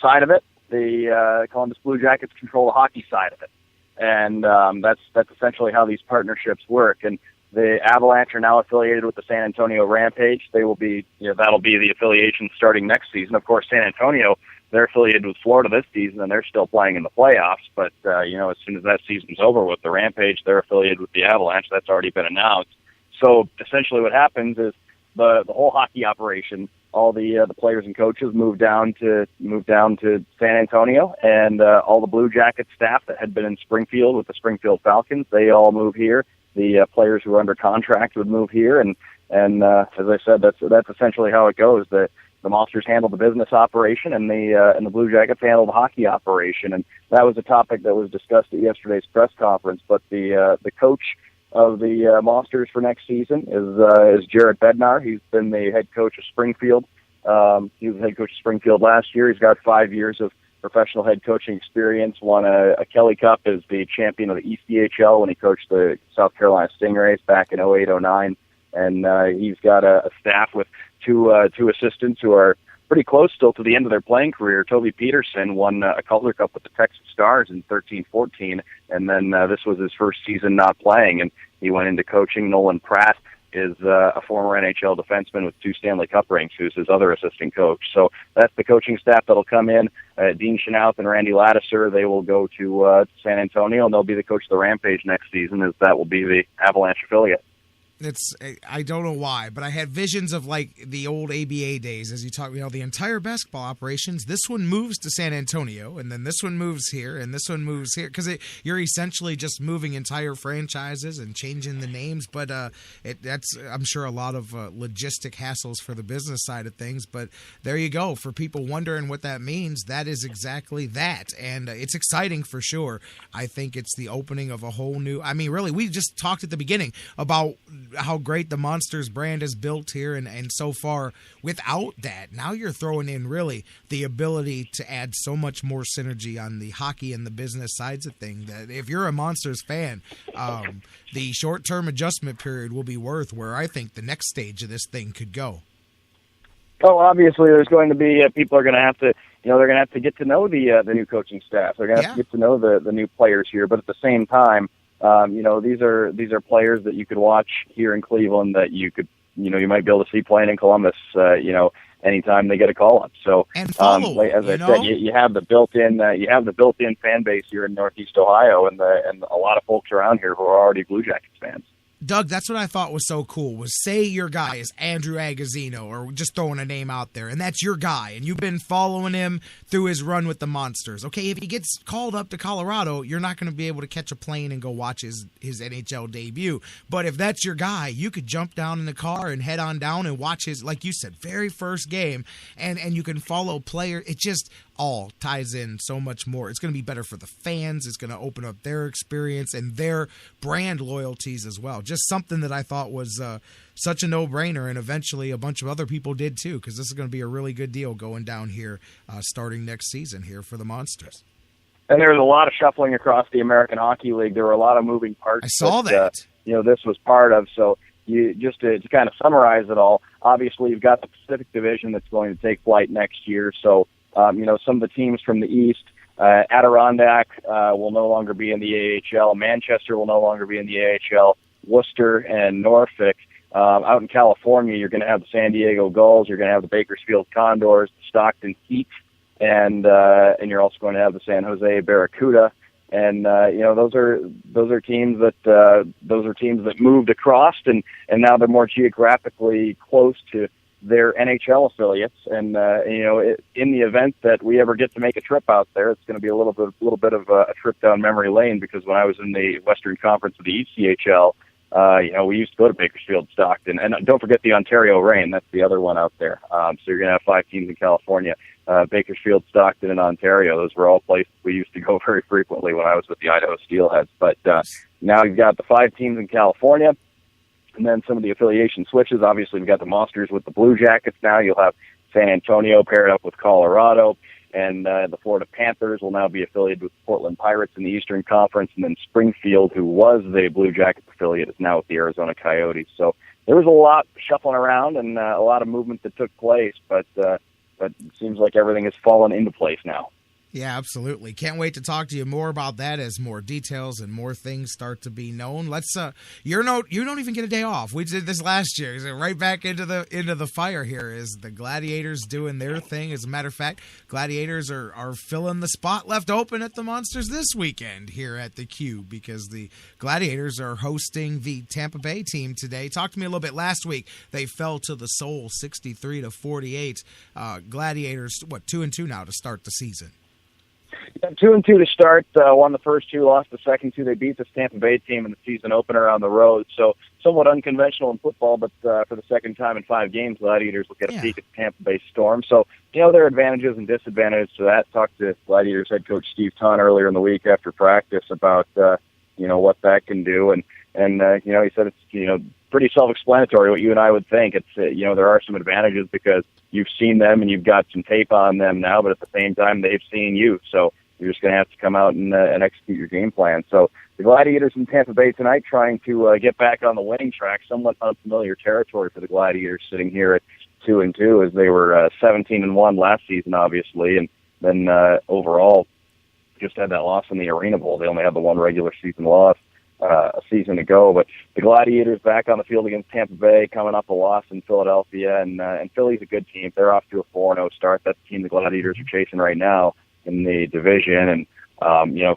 side of it. The Columbus Blue Jackets control the hockey side of it, and that's essentially how these partnerships work. And the Avalanche are now affiliated with the San Antonio Rampage. They will be, that'll be the affiliation starting next season. Of course, San Antonio, they're affiliated with Florida this season, and they're still playing in the playoffs. But, as soon as that season's over with the Rampage, they're affiliated with the Avalanche. That's already been announced. So essentially what happens is the whole hockey operation, all the players and coaches move down to San Antonio, and all the Blue Jacket staff that had been in Springfield with the Springfield Falcons, they all move here. The players who are under contract would move here, and as I said, that's essentially how it goes. The Monsters handle the business operation, and the Blue Jackets handle the hockey operation. And that was a topic that was discussed at yesterday's press conference. But the coach of the Monsters for next season is Jared Bednar. He's been the head coach of Springfield He was head coach of Springfield last year. He's got 5 years of professional head coaching experience, won a Kelly Cup as the champion of the ECHL when he coached the South Carolina Stingrays back in 08-09. And he's got a staff with two assistants who are pretty close still to the end of their playing career. Toby Peterson won a Calder Cup with the Texas Stars in 13-14, and then this was his first season not playing, and he went into coaching. Nolan Pratt is a former NHL defenseman with 2 Stanley Cup rings, who's his other assistant coach. So that's the coaching staff that'll come in. Dean Chenouth and Randy Ladisser, they will go to San Antonio, and they'll be the coach of the Rampage next season, as that will be the Avalanche affiliate. I don't know why, but I had visions of like the old ABA days as you talk, the entire basketball operations. This one moves to San Antonio, and then this one moves here, and this one moves here, because you're essentially just moving entire franchises and changing the names. But that's, I'm sure, a lot of logistic hassles for the business side of things. But there you go. For people wondering what that means, that is exactly that, and it's exciting for sure. I think it's the opening of a whole new. I mean, really, we just talked at the beginning about how great the Monsters brand is built here, and so far without that, now you're throwing in really the ability to add so much more synergy on the hockey and the business sides of things, that if you're a Monsters fan, the short-term adjustment period will be worth where I think the next stage of this thing could go. Oh, obviously there's going to be people are going to have to, they're going to have to get to know the new coaching staff. They're going to have to get to know the new players here, but at the same time, these are players that you could watch here in Cleveland that you could, you might be able to see playing in Columbus, anytime they get a call up. So, as I said, you have the built-in fan base here in Northeast Ohio, and a lot of folks around here who are already Blue Jackets fans. Doug, that's what I thought was so cool, was say your guy is Andrew Agozzino, or just throwing a name out there, and that's your guy, and you've been following him through his run with the Monsters. Okay, if he gets called up to Colorado, you're not going to be able to catch a plane and go watch his NHL debut. But if that's your guy, you could jump down in the car and head on down and watch his, like you said, very first game, and you can follow player. It just all ties in so much more. It's going to be better for the fans. It's going to open up their experience and their brand loyalties as well. Just something that I thought was such a no-brainer, and eventually a bunch of other people did too, because this is going to be a really good deal going down here starting next season here for the Monsters. And there was a lot of shuffling across the American Hockey League. There were a lot of moving parts. I saw that. This was part of. So you just to kind of summarize it all, obviously you've got the Pacific Division that's going to take flight next year. So some of the teams from the East, Adirondack will no longer be in the AHL. Manchester will no longer be in the AHL. Worcester and Norfolk. Out in California, you're going to have the San Diego Gulls. You're going to have the Bakersfield Condors, the Stockton Heat, and you're also going to have the San Jose Barracuda. And those are teams that moved across, and now they're more geographically close to their NHL affiliates. And in the event that we ever get to make a trip out there, it's going to be a little bit of a trip down memory lane, because when I was in the Western Conference of the ECHL, we used to go to Bakersfield, Stockton, and don't forget the Ontario Reign. That's the other one out there. So you're going to have 5 teams in California, Bakersfield, Stockton, and Ontario. Those were all places we used to go very frequently when I was with the Idaho Steelheads. But now you've got the 5 teams in California, and then some of the affiliation switches. Obviously, we've got the Monsters with the Blue Jackets now. You'll have San Antonio paired up with Colorado, and the Florida Panthers will now be affiliated with the Portland Pirates in the Eastern Conference, and then Springfield, who was the Blue Jackets affiliate, is now with the Arizona Coyotes. So there was a lot shuffling around and a lot of movement that took place, but it seems like everything has fallen into place now. Yeah, absolutely. Can't wait to talk to you more about that as more details and more things start to be known. Let's you don't even get a day off. We did this last year. Right back into the fire here is the Gladiators doing their thing. As a matter of fact, Gladiators are filling the spot left open at the Monsters this weekend here at the Q, because the Gladiators are hosting the Tampa Bay team today. Talk to me a little bit. Last week they fell to the Soul 63-48. Gladiators 2-2 now to start the season. 2-2 to start. Won the first 2, lost the second 2. They beat this Tampa Bay team in the season opener on the road. So somewhat unconventional in football, but for the second time in 5 games, Gladiators will get a peek at the Tampa Bay Storm. So, there are advantages and disadvantages to that. Talked to Gladiators head coach Steve Tunn earlier in the week after practice about, what that can do. And he said it's, pretty self-explanatory what you and I would think. It's there are some advantages because you've seen them and you've got some tape on them now, but at the same time they've seen you. So you're just going to have to come out and execute your game plan. So the Gladiators in Tampa Bay tonight trying to get back on the winning track, somewhat unfamiliar territory for the Gladiators, sitting here at 2-2 as they were 17-1 last season, obviously, and then overall just had that loss in the Arena Bowl. They only had the one regular season loss a season ago. But the Gladiators back on the field against Tampa Bay, coming off a loss in Philadelphia, and Philly's a good team. They're off to a 4-0 start. That's the team the Gladiators are chasing right now in the division. And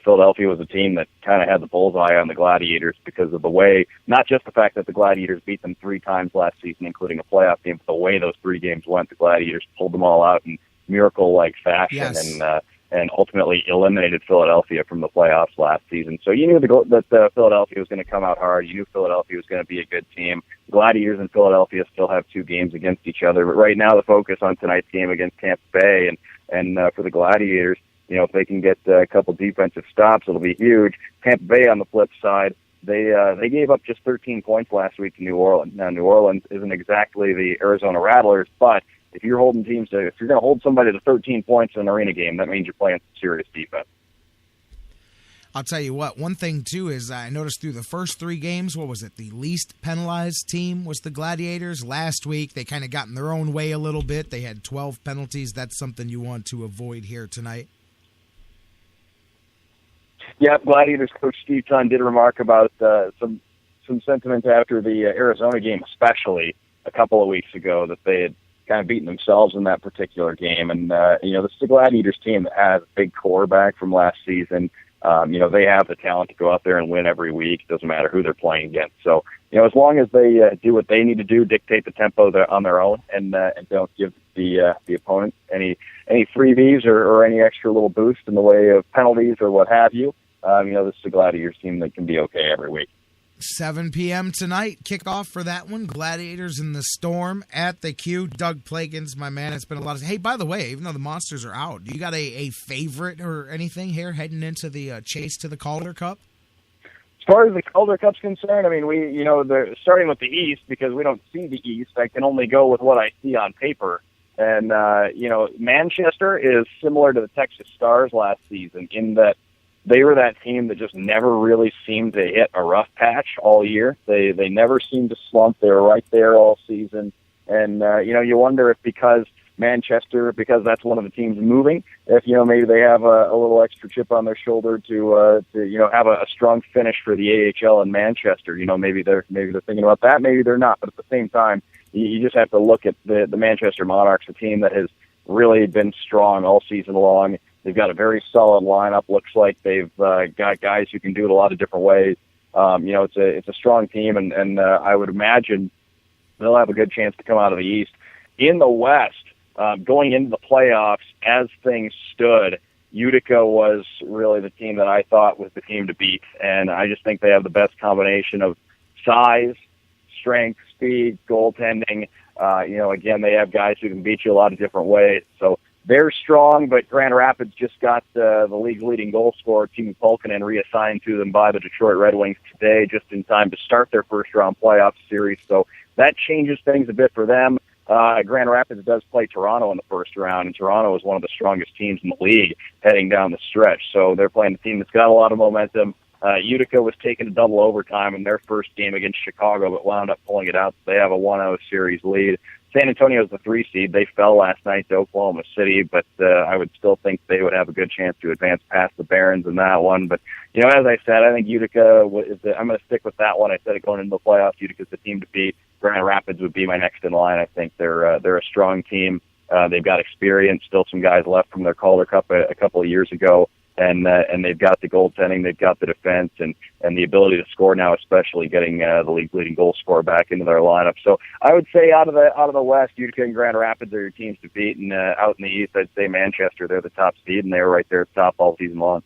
Philadelphia was a team that kind of had the bullseye on the Gladiators because of the way, not just the fact that the Gladiators beat them 3 times last season, including a playoff game, but the way those 3 games went. The Gladiators pulled them all out in miracle-like fashion. Yes. And ultimately eliminated Philadelphia from the playoffs last season. So you knew that Philadelphia was going to come out hard. You knew Philadelphia was going to be a good team. Gladiators and Philadelphia still have 2 games against each other. But right now the focus on tonight's game against Tampa Bay and for the Gladiators, if they can get a couple defensive stops, it'll be huge. Tampa Bay on the flip side, they gave up just 13 points last week to New Orleans. Now, New Orleans isn't exactly the Arizona Rattlers, but if you're holding if you're going to hold somebody to 13 points in an arena game, that means you're playing serious defense. I'll tell you what, one thing, too, is I noticed through the first 3 games, what was it, the least penalized team was the Gladiators. Last week, they kind of got in their own way a little bit. They had 12 penalties. That's something you want to avoid here tonight. Yeah, Gladiators coach Steve Tunn did remark about some sentiment after the Arizona game, especially a couple of weeks ago, that they had kind of beaten themselves in that particular game. And, this is the Gladiators team that has a big core back from last season. They have the talent to go out there and win every week. It doesn't matter who they're playing against. So, as long as they do what they need to do, dictate the tempo on their own, and don't give the opponent any freebies or any extra little boost in the way of penalties or what have you, this is a Gladiators team that can be okay every week. 7 p.m. tonight, kickoff for that one. Gladiators in the Storm at the Q. Doug Plagans, my man, it's been a lot of... Hey, by the way, even though the Monsters are out, do you got a favorite or anything here heading into the chase to the Calder Cup? As far as the Calder Cup's concerned, I mean, they're starting with the East because we don't see the East. I can only go with what I see on paper. And, Manchester is similar to the Texas Stars last season in that they were that team that just never really seemed to hit a rough patch all year. They never seemed to slump. They were right there all season. And, you wonder if because that's one of the teams moving, if, maybe they have a little extra chip on their shoulder to have a strong finish for the AHL in Manchester. Maybe they're thinking about that. Maybe they're not. But at the same time, you just have to look at the Manchester Monarchs, a team that has really been strong all season long. They've got a very solid lineup. Looks like they've got guys who can do it a lot of different ways. It's a strong team, and I would imagine they'll have a good chance to come out of the East. In the West, going into the playoffs, as things stood, Utica was really the team that I thought was the team to beat, and I just think they have the best combination of size, strength, speed, goaltending. Again, they have guys who can beat you a lot of different ways. So they're strong, but Grand Rapids just got the league's leading goal scorer, Timo Pulkkinen, reassigned to them by the Detroit Red Wings today, just in time to start their first-round playoff series. So that changes things a bit for them. Grand Rapids does play Toronto in the first round, and Toronto is one of the strongest teams in the league heading down the stretch. So they're playing a team that's got a lot of momentum. Utica was taking a double overtime in their first game against Chicago, but wound up pulling it out. They have a 1-0 series lead. San Antonio's the 3 seed. They fell last night to Oklahoma City, but I would still think they would have a good chance to advance past the Barons in that one. But, as I said, I think Utica I'm going to stick with that one. I said it going into the playoffs. Utica's the team to beat. Grand Rapids would be my next in line. I think they're a strong team. They've got experience, still some guys left from their Calder Cup a couple of years ago. And they've got the goaltending, they've got the defense, and the ability to score now, especially getting the league leading goal scorer back into their lineup. So I would say out of the West, Utica and Grand Rapids are your teams to beat, and out in the East, I'd say Manchester. They're the top seed, and they were right there at the top all season long.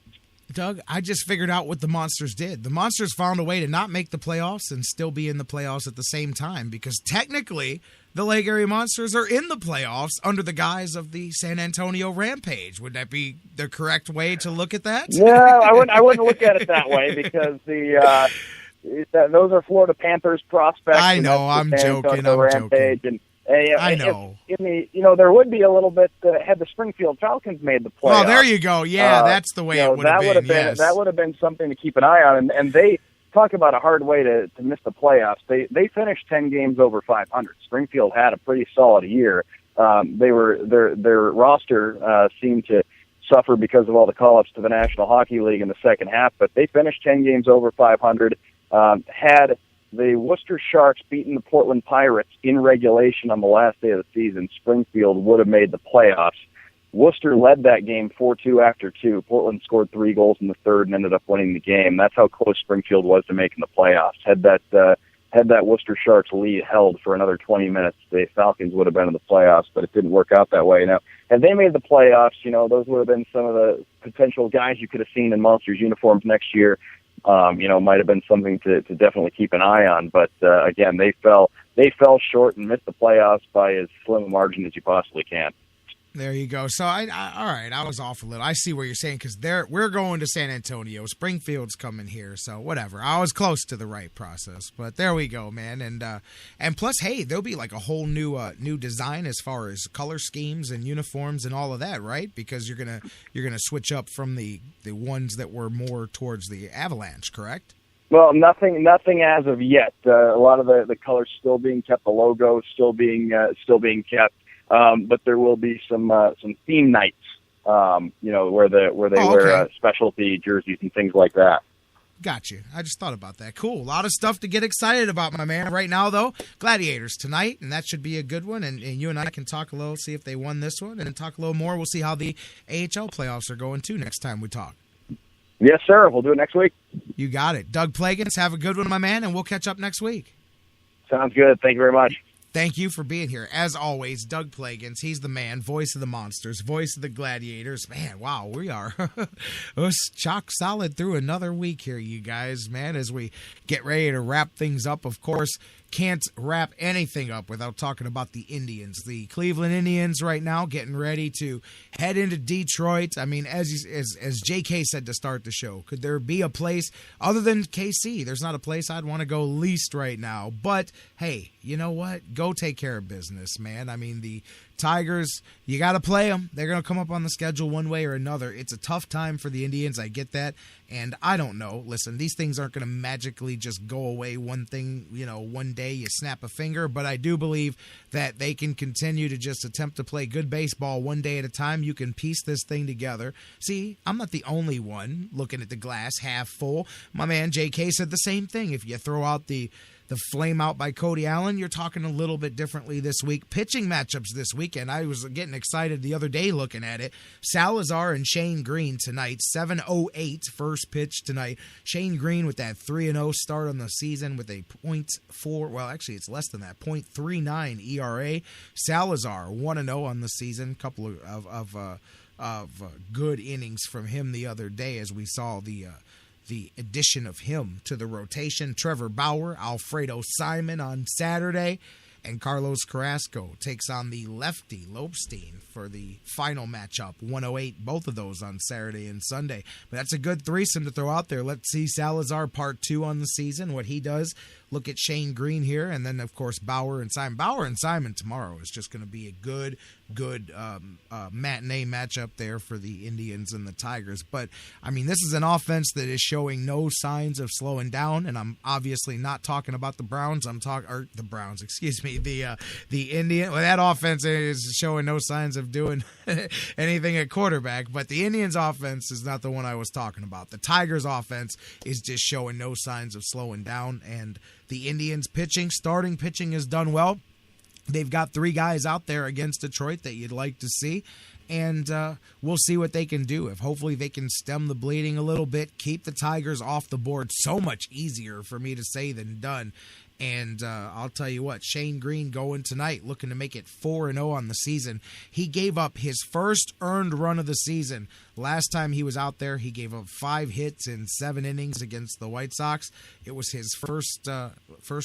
Doug, I just figured out what the Monsters did. The Monsters found a way to not make the playoffs and still be in the playoffs at the same time, because technically the Lake Erie Monsters are in the playoffs under the guise of the San Antonio Rampage. Would that be the correct way to look at that? No, I wouldn't look at it that way, because those are Florida Panthers prospects. I know, I'm joking. And I know. There would be a little bit had the Springfield Falcons made the playoffs. Well, there you go. Yeah, that's the way it would have been. Yes. That would have been something to keep an eye on. And they talk about a hard way to miss the playoffs. They finished 10 games over 500. Springfield had a pretty solid year. Their roster seemed to suffer because of all the call-ups to the National Hockey League in the second half, but they finished 10 games over 500. Had the Worcester Sharks beaten the Portland Pirates in regulation on the last day of the season, Springfield would have made the playoffs. Worcester led that game 4-2 after 2. Portland scored 3 goals in the third and ended up winning the game. That's how close Springfield was to making the playoffs. Had that Worcester Sharks lead held for another 20 minutes, the Falcons would have been in the playoffs, but it didn't work out that way. Now, had they made the playoffs, those would have been some of the potential guys you could have seen in Monsters uniforms next year. Might have been something to definitely keep an eye on. But again, they fell short and missed the playoffs by as slim a margin as you possibly can. There you go. So, all right, I was off a little. I see what you're saying because we're going to San Antonio. Springfield's coming here, so whatever. I was close to the right process, but there we go, man. And plus, hey, there'll be like a whole new design as far as color schemes and uniforms and all of that, right? Because you're gonna switch up from the ones that were more towards the Avalanche, correct? Well, nothing as of yet. A lot of the colors still being kept, the logo still being kept. But there will be some theme nights, where they wear specialty jerseys and things like that. Got you. I just thought about that. Cool. A lot of stuff to get excited about, my man. Right now, though, Gladiators tonight, and that should be a good one. And you and I can talk a little, see if they won this one, and then talk a little more. We'll see how the AHL playoffs are going, too, next time we talk. Yes, sir. We'll do it next week. You got it. Doug Plagans, have a good one, my man, and we'll catch up next week. Sounds good. Thank you very much. Thank you for being here. As always, Doug Plagans, he's the man, voice of the Monsters, voice of the Gladiators. Man, wow, we are chock solid through another week here, you guys, man, as we get ready to wrap things up. Of course, can't wrap anything up without talking about the Indians. The Cleveland Indians right now getting ready to head into Detroit. I mean, as JK said to start the show, could there be a place other than KC? There's not a place I'd want to go least right now. But, hey, you know what? Go take care of business, man. I mean, the Tigers, you got to play them. They're going to come up on the schedule one way or another. It's a tough time for the Indians. I get that. And I don't know. Listen, these things aren't going to magically just go away one day you snap a finger. But I do believe that they can continue to just attempt to play good baseball one day at a time. You can piece this thing together. See, I'm not the only one looking at the glass half full. My man JK said the same thing. If you throw out the flame out by Cody Allen, you're talking a little bit differently this week. Pitching matchups this weekend. I was getting excited the other day looking at it. Salazar and Shane Green tonight, 7:08 first pitch tonight. Shane Green with that 3-0 start on the season with a .4, well, actually it's less than that, .39 ERA. Salazar 1-0 on the season. Couple of good innings from him the other day as we saw the addition of him to the rotation. Trevor Bauer, Alfredo Simon on Saturday, and Carlos Carrasco takes on the lefty Lopstein for the final matchup. 1:08, both of those on Saturday and Sunday. But that's a good threesome to throw out there. Let's see Salazar part 2 on the season, what he does. Look at Shane Green here, and then, of course, Bauer and Simon. Bauer and Simon tomorrow is just going to be a good matinee matchup there for the Indians and the Tigers. But, I mean, this is an offense that is showing no signs of slowing down, and I'm obviously not talking about the Browns. The Indian. Well, that offense is showing no signs of doing anything at quarterback, but the Indians' offense is not the one I was talking about. The Tigers' offense is just showing no signs of slowing down, and the Indians' starting pitching has done well. They've got 3 guys out there against Detroit that you'd like to see, and we'll see what they can do. If hopefully they can stem the bleeding a little bit, keep the Tigers off the board. So much easier for me to say than done. And I'll tell you what, Shane Green going tonight, looking to make it 4-0 on the season. He gave up his first earned run of the season. Last time he was out there, he gave up 5 hits in 7 innings against the White Sox. It was his first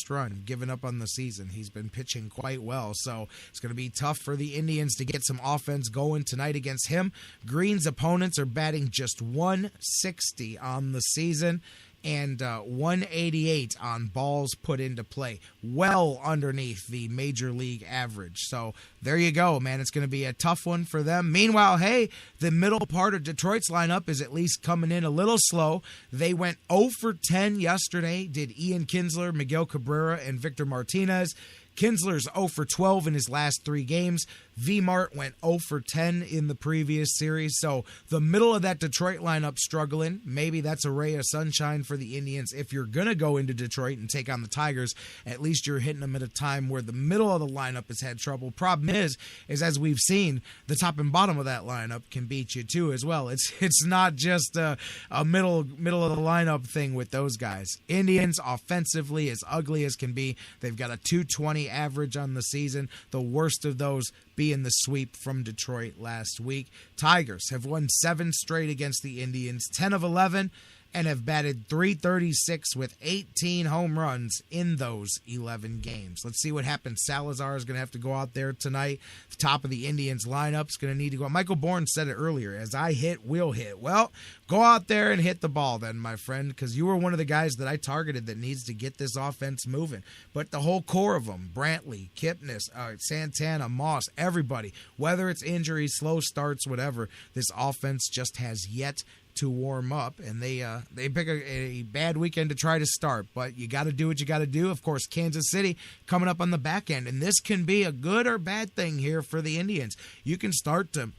run given up on the season. He's been pitching quite well, so it's going to be tough for the Indians to get some offense going tonight against him. Green's opponents are batting just .160 on the season. and 188 on balls put into play, well underneath the major league average. So there you go, man. It's going to be a tough one for them. Meanwhile, hey, the middle part of Detroit's lineup is at least coming in a little slow. They went 0 for 10 yesterday, did Ian Kinsler, Miguel Cabrera, and Victor Martinez. Kinsler's 0 for 12 in his last 3 games. V-Mart went 0 for 10 in the previous series. So the middle of that Detroit lineup struggling. Maybe that's a ray of sunshine for the Indians. If you're going to go into Detroit and take on the Tigers, at least you're hitting them at a time where the middle of the lineup has had trouble. Problem is as we've seen, the top and bottom of that lineup can beat you too as well. It's not just a middle of the lineup thing with those guys. Indians offensively as ugly as can be. They've got a 220 average on the season, the worst of those being the sweep from Detroit last week. Tigers have won 7 straight against the Indians, 10 of 11, and have batted .336 with 18 home runs in those 11 games. Let's see what happens. Salazar is going to have to go out there tonight. The top of the Indians lineup is going to need to go. Michael Bourne said it earlier, as I hit, we'll hit. Well, go out there and hit the ball then, my friend, because you were one of the guys that I targeted that needs to get this offense moving. But the whole core of them, Brantley, Kipnis, Santana, Moss, everybody, whether it's injuries, slow starts, whatever, this offense just has yet to warm up, and they pick a bad weekend to try to start, but you got to do what you got to do. Of course, Kansas City coming up on the back end, and this can be a good or bad thing here for the Indians. You can start to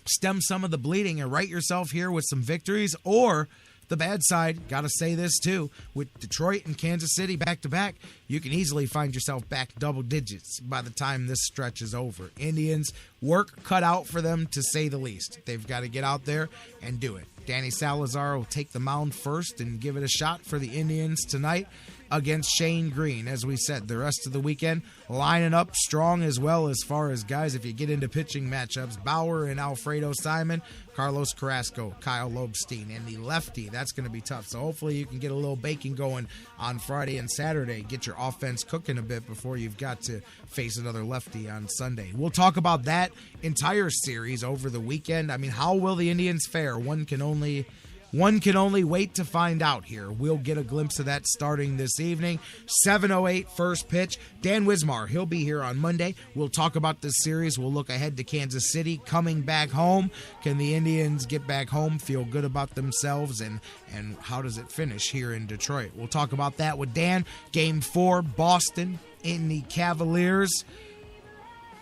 stem some of the bleeding and right yourself here with some victories, or the bad side, got to say this too, with Detroit and Kansas City back-to-back, you can easily find yourself back double digits by the time this stretch is over. Indians, work cut out for them to say the least. They've got to get out there and do it. Danny Salazar will take the mound first and give it a shot for the Indians tonight against Shane Green. As we said, the rest of the weekend lining up strong as well as far as guys, if you get into pitching matchups, Bauer and Alfredo Simon, Carlos Carrasco, Kyle Lobstein, and the lefty. That's going to be tough. So hopefully you can get a little baking going on Friday and Saturday. Get your offense cooking a bit before you've got to face another lefty on Sunday. We'll talk about that entire series over the weekend. I mean, how will the Indians fare? One can only wait to find out here. We'll get a glimpse of that starting this evening. 7:08 first pitch. Dan Wismar, he'll be here on Monday. We'll talk about this series. We'll look ahead to Kansas City coming back home. Can the Indians get back home, feel good about themselves, and how does it finish here in Detroit? We'll talk about that with Dan. Game 4, Boston in the Cavaliers.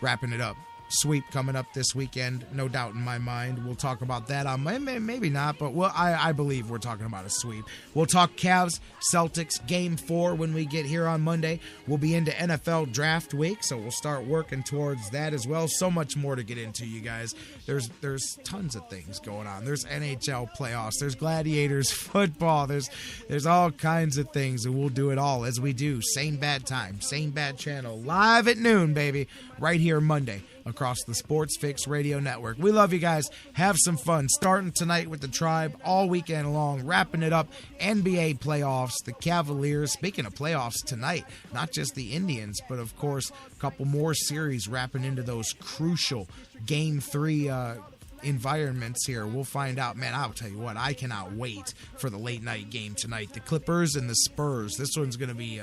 Wrapping it up. Sweep coming up this weekend, no doubt in my mind. We'll talk about that on maybe not, but I believe we're talking about a sweep. We'll talk Cavs, Celtics, Game 4 when we get here on Monday. We'll be into NFL Draft Week, so we'll start working towards that as well. So much more to get into, you guys. There's tons of things going on. There's NHL playoffs. There's Gladiators football. There's all kinds of things, and we'll do it all as we do. Same bad time, same bad channel, live at noon, baby, right here Monday across the Sports Fix Radio Network. We love you guys. Have some fun. Starting tonight with the Tribe all weekend long. Wrapping it up. NBA playoffs. The Cavaliers. Speaking of playoffs tonight, not just the Indians, but of course a couple more series wrapping into those crucial Game 3 environments here. We'll find out. Man, I'll tell you what, I cannot wait for the late night game tonight. The Clippers and the Spurs. This one's going to be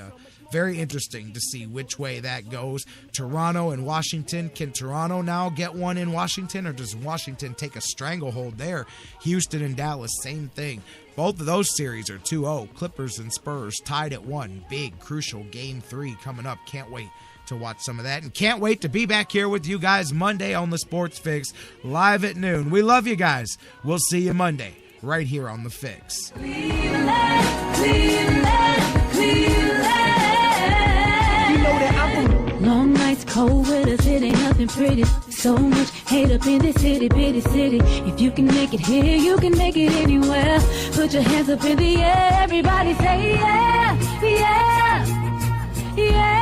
very interesting to see which way that goes. Toronto and Washington. Can Toronto now get one in Washington, or does Washington take a stranglehold there? Houston and Dallas, same thing. Both of those series are 2-0. Clippers and Spurs tied at 1. Big, crucial Game 3 coming up. Can't wait to watch some of that, and can't wait to be back here with you guys Monday on the Sports Fix, live at noon. We love you guys. We'll see you Monday right here on the Fix. Cleveland, Cleveland, Cleveland. You know that I'm from long nights, cold weather, it ain't nothing pretty. So much hate up in this itty bitty city. If you can make it here, you can make it anywhere. Put your hands up in the air, everybody say yeah, yeah, yeah.